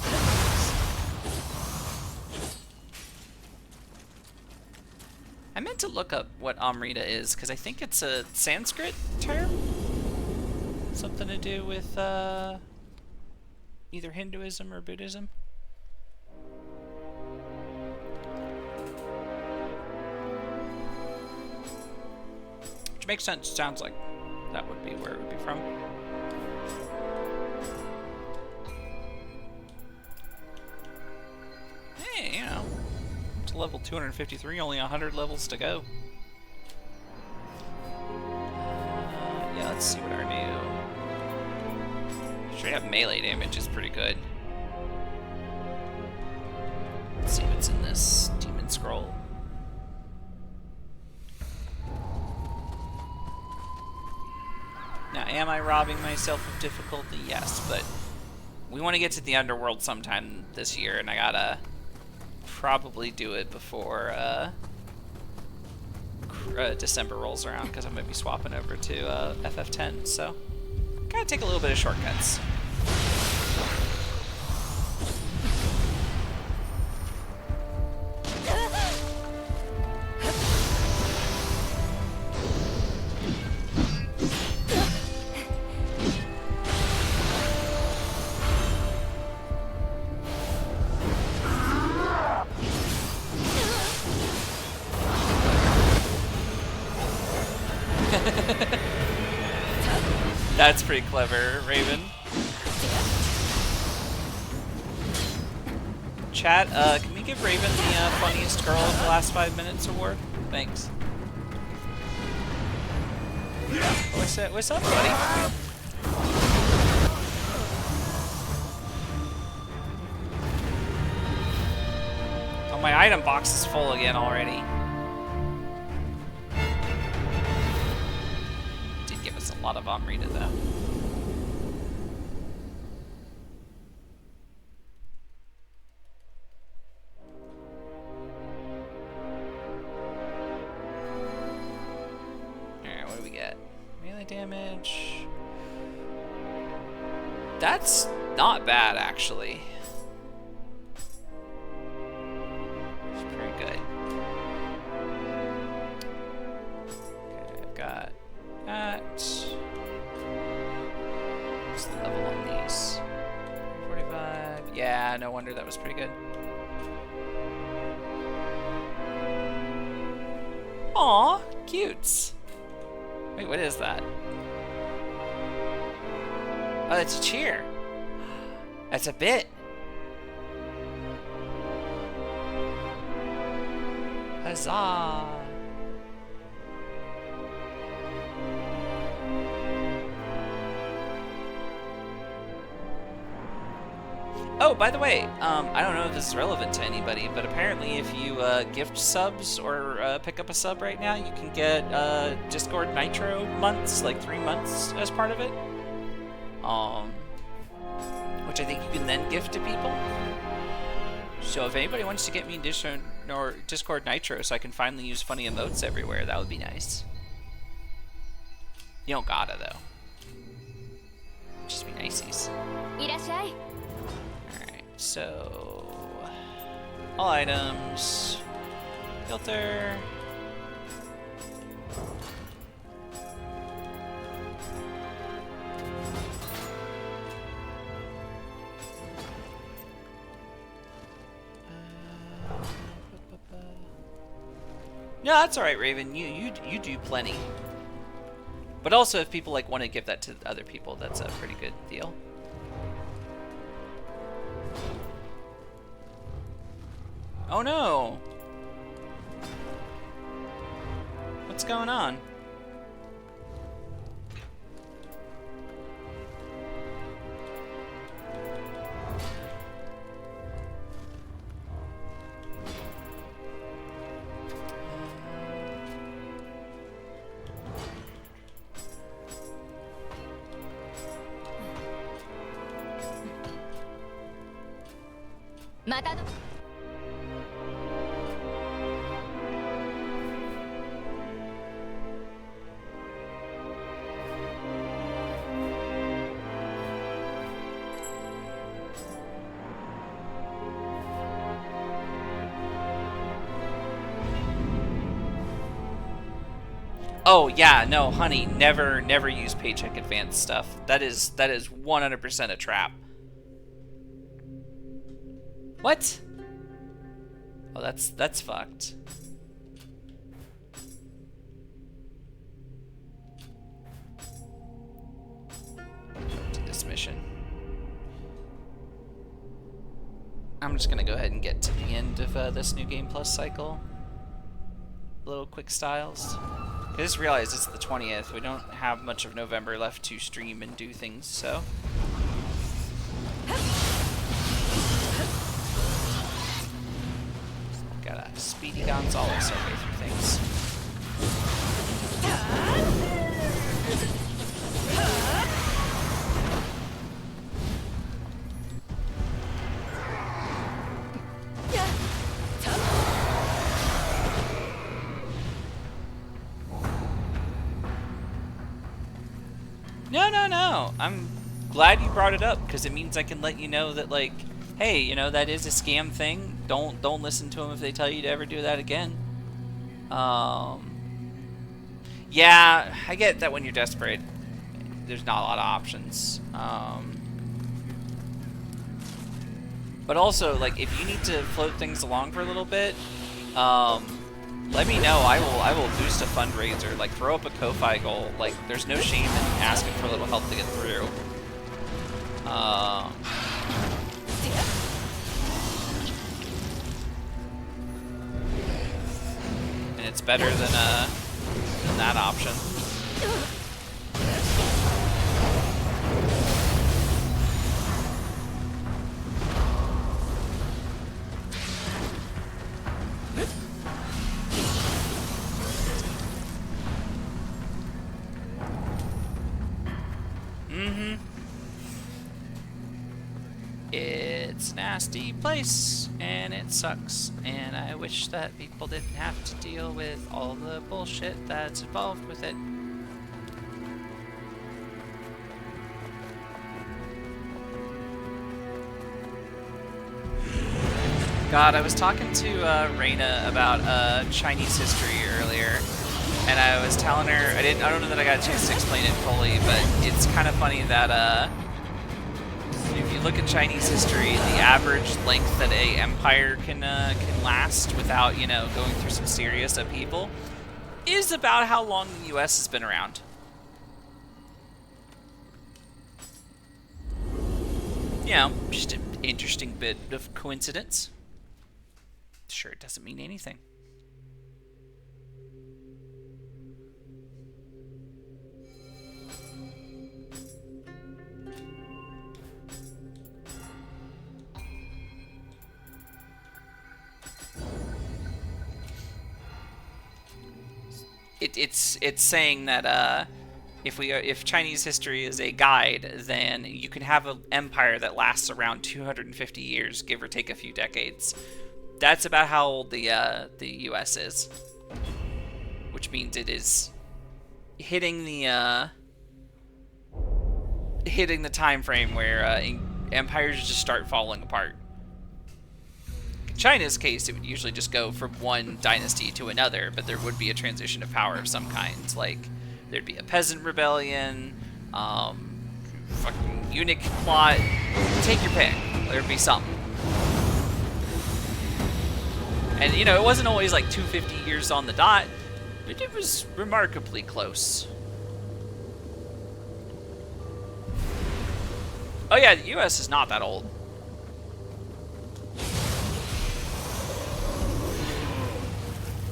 I meant to look up what Amrita is, because I think it's a Sanskrit term? Something to do with either Hinduism or Buddhism? Which makes sense, sounds like that would be where it would be from. Hey, you know. Level 253, only 100 levels to go. Let's see what our new straight up melee damage is pretty good. Let's see what's in this demon scroll. Now, am I robbing myself of difficulty? Yes, but we want to get to the underworld sometime this year, and I gotta probably do it before December rolls around, because I'm going to be swapping over to FF10, so gotta take a little bit of shortcuts. That's pretty clever, Raven. Chat, can we give Raven the funniest girl of the last 5 minutes award? Thanks. What's up, buddy? Oh, my item box is full again already. Did give us a lot of Amrita though. Alright, what do we get? Melee damage. That's not bad, actually. It's pretty good. Okay, I've got that. What's the level on these? 45. Yeah, no wonder that was pretty good. Aw, cutes. Wait, what is that? Oh, that's a cheer. That's a bit. Huzzah. Oh, by the way, I don't know if this is relevant to anybody, but apparently if you gift subs or pick up a sub right now, you can get Discord Nitro months, like 3 months as part of it. Which I think you can then gift to people. So if anybody wants to get me Discord Nitro so I can finally use funny emotes everywhere, that would be nice. You don't gotta, though. Just be niceies. Alright, so... all items... filter... No, that's all right, Raven. You do plenty. But also, if people like want to give that to other people, that's a pretty good deal. Oh no! What's going on? Oh yeah, no, honey, never use paycheck advance stuff. That is 100% a trap. What? Oh, that's fucked. Do this mission. I'm just gonna go ahead and get to the end of this new Game Plus cycle. Little quick styles. I just realized it's the 20th. We don't have much of November left to stream and do things, so. Gotta Speedy Gonzalez our way through things. No. I'm glad you brought it up, because it means I can let you know that, like, hey, you know, that is a scam thing. Don't listen to them if they tell you to ever do that again. Yeah, I get that when you're desperate, there's not a lot of options. But also, like, if you need to float things along for a little bit, let me know. I will boost a fundraiser. Like, throw up a Ko-Fi goal. Like, there's no shame in asking for a little help to get through. And it's better than that option. It's a nasty place, and it sucks, and I wish that people didn't have to deal with all the bullshit that's involved with it. God, I was talking to Raina about Chinese history earlier, and I was telling her, I don't know that I got a chance to explain it fully, but it's kind of funny that if you look at Chinese history, the average length that a empire can last without, you know, going through some serious upheaval is about how long the U.S. has been around. You know, just an interesting bit of coincidence. Sure, it doesn't mean anything. It's saying that if Chinese history is a guide, then you can have an empire that lasts around 250 years, give or take a few decades. That's about how old the U.S. is, which means it is hitting the time frame where empires just start falling apart. In China's case, it would usually just go from one dynasty to another, but there would be a transition of power of some kind. Like, there'd be a peasant rebellion, fucking eunuch plot, take your pick. There'd be something. And, you know, it wasn't always like 250 years on the dot, but it was remarkably close. Oh yeah, the US is not that old.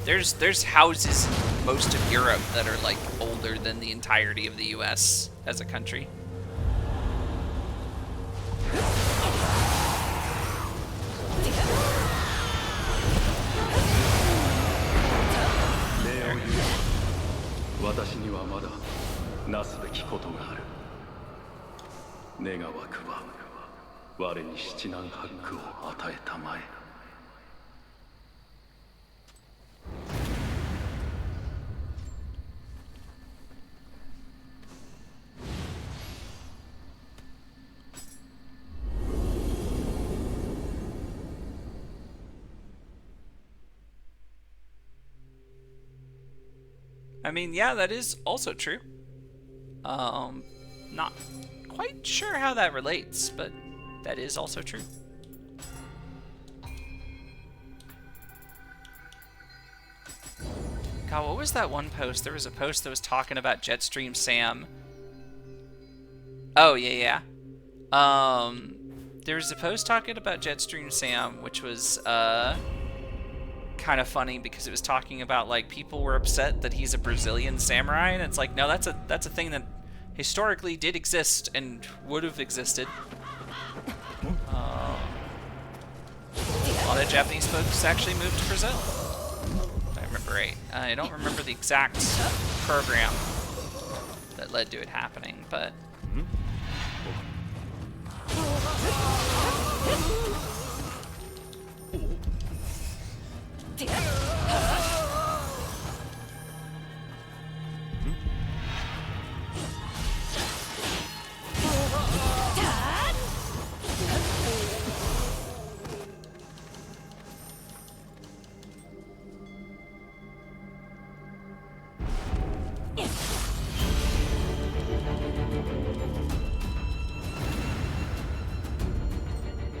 There's houses in most of Europe that are like older than the entirety of the US as a country. I mean, yeah, that is also true. Not quite sure how that relates, but that is also true. God, what was that one post? There was a post that was talking about Jetstream Sam. Oh, yeah. There was a post talking about Jetstream Sam, which was, God, kind of funny because it was talking about like people were upset that he's a Brazilian samurai, and it's like, no, that's a thing that historically did exist and would have existed. A lot of Japanese folks actually moved to Brazil, if I remember right. I don't remember the exact program that led to it happening, but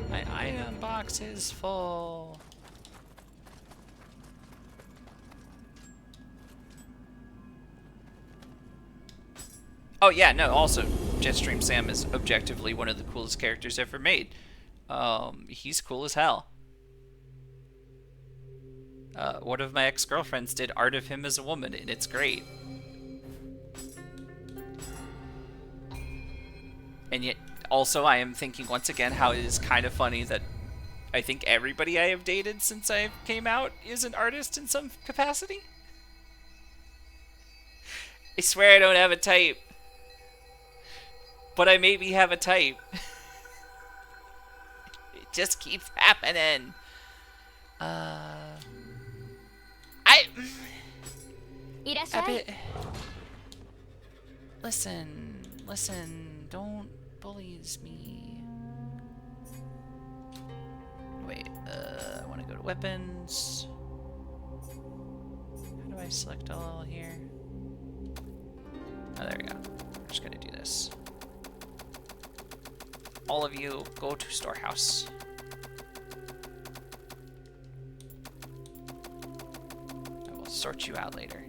my item box is full. Oh yeah, no, also, Jetstream Sam is objectively one of the coolest characters ever made. He's cool as hell. One of my ex-girlfriends did art of him as a woman, and it's great. And yet, also, I am thinking once again how it is kind of funny that I think everybody I have dated since I came out is an artist in some capacity. I swear I don't have a type. But I maybe have a type. It just keeps happening. Listen, don't bullies me. Wait, I want to go to weapons. How do I select all here? Oh, there we go. I'm just gonna do this. All of you, go to storehouse. I will sort you out later.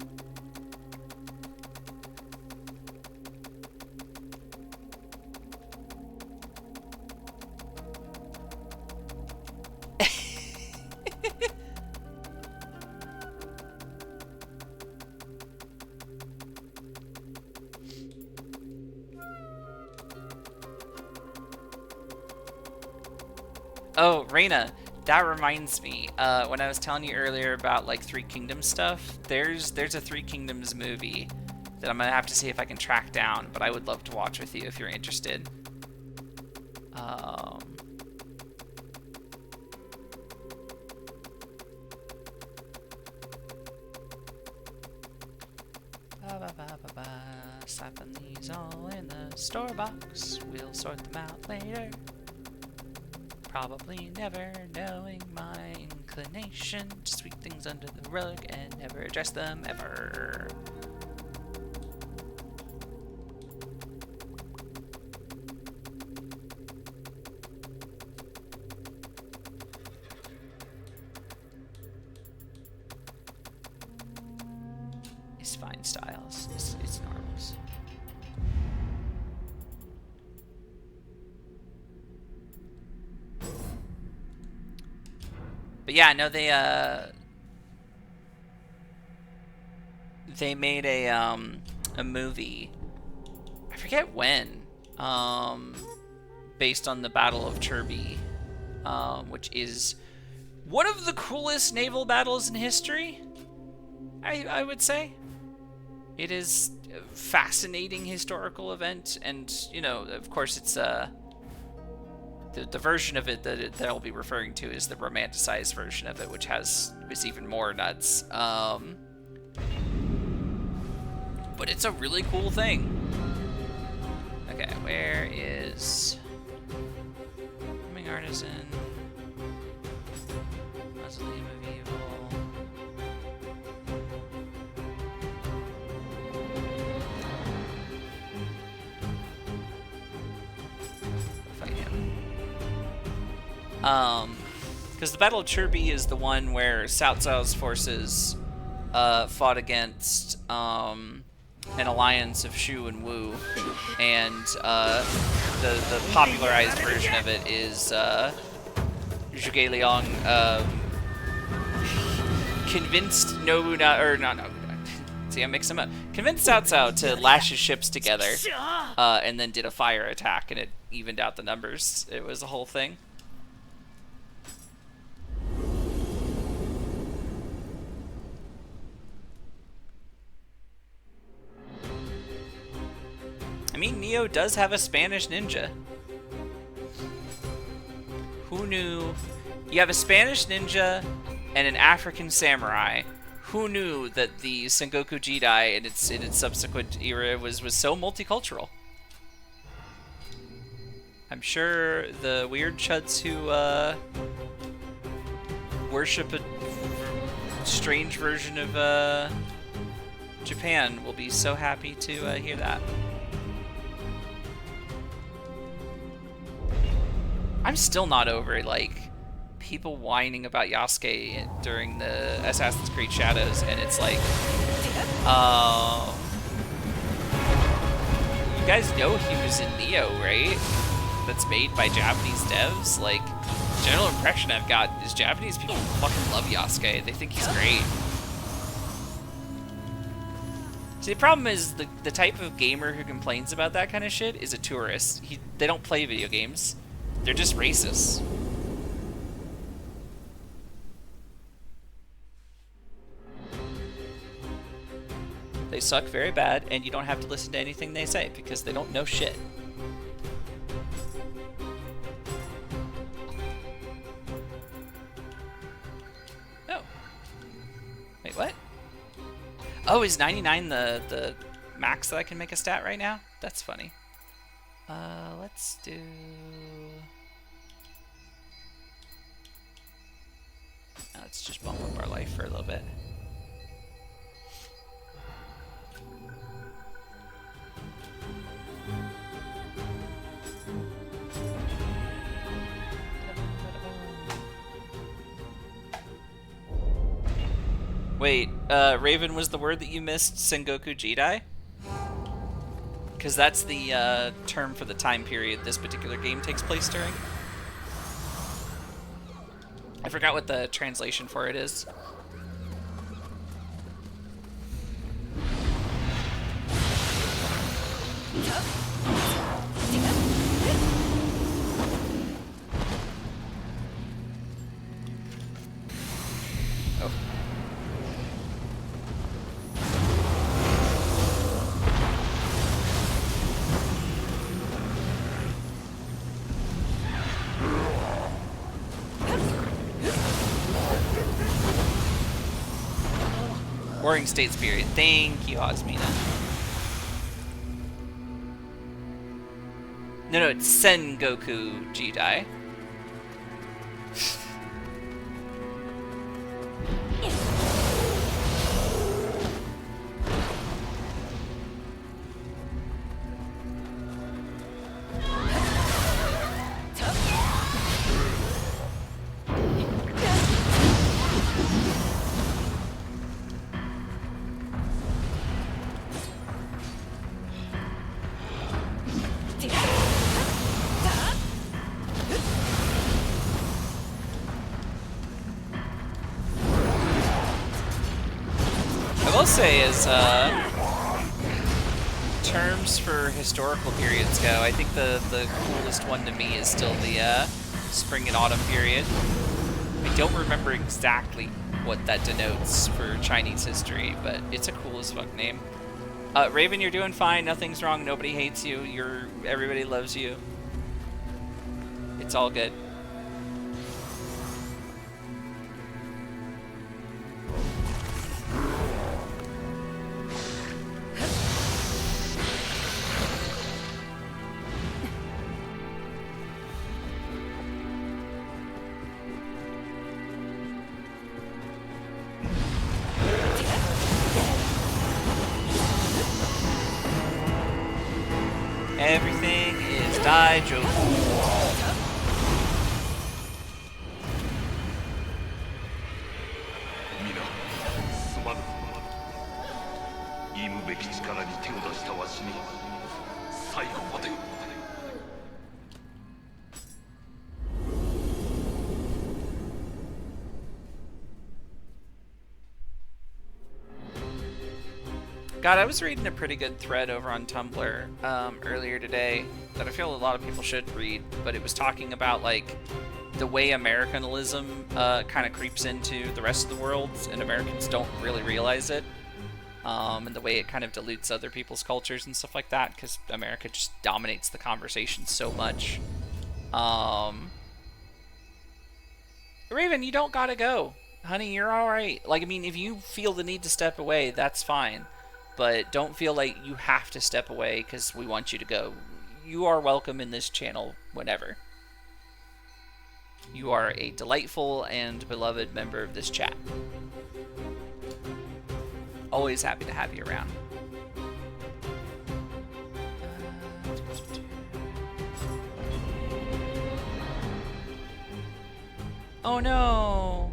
Oh, Reina, that reminds me. When I was telling you earlier about like Three Kingdoms stuff, there's a Three Kingdoms movie that I'm gonna have to see if I can track down, but I would love to watch with you if you're interested. Slapping these all in the store box. We'll sort them out later. Probably never knowing my inclination to sweep things under the rug and never address them ever. It's fine, Styles. It's normals. But yeah, no, they made a movie. I forget when. Based on the Battle of Turby, which is one of the coolest naval battles in history. I would say. It is a fascinating historical event, and you know, of course, it's the version of it that I'll be referring to is the romanticized version of it, which is even more nuts. But it's a really cool thing. Okay, where is Homing Artisan? Mausoleum of Evil. Fight him. Because the Battle of Turby is the one where Cao Cao's forces fought against an alliance of Shu and Wu, and the popularized version of it is Zhuge Liang convinced Nobunaga, or not Nobunaga. See, I'm mixing them up. Convinced Cao Cao to lash his ships together, and then did a fire attack, and it evened out the numbers. It was a whole thing. I mean, Nioh does have a Spanish ninja. Who knew? You have a Spanish ninja and an African samurai. Who knew that the Sengoku Jidai in its subsequent era was so multicultural? I'm sure the weird chuds who worship a strange version of Japan will be so happy to hear that. I'm still not over, like, people whining about Yasuke during the Assassin's Creed Shadows, and it's like, you guys know he was in Nioh, right? That's made by Japanese devs. Like, general impression I've got is Japanese people fucking love Yasuke. They think he's great. See, the problem is the type of gamer who complains about that kind of shit is a tourist. They don't play video games. They're just racist. They suck very bad, and you don't have to listen to anything they say because they don't know shit. Oh. Wait, what? Oh, is 99 the max that I can make a stat right now? That's funny. Let's do... Let's just bump up our life for a little bit. Wait, Raven was the word that you missed, Sengoku Jidai? Because that's the term for the time period this particular game takes place during. I forgot what the translation for it is. Oh. Warring State Spirit. Thank you, Osmina. No, it's Sengoku Jidai. Say as terms for historical periods go, I think the coolest one to me is still the spring and autumn period. I don't remember exactly what that denotes for Chinese history, but it's a cool as fuck name. Raven, you're doing fine. Nothing's wrong. Nobody hates you. Everybody loves you. It's all good. Everything is Daijobu. God, I was reading a pretty good thread over on Tumblr earlier today that I feel a lot of people should read, but it was talking about like the way Americanism kind of creeps into the rest of the world, and Americans don't really realize it, and the way it kind of dilutes other people's cultures and stuff like that, because America just dominates the conversation so much. Raven, you don't gotta go. Honey, you're alright. Like, I mean, if you feel the need to step away, that's fine. But don't feel like you have to step away because we want you to go. You are welcome in this channel whenever. You are a delightful and beloved member of this chat. Always happy to have you around. Oh no!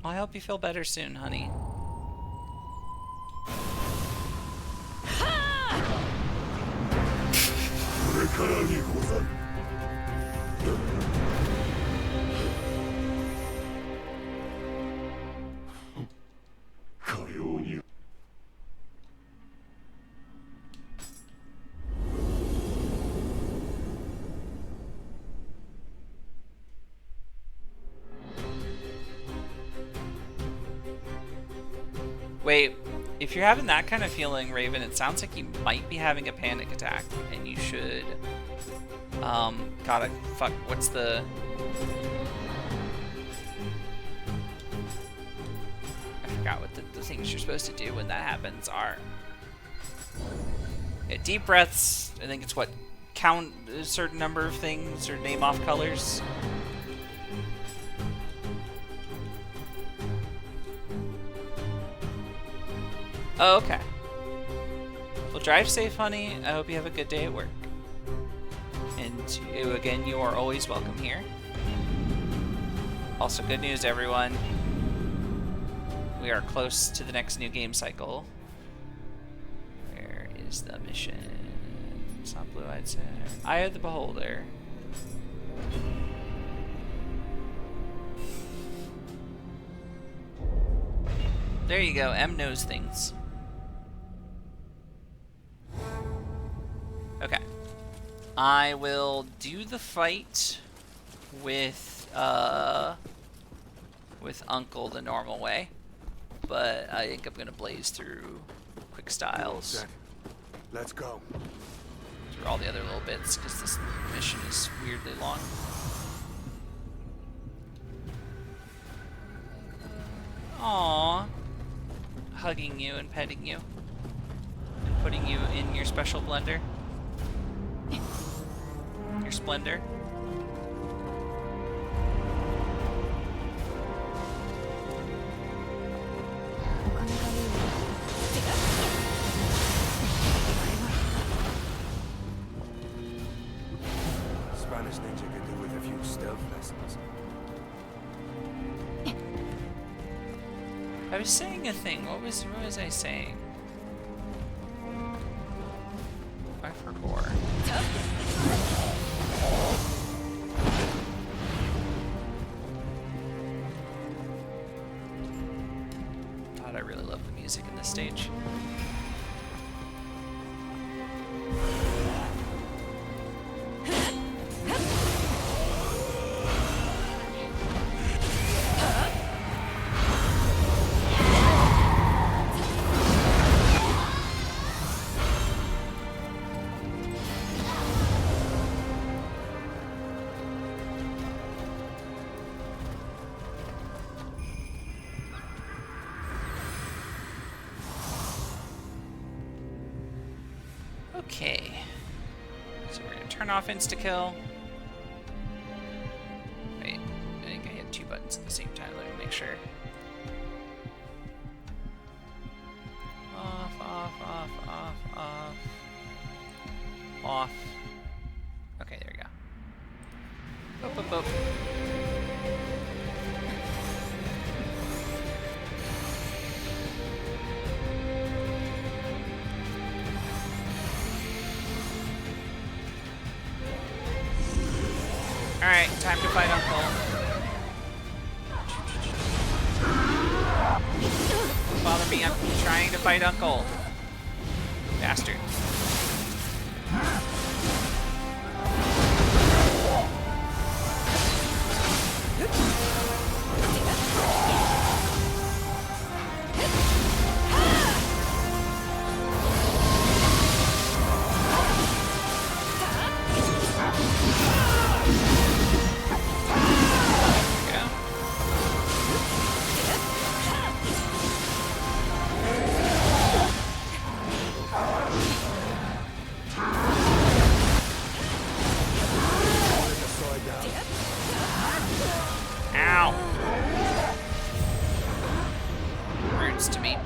I hope you feel better soon, honey. これからにござる。かように。Wait, if you're having that kind of feeling, Raven, it sounds like you might be having a panic attack, and you should, what's the, I forgot what the things you're supposed to do when that happens are. Yeah, deep breaths, I think it's what, count a certain number of things, or name off colors. Oh, okay. Well, drive safe, honey. I hope you have a good day at work. And again, you are always welcome here. Also, good news, everyone. We are close to the next new game cycle. Where is the mission? It's not Blue-Eyed Center. Eye of the Beholder. There you go. M knows things. Okay. I will do the fight with Uncle the normal way, but I think I'm gonna blaze through quick styles. Let's go. Through all the other little bits because this mission is weirdly long. Aww. Hugging you and petting you. And putting you in your special blender. Your splendor. Spanish ninja could do with a few stealth lessons. I was saying a thing. What was I saying? I forgot. God, I really love the music in this stage. Okay, so we're gonna turn off insta-kill. Wait, I think I hit two buttons at the same time. Let me make sure. Off, off, off, off, off. Off. Okay, there we go. Boop, boop, boop. Alright, time to fight Uncle. me. I'm trying to fight Uncle. Bastard. Ow! Hurts to me.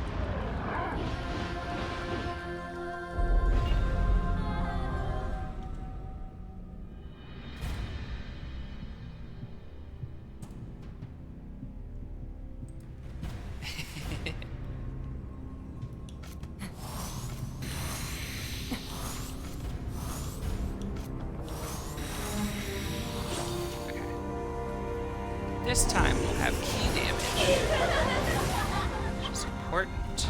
This time we'll have key damage, which is important.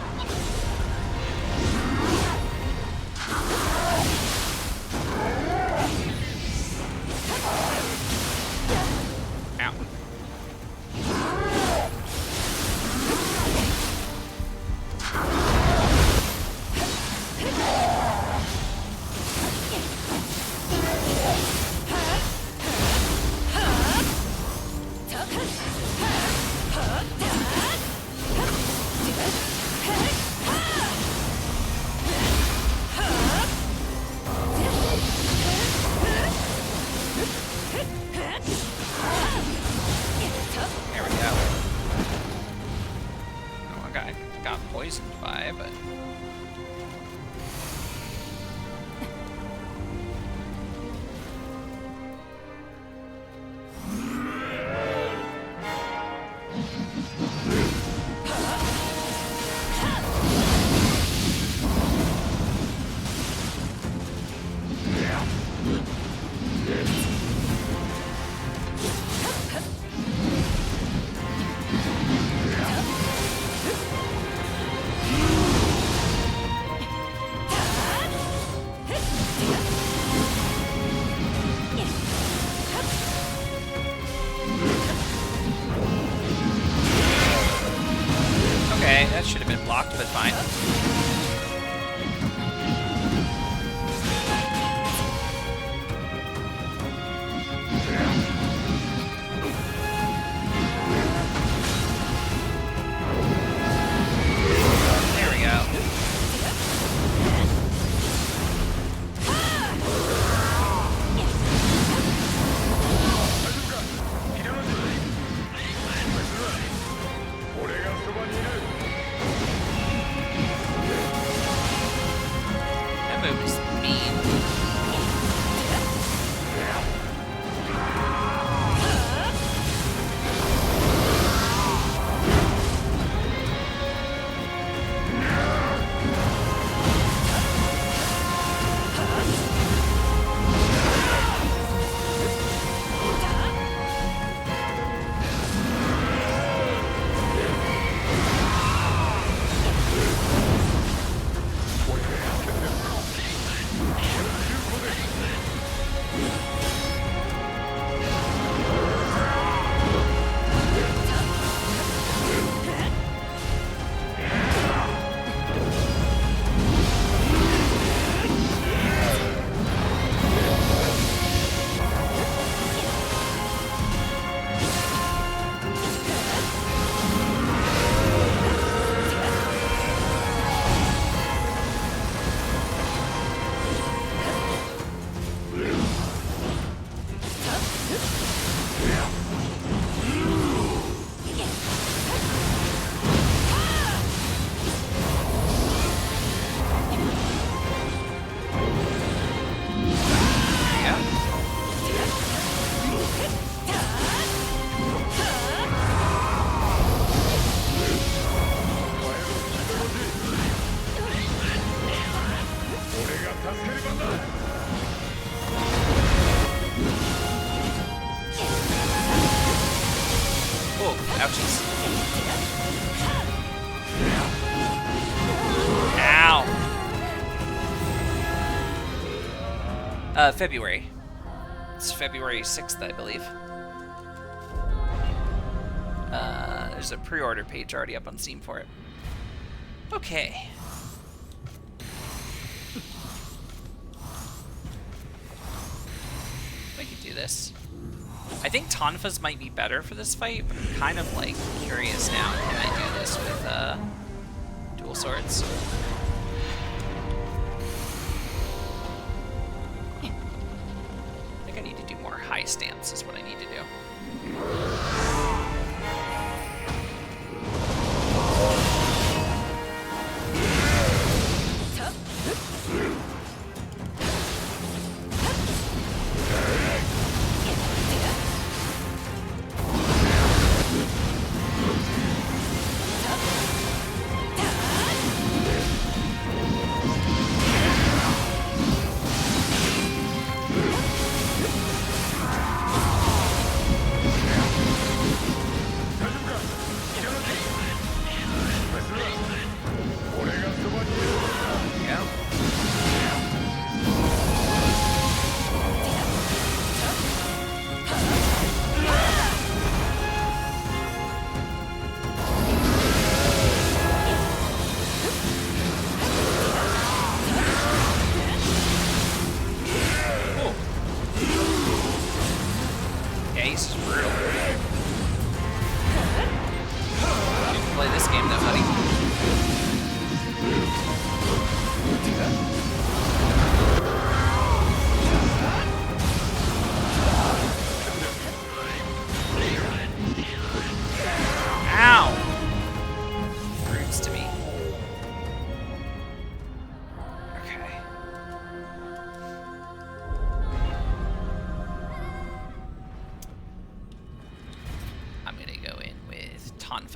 Ow. There we go. Oh, I got poisoned by, but okay, that should have been blocked, but fine. There we go. That move is mean. Oh, ouchies. February. It's February 6th, I believe. There's a pre-order page already up on Steam for it. Okay. We can do this. I think Tonfa's might be better for this fight, but I'm kind of like curious now. Can I do this with dual swords? I think I need to do more high stance is what I need to do.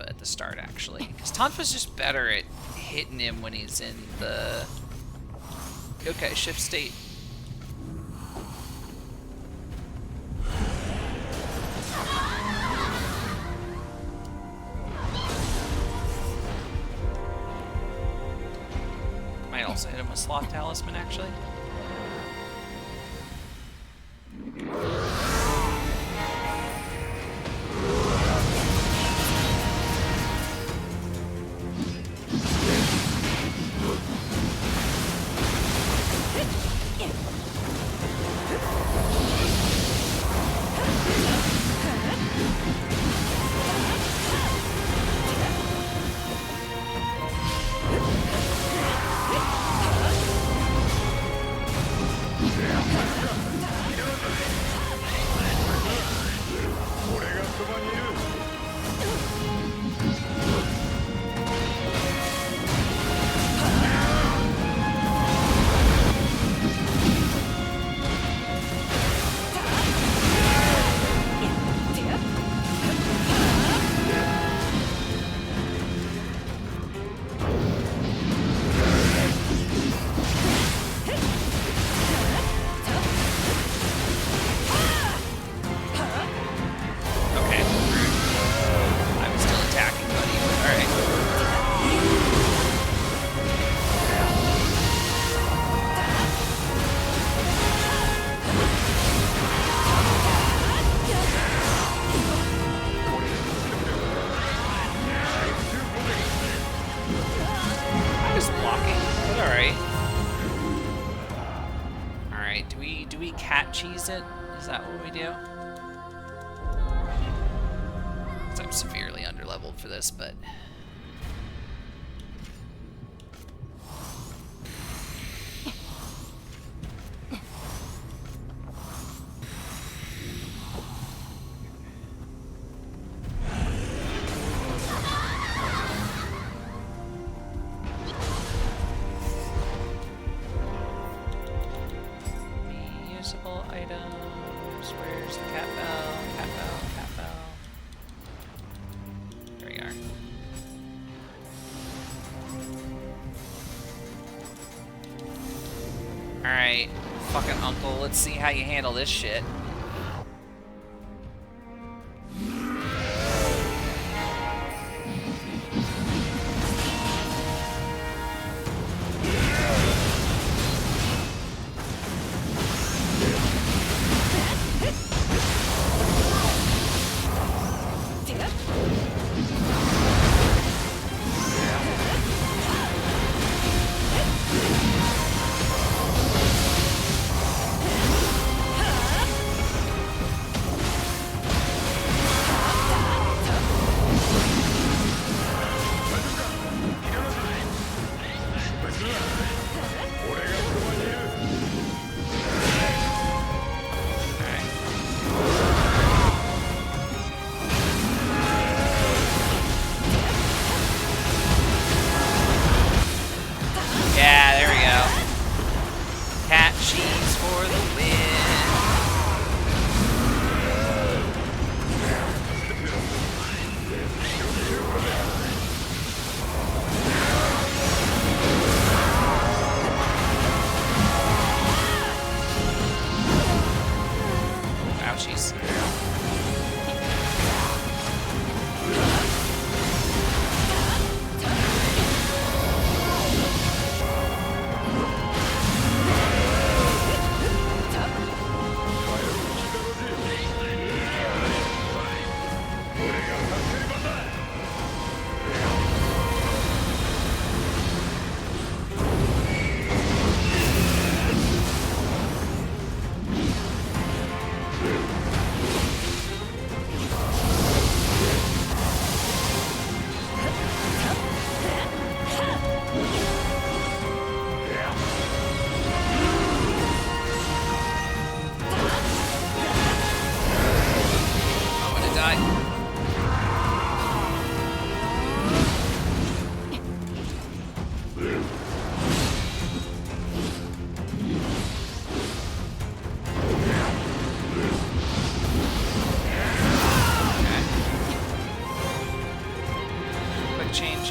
At the start, actually, because Tonfa's just better at hitting him when he's in the okay shift state. Might also hit him with Sloth Talisman, actually. Cheese it? Is that what we do? I'm severely underleveled for this, but items. Where's the cat bell? Cat bell, cat bell. There we are. Alright, fucking uncle, let's see how you handle this shit.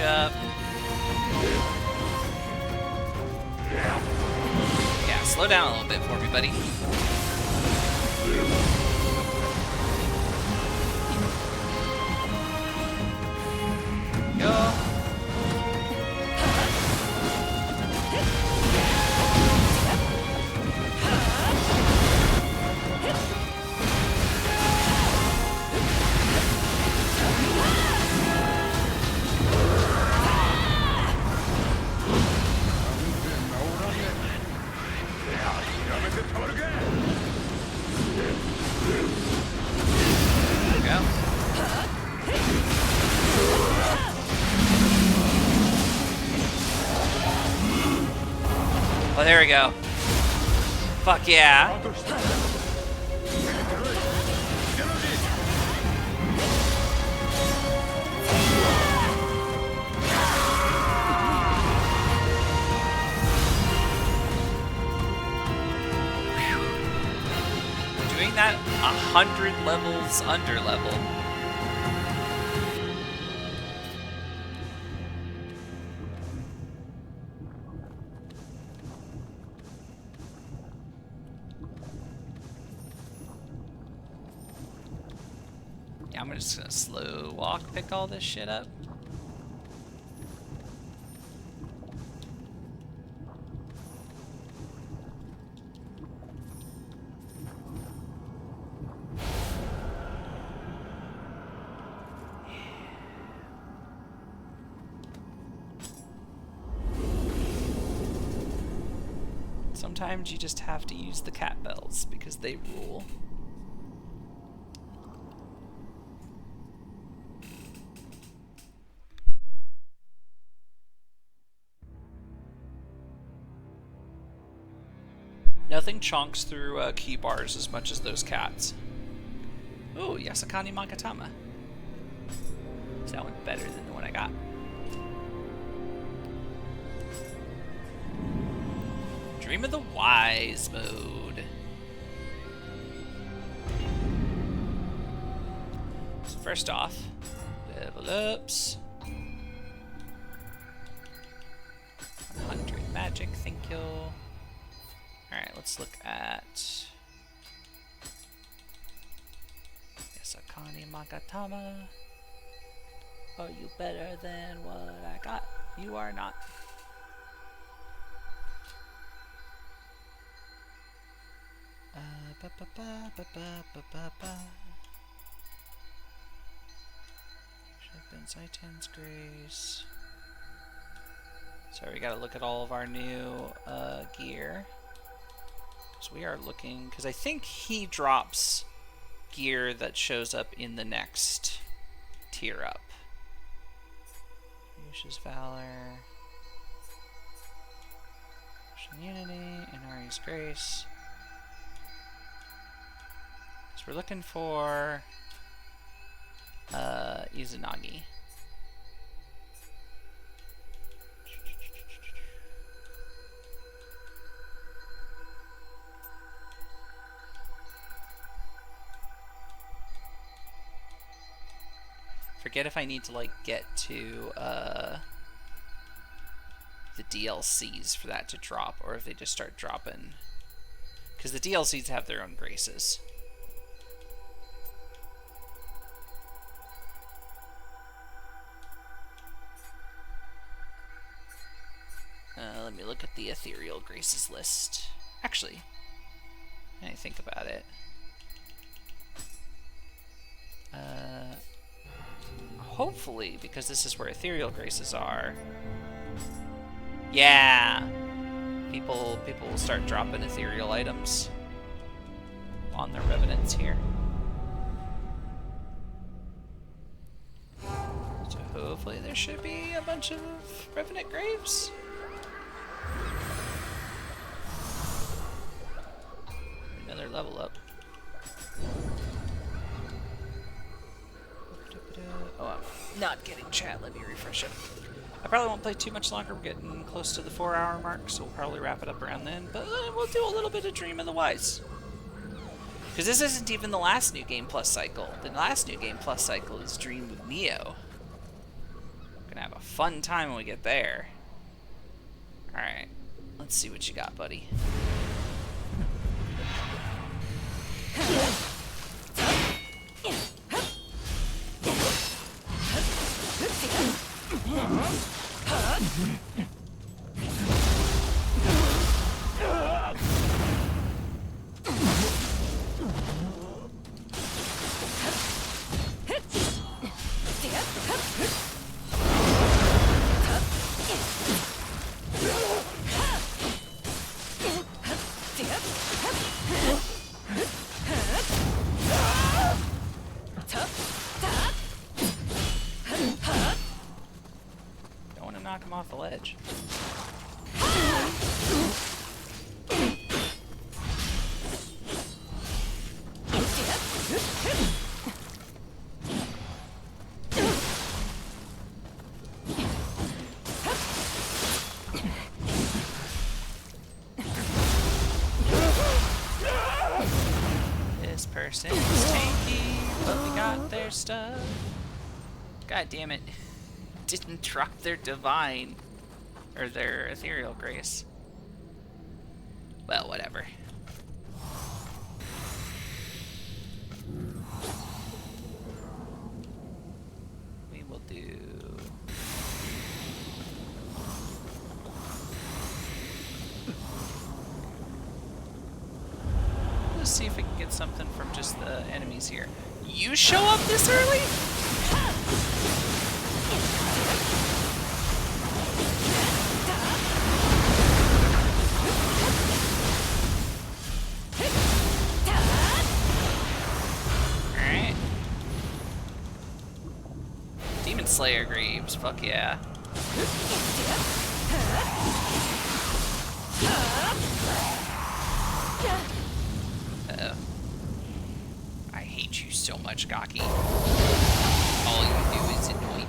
catch up. Yeah, slow down a little bit for me, buddy. Go. Oh, there we go. Fuck yeah. Doing that 100 levels under level. I'm just gonna slow walk pick all this shit up. Sometimes you just have to use the cat bells because they rule. Nothing chonks through key bars as much as those cats. Ooh, Yasakani Magatama. So that one's better than the one I got. Dream of the Wise mode. So first off, level ups. 100 magic, thank you. Alright, let's look at Yasakani Magatama. Are you better than what I got? You are not. Should have been Zaitan's Grace. So we gotta look at all of our new gear. So we are looking, because I think he drops gear that shows up in the next tier up. Yusha's Valor, Ocean Unity, Inari's Grace. So we're looking for Izanagi. Forget if I need to like get to the DLCs for that to drop, or if they just start dropping, because the DLCs have their own graces. Let me look at the ethereal graces list. Actually, I think about it. Hopefully, because this is where ethereal graces are. Yeah, people will start dropping ethereal items on their revenants here. So hopefully there should be a bunch of revenant graves. Another level up. Oh, I'm not getting chat. Let me refresh it. I probably won't play too much longer. We're getting close to the 4-hour mark, so we'll probably wrap it up around then. But we'll do a little bit of Dream of the Wise. Because this isn't even the last New Game Plus cycle. The last New Game Plus cycle is Dream of Nioh. Gonna have a fun time when we get there. Alright. Let's see what you got, buddy. Don't want to knock him off the ledge. This person's tanky, but we got their stuff. God damn it. Didn't drop their divine. Or their ethereal grace. Well, whatever. We will do... Let's see if we can get something from just the enemies here. You show up this early? Alright. Demon Slayer Greaves, fuck yeah. Uh-oh. I hate you so much, Gaki. All you do is annoy me.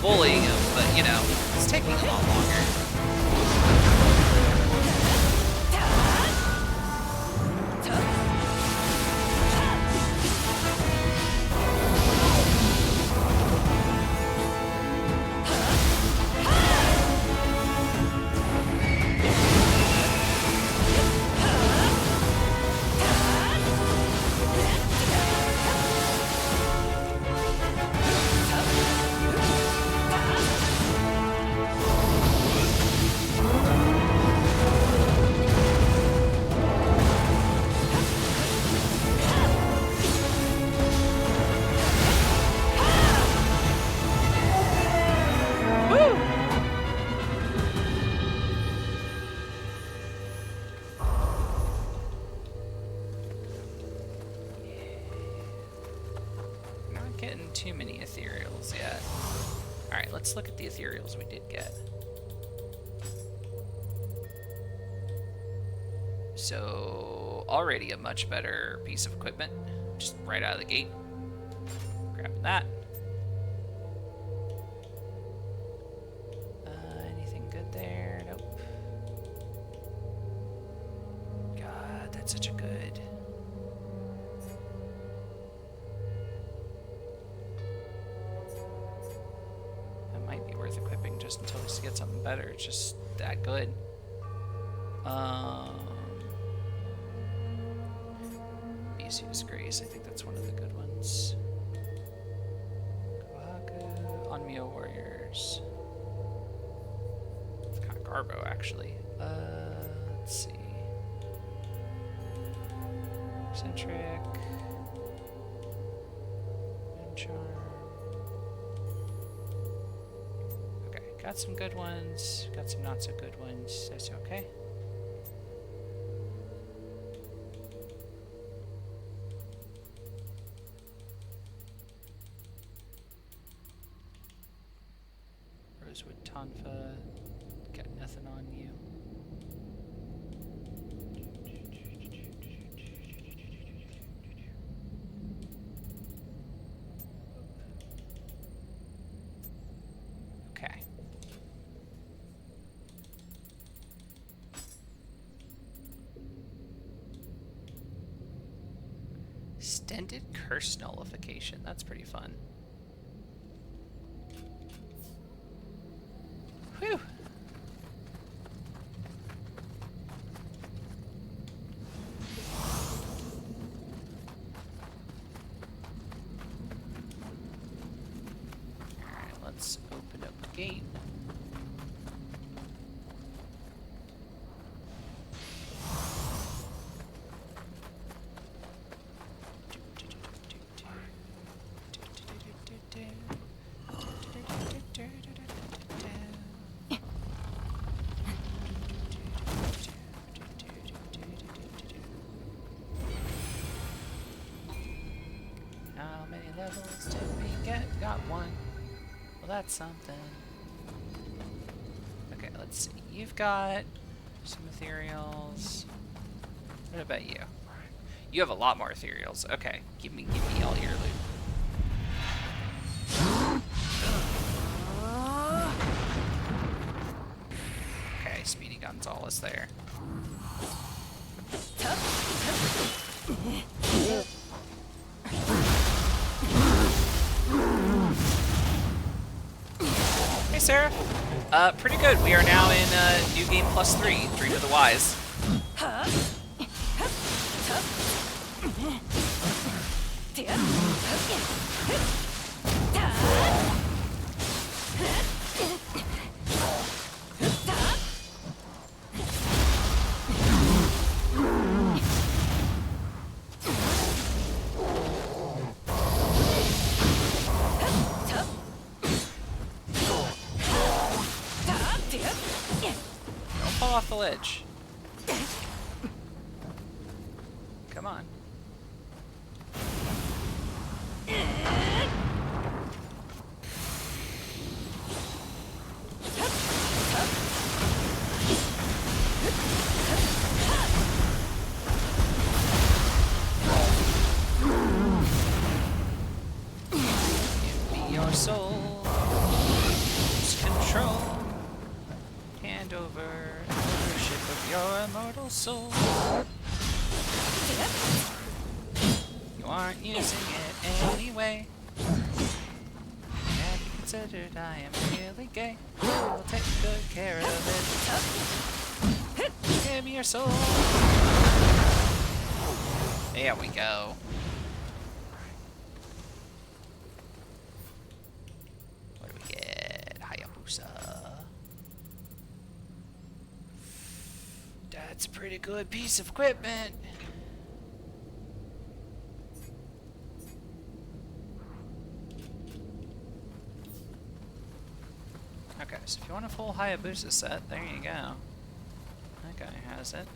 Bullying him, but you know, it's taking a lot longer. Too many ethereals yet. Alright, let's look at the ethereals we did get. So, already a much better piece of equipment. Just right out of the gate. Grabbing that. Anything good there? Nope. God, that's such a good... equipping just until we get something better. It's just that good. Theseus Grace, I think that's one of the good ones. Nioh warriors. It's kind of Garbo, actually. Let's see. Eccentric. Moon charm. Okay, got some good ones. Got some not so good ones. That's okay. Rosewood Tonfa, got nothing on you. Okay. Extended curse nullification, that's pretty fun. Whew. Alright, let's open up the gate. How many levels did we get? Got one. Well, that's something. Okay, let's see. You've got some ethereals. What about you? You have a lot more ethereals. Okay, give me all your loot. Okay, Speedy Gonzalez there. Hey, Sarah. Pretty good. We are now in New Game +3, Dream of the Wise. Don't fall off the ledge. Come on. Give me your soul. Lose control. Hand over ownership of your immortal soul. You aren't using it anyway. Have you considered I am really gay? I'll take good care of it. Give me your soul. There we go. What do we get? Hayabusa. That's a pretty good piece of equipment. Okay, so if you want a full Hayabusa set, there you go. That guy has it.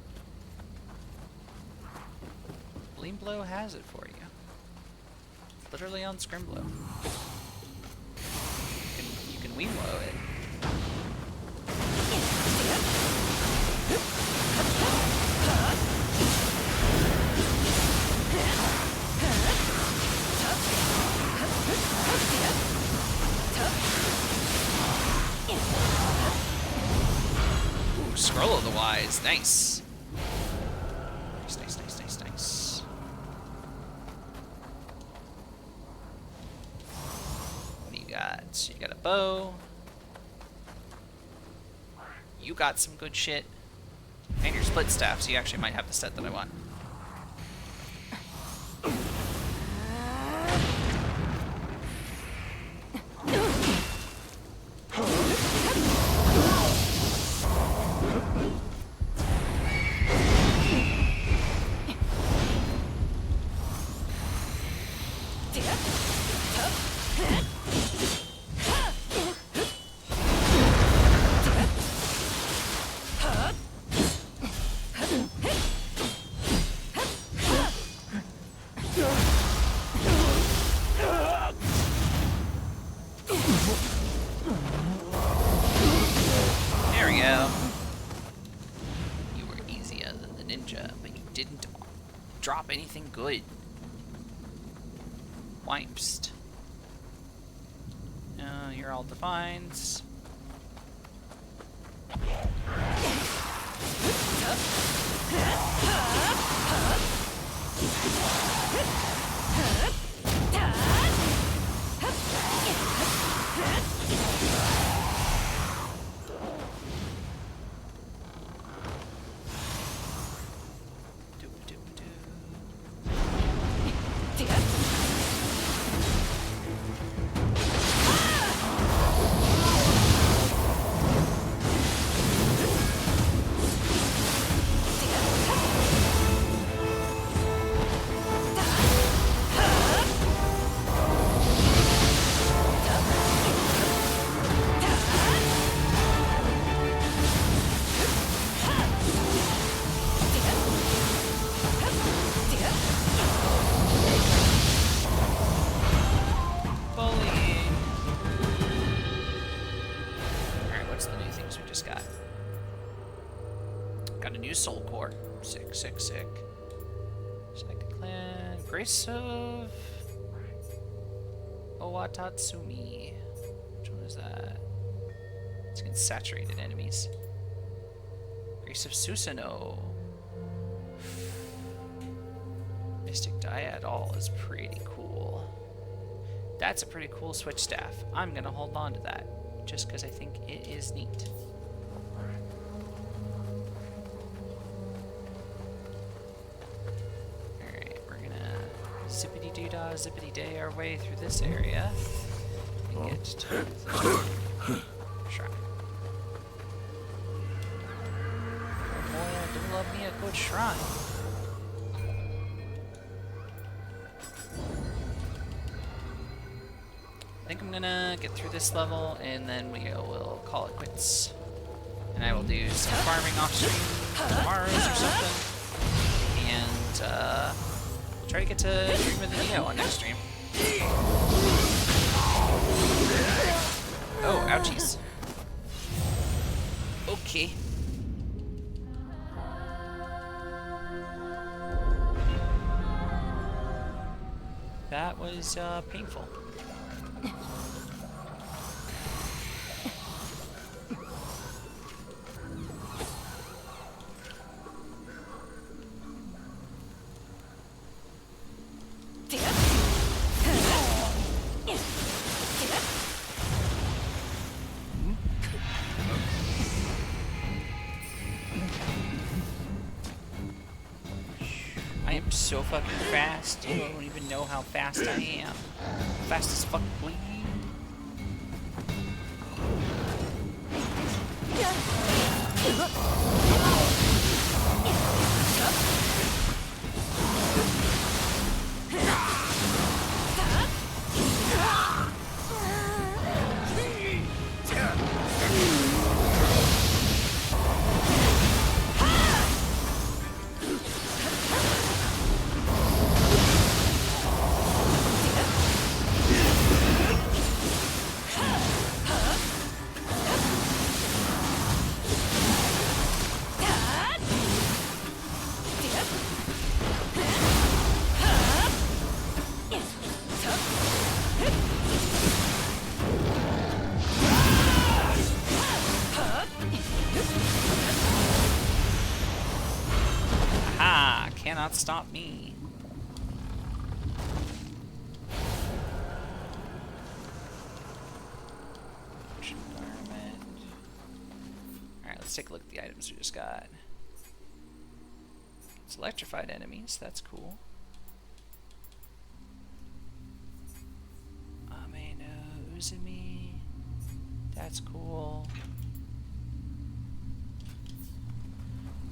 Bleam Blow has it for you. It's literally on Scrimblow. You can Weem Blow it. Ooh, Scroll of the Wise, nice. Nice. What do you got? You got a bow. You got some good shit. And your split staff, so you actually might have the set that I want. There we go. You were easier than the ninja, but you didn't drop anything good. Wiped. You're all defines. Soul Core. Sick, sick, sick. Selected clan. Grace of Owatatsumi. Which one is that? It's against saturated enemies. Grace of Susanoo. Mystic Dyad All is pretty cool. That's a pretty cool switch staff. I'm gonna hold on to that. Just because I think it is neat. Zippity-doo-dah, zippity-day our way through this area. We get to the shrine. Oh boy, I do love me a good shrine. I think I'm gonna get through this level and then we will call it quits. And I will do some farming off stream tomorrow or something. And try to get to Dream of the Nioh on next stream. Oh, ouchies. Okay. That was painful. So fucking fast, you don't even know how fast I am. Fast as fuck, boy. Cannot stop me. Alright, let's take a look at the items we just got. It's electrified enemies, that's cool. Ameno Uzumi. That's cool.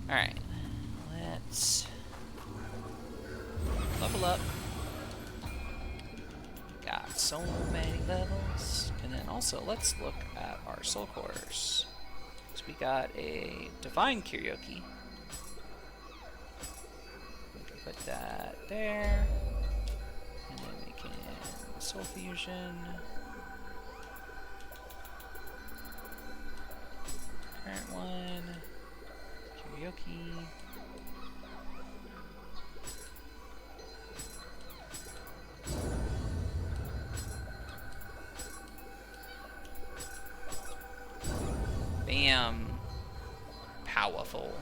Alright. Let's level up. So many levels. And then also, let's look at our soul cores. So we got a divine karaoke. We can put that there. And then we can soul fusion. Current one. Karaoke. Bam. Powerful.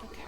Okay.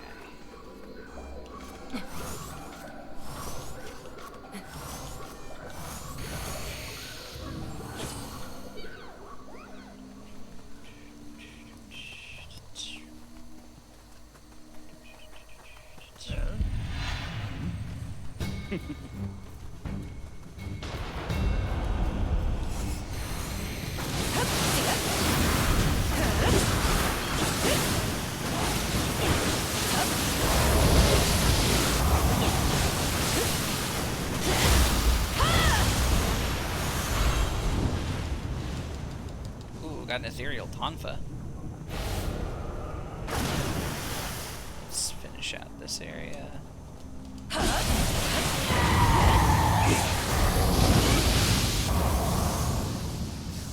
Ooh, got an ethereal Tonfa. Let's finish out this area.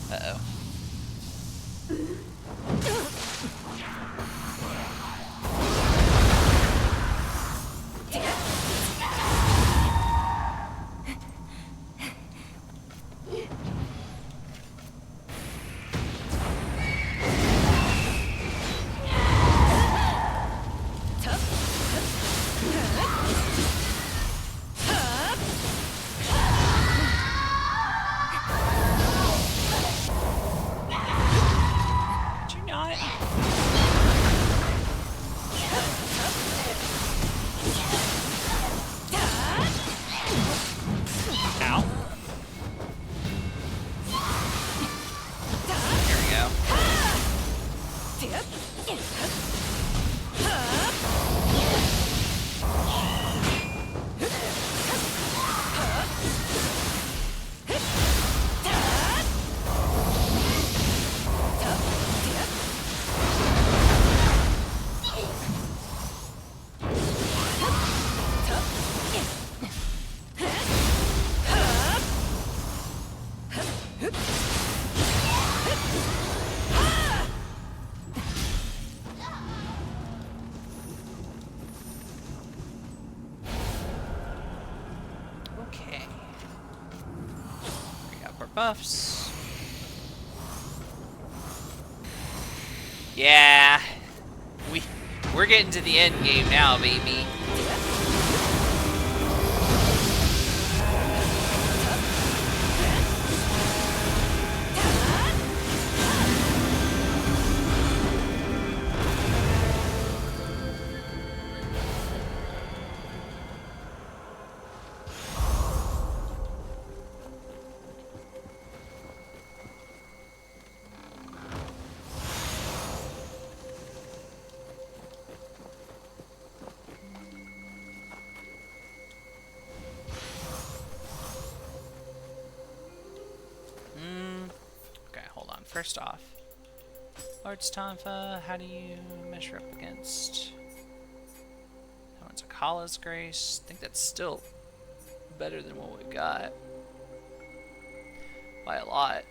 Uh-oh. Did you not? Ow. Here we go. Okay. We got more buffs. Yeah. We're getting to the end game now, baby. Okay, hold on. First off, Lord's Tonfa, how do you measure up against? That one's a Kala's Grace. I think that's still better than what we got. By a lot.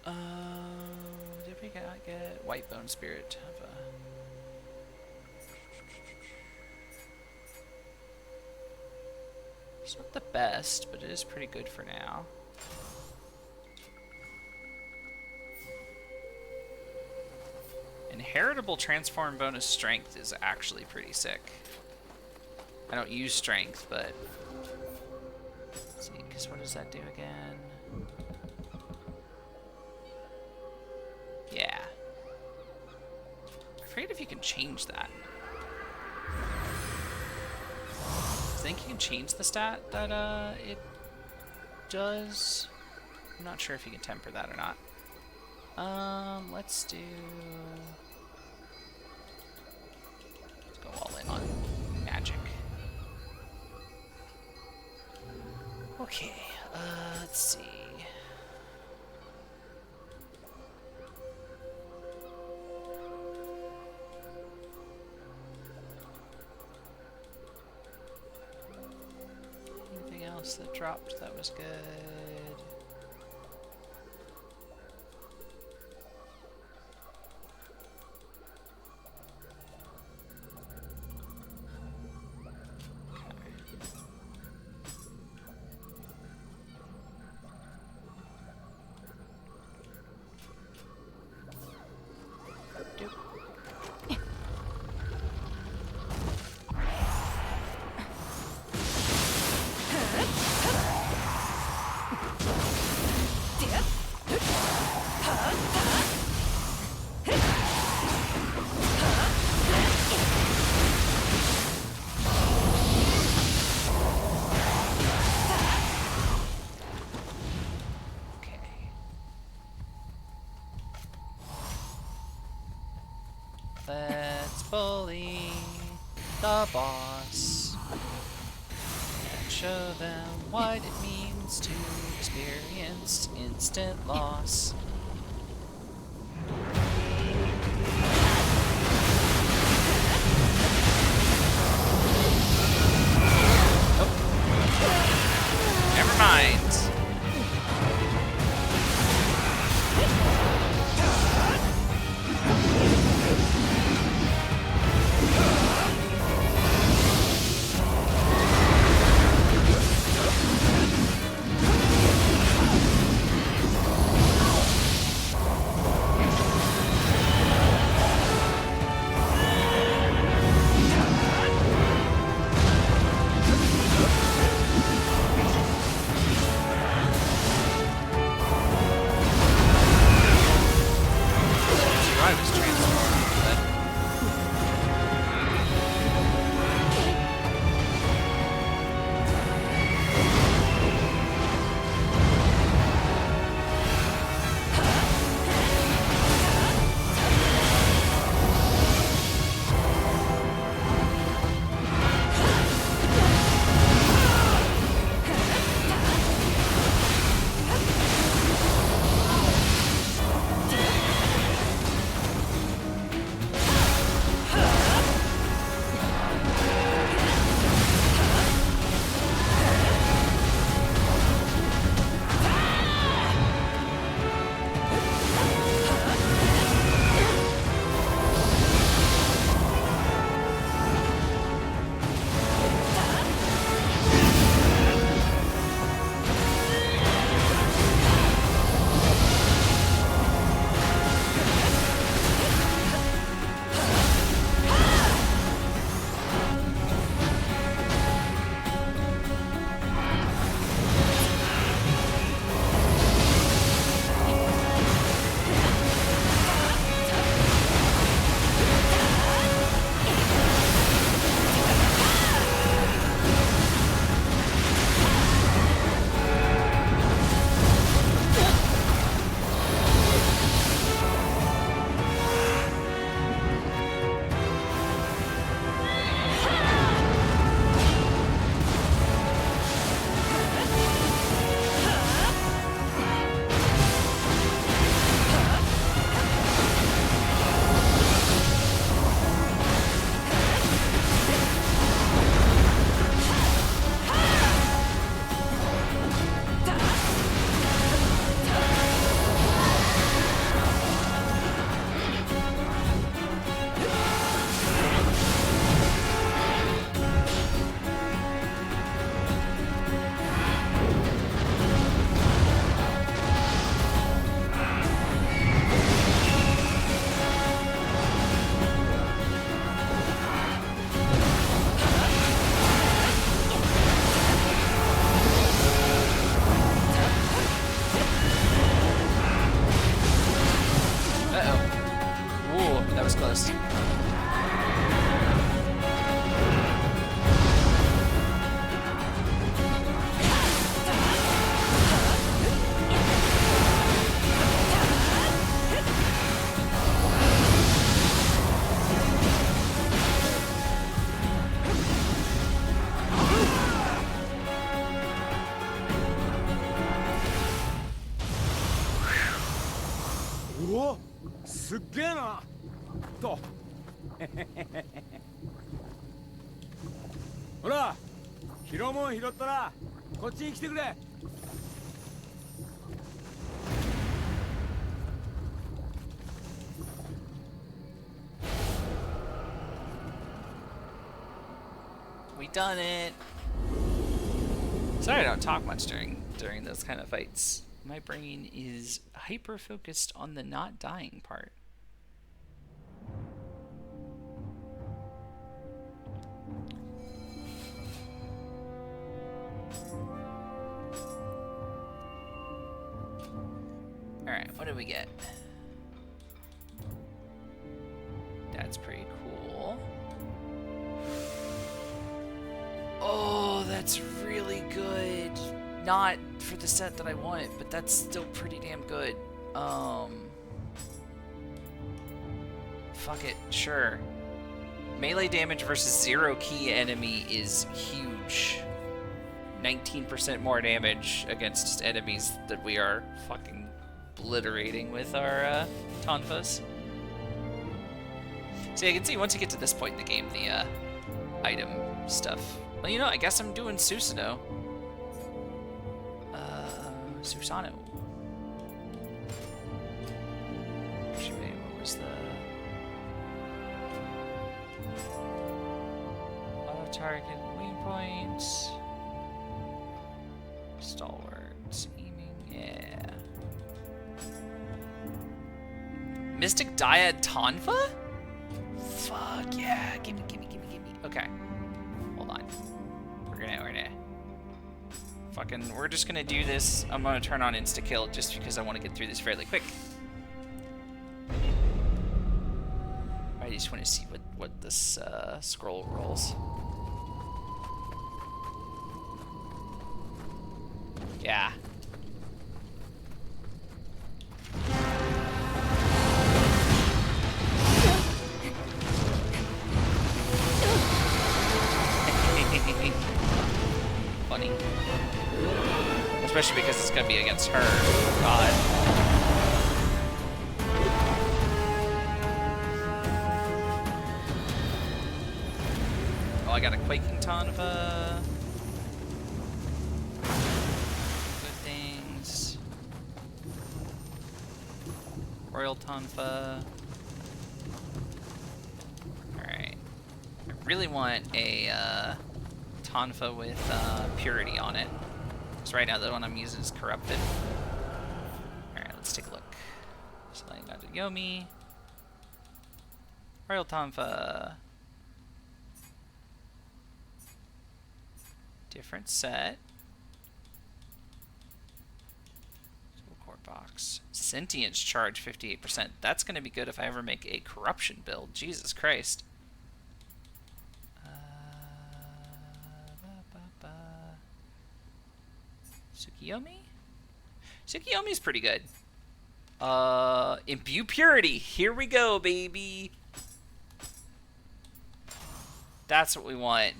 Did we get White Bone Spirit Tonfa? It's not the best, but it is pretty good for now. Inheritable transform bonus strength is actually pretty sick. I don't use strength, but let's see, because what does that do again? Yeah. I forget if you can change that. I think you can change the stat that it does. I'm not sure if you can temper that or not. Let's do Let's see. Anything else that dropped that was good? Let's bully the boss and show them what it means to experience instant loss. Oh. Never mind. I was transformed, but that was close. とほら拾うもん拾ったらこっちに来てくれ We done it. Sorry I don't talk much during those kind of fights. My brain is hyper focused on the not dying part. Alright, what do we get? That's pretty cool. Oh, that's really good. Not for the set that I want, but that's still pretty damn good. Fuck it, sure. Melee damage versus zero key enemy is huge. 19% more damage against enemies that we are fucking obliterating with our tonfas. So you can see once you get to this point in the game, the item stuff. Well, you know, I guess I'm doing Susanoo. Susanoo. Actually, wait, what was the... Auto target, weak points. Stalwarts, aiming, yeah. Mystic Dyad Tonfa? Fuck yeah, gimme. Okay. Hold on. We're gonna fucking, we're just gonna do this. I'm gonna turn on insta-kill just because I want to get through this fairly quick. I just want to see what this scroll rolls. Yeah. Funny. Especially because it's gonna be against her. God. Oh, I got a Quaking Tonfa. Good things. Royal Tonfa. Alright. I really want a Tonfa with Purity on it. Because right now the one I'm using is Corrupted. Alright, let's take a look. Slaying out to Yomi. Royal Tonfa. Different set. Core box. Sentience charge 58%. That's going to be good if I ever make a corruption build. Jesus Christ. Tsukiyomi? Tsukiyomi's pretty good. Imbue Purity. Here we go, baby. That's what we want.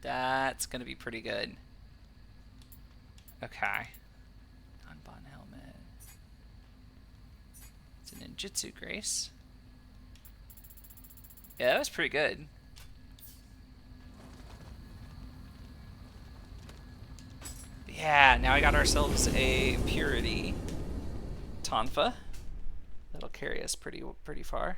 That's gonna be pretty good. Okay. Unbond helmet. It's an ninjutsu grace. Yeah, that was pretty good. Yeah, now I got ourselves a Purity Tonfa. That'll carry us pretty far.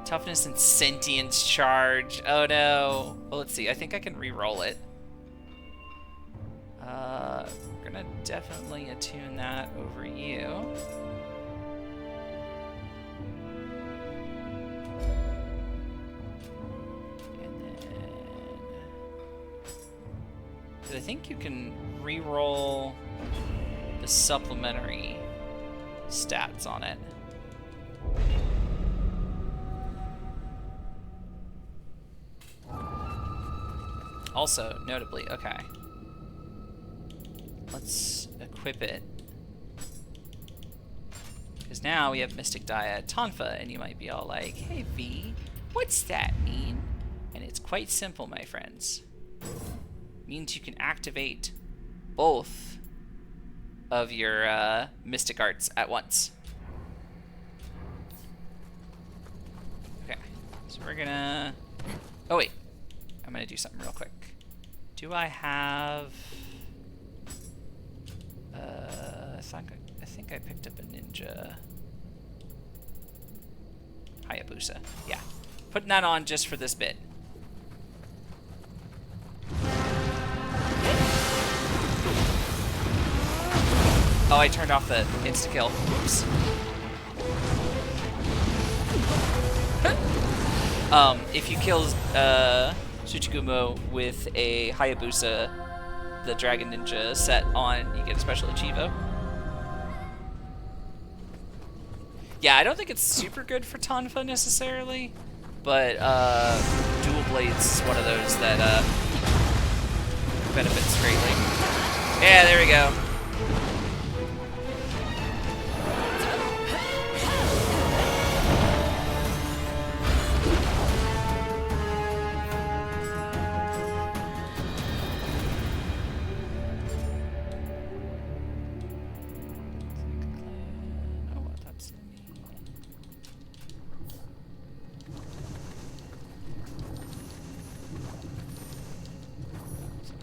Toughness and Sentience charge. Oh no. Well, let's see. I think I can re-roll it. We're gonna definitely attune that over you. And then... I think you can re-roll the supplementary stats on it. Also, notably, okay. Let's equip it. Because now we have Mystic Dyad Tonfa, and you might be all like, hey V, what's that mean? And it's quite simple, my friends. Means you can activate both of your mystic arts at once. Okay, so we're gonna... Oh wait, I'm gonna do something real quick. Do I have... I think I picked up a ninja Hayabusa. Yeah, putting that on just for this bit. Oh, I turned off the insta-kill. Oops. If you kill Tsuchigumo with a Hayabusa, the Dragon Ninja set on, you get a special Achievo. Yeah, I don't think it's super good for Tonfa necessarily, but Dual Blades is one of those that benefits greatly. Yeah, there we go.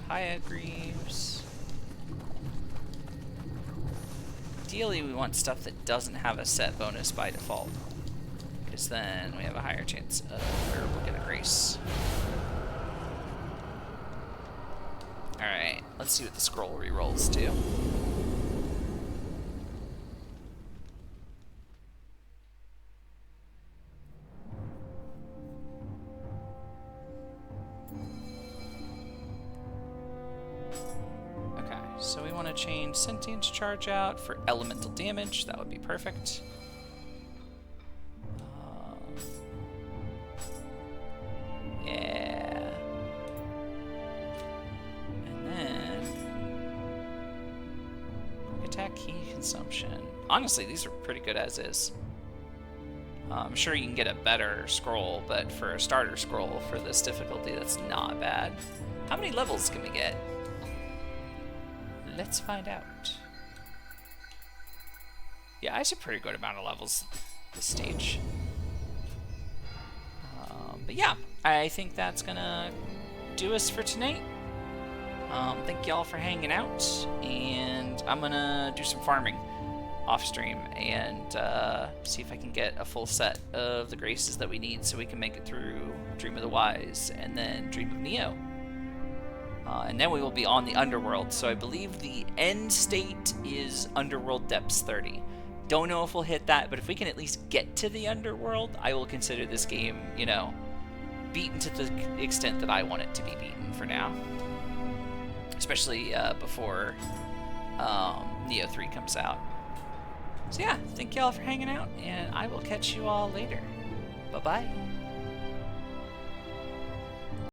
Haya Greaves. Ideally, we want stuff that doesn't have a set bonus by default, because then we have a higher chance of where we'll get a grace. Alright, let's see what the scroll rerolls do. So we want to change Sentient Charge out for elemental damage. That would be perfect. Yeah. And then attack key consumption. Honestly, these are pretty good as is. I'm sure you can get a better scroll, but for a starter scroll for this difficulty, that's not bad. How many levels can we get? Let's find out. Yeah, it's a pretty good amount of levels this stage. But yeah, I think that's gonna do us for tonight. Thank y'all for hanging out, and I'm gonna do some farming off stream and see if I can get a full set of the graces that we need so we can make it through Dream of the Wise and then Dream of Nioh. And then we will be on the Underworld, so I believe the end state is Underworld Depths 30. Don't know if we'll hit that, but if we can at least get to the Underworld, I will consider this game, you know, beaten to the extent that I want it to be beaten for now. Especially before Nioh 3 comes out. So yeah, thank y'all for hanging out, and I will catch you all later. Bye-bye.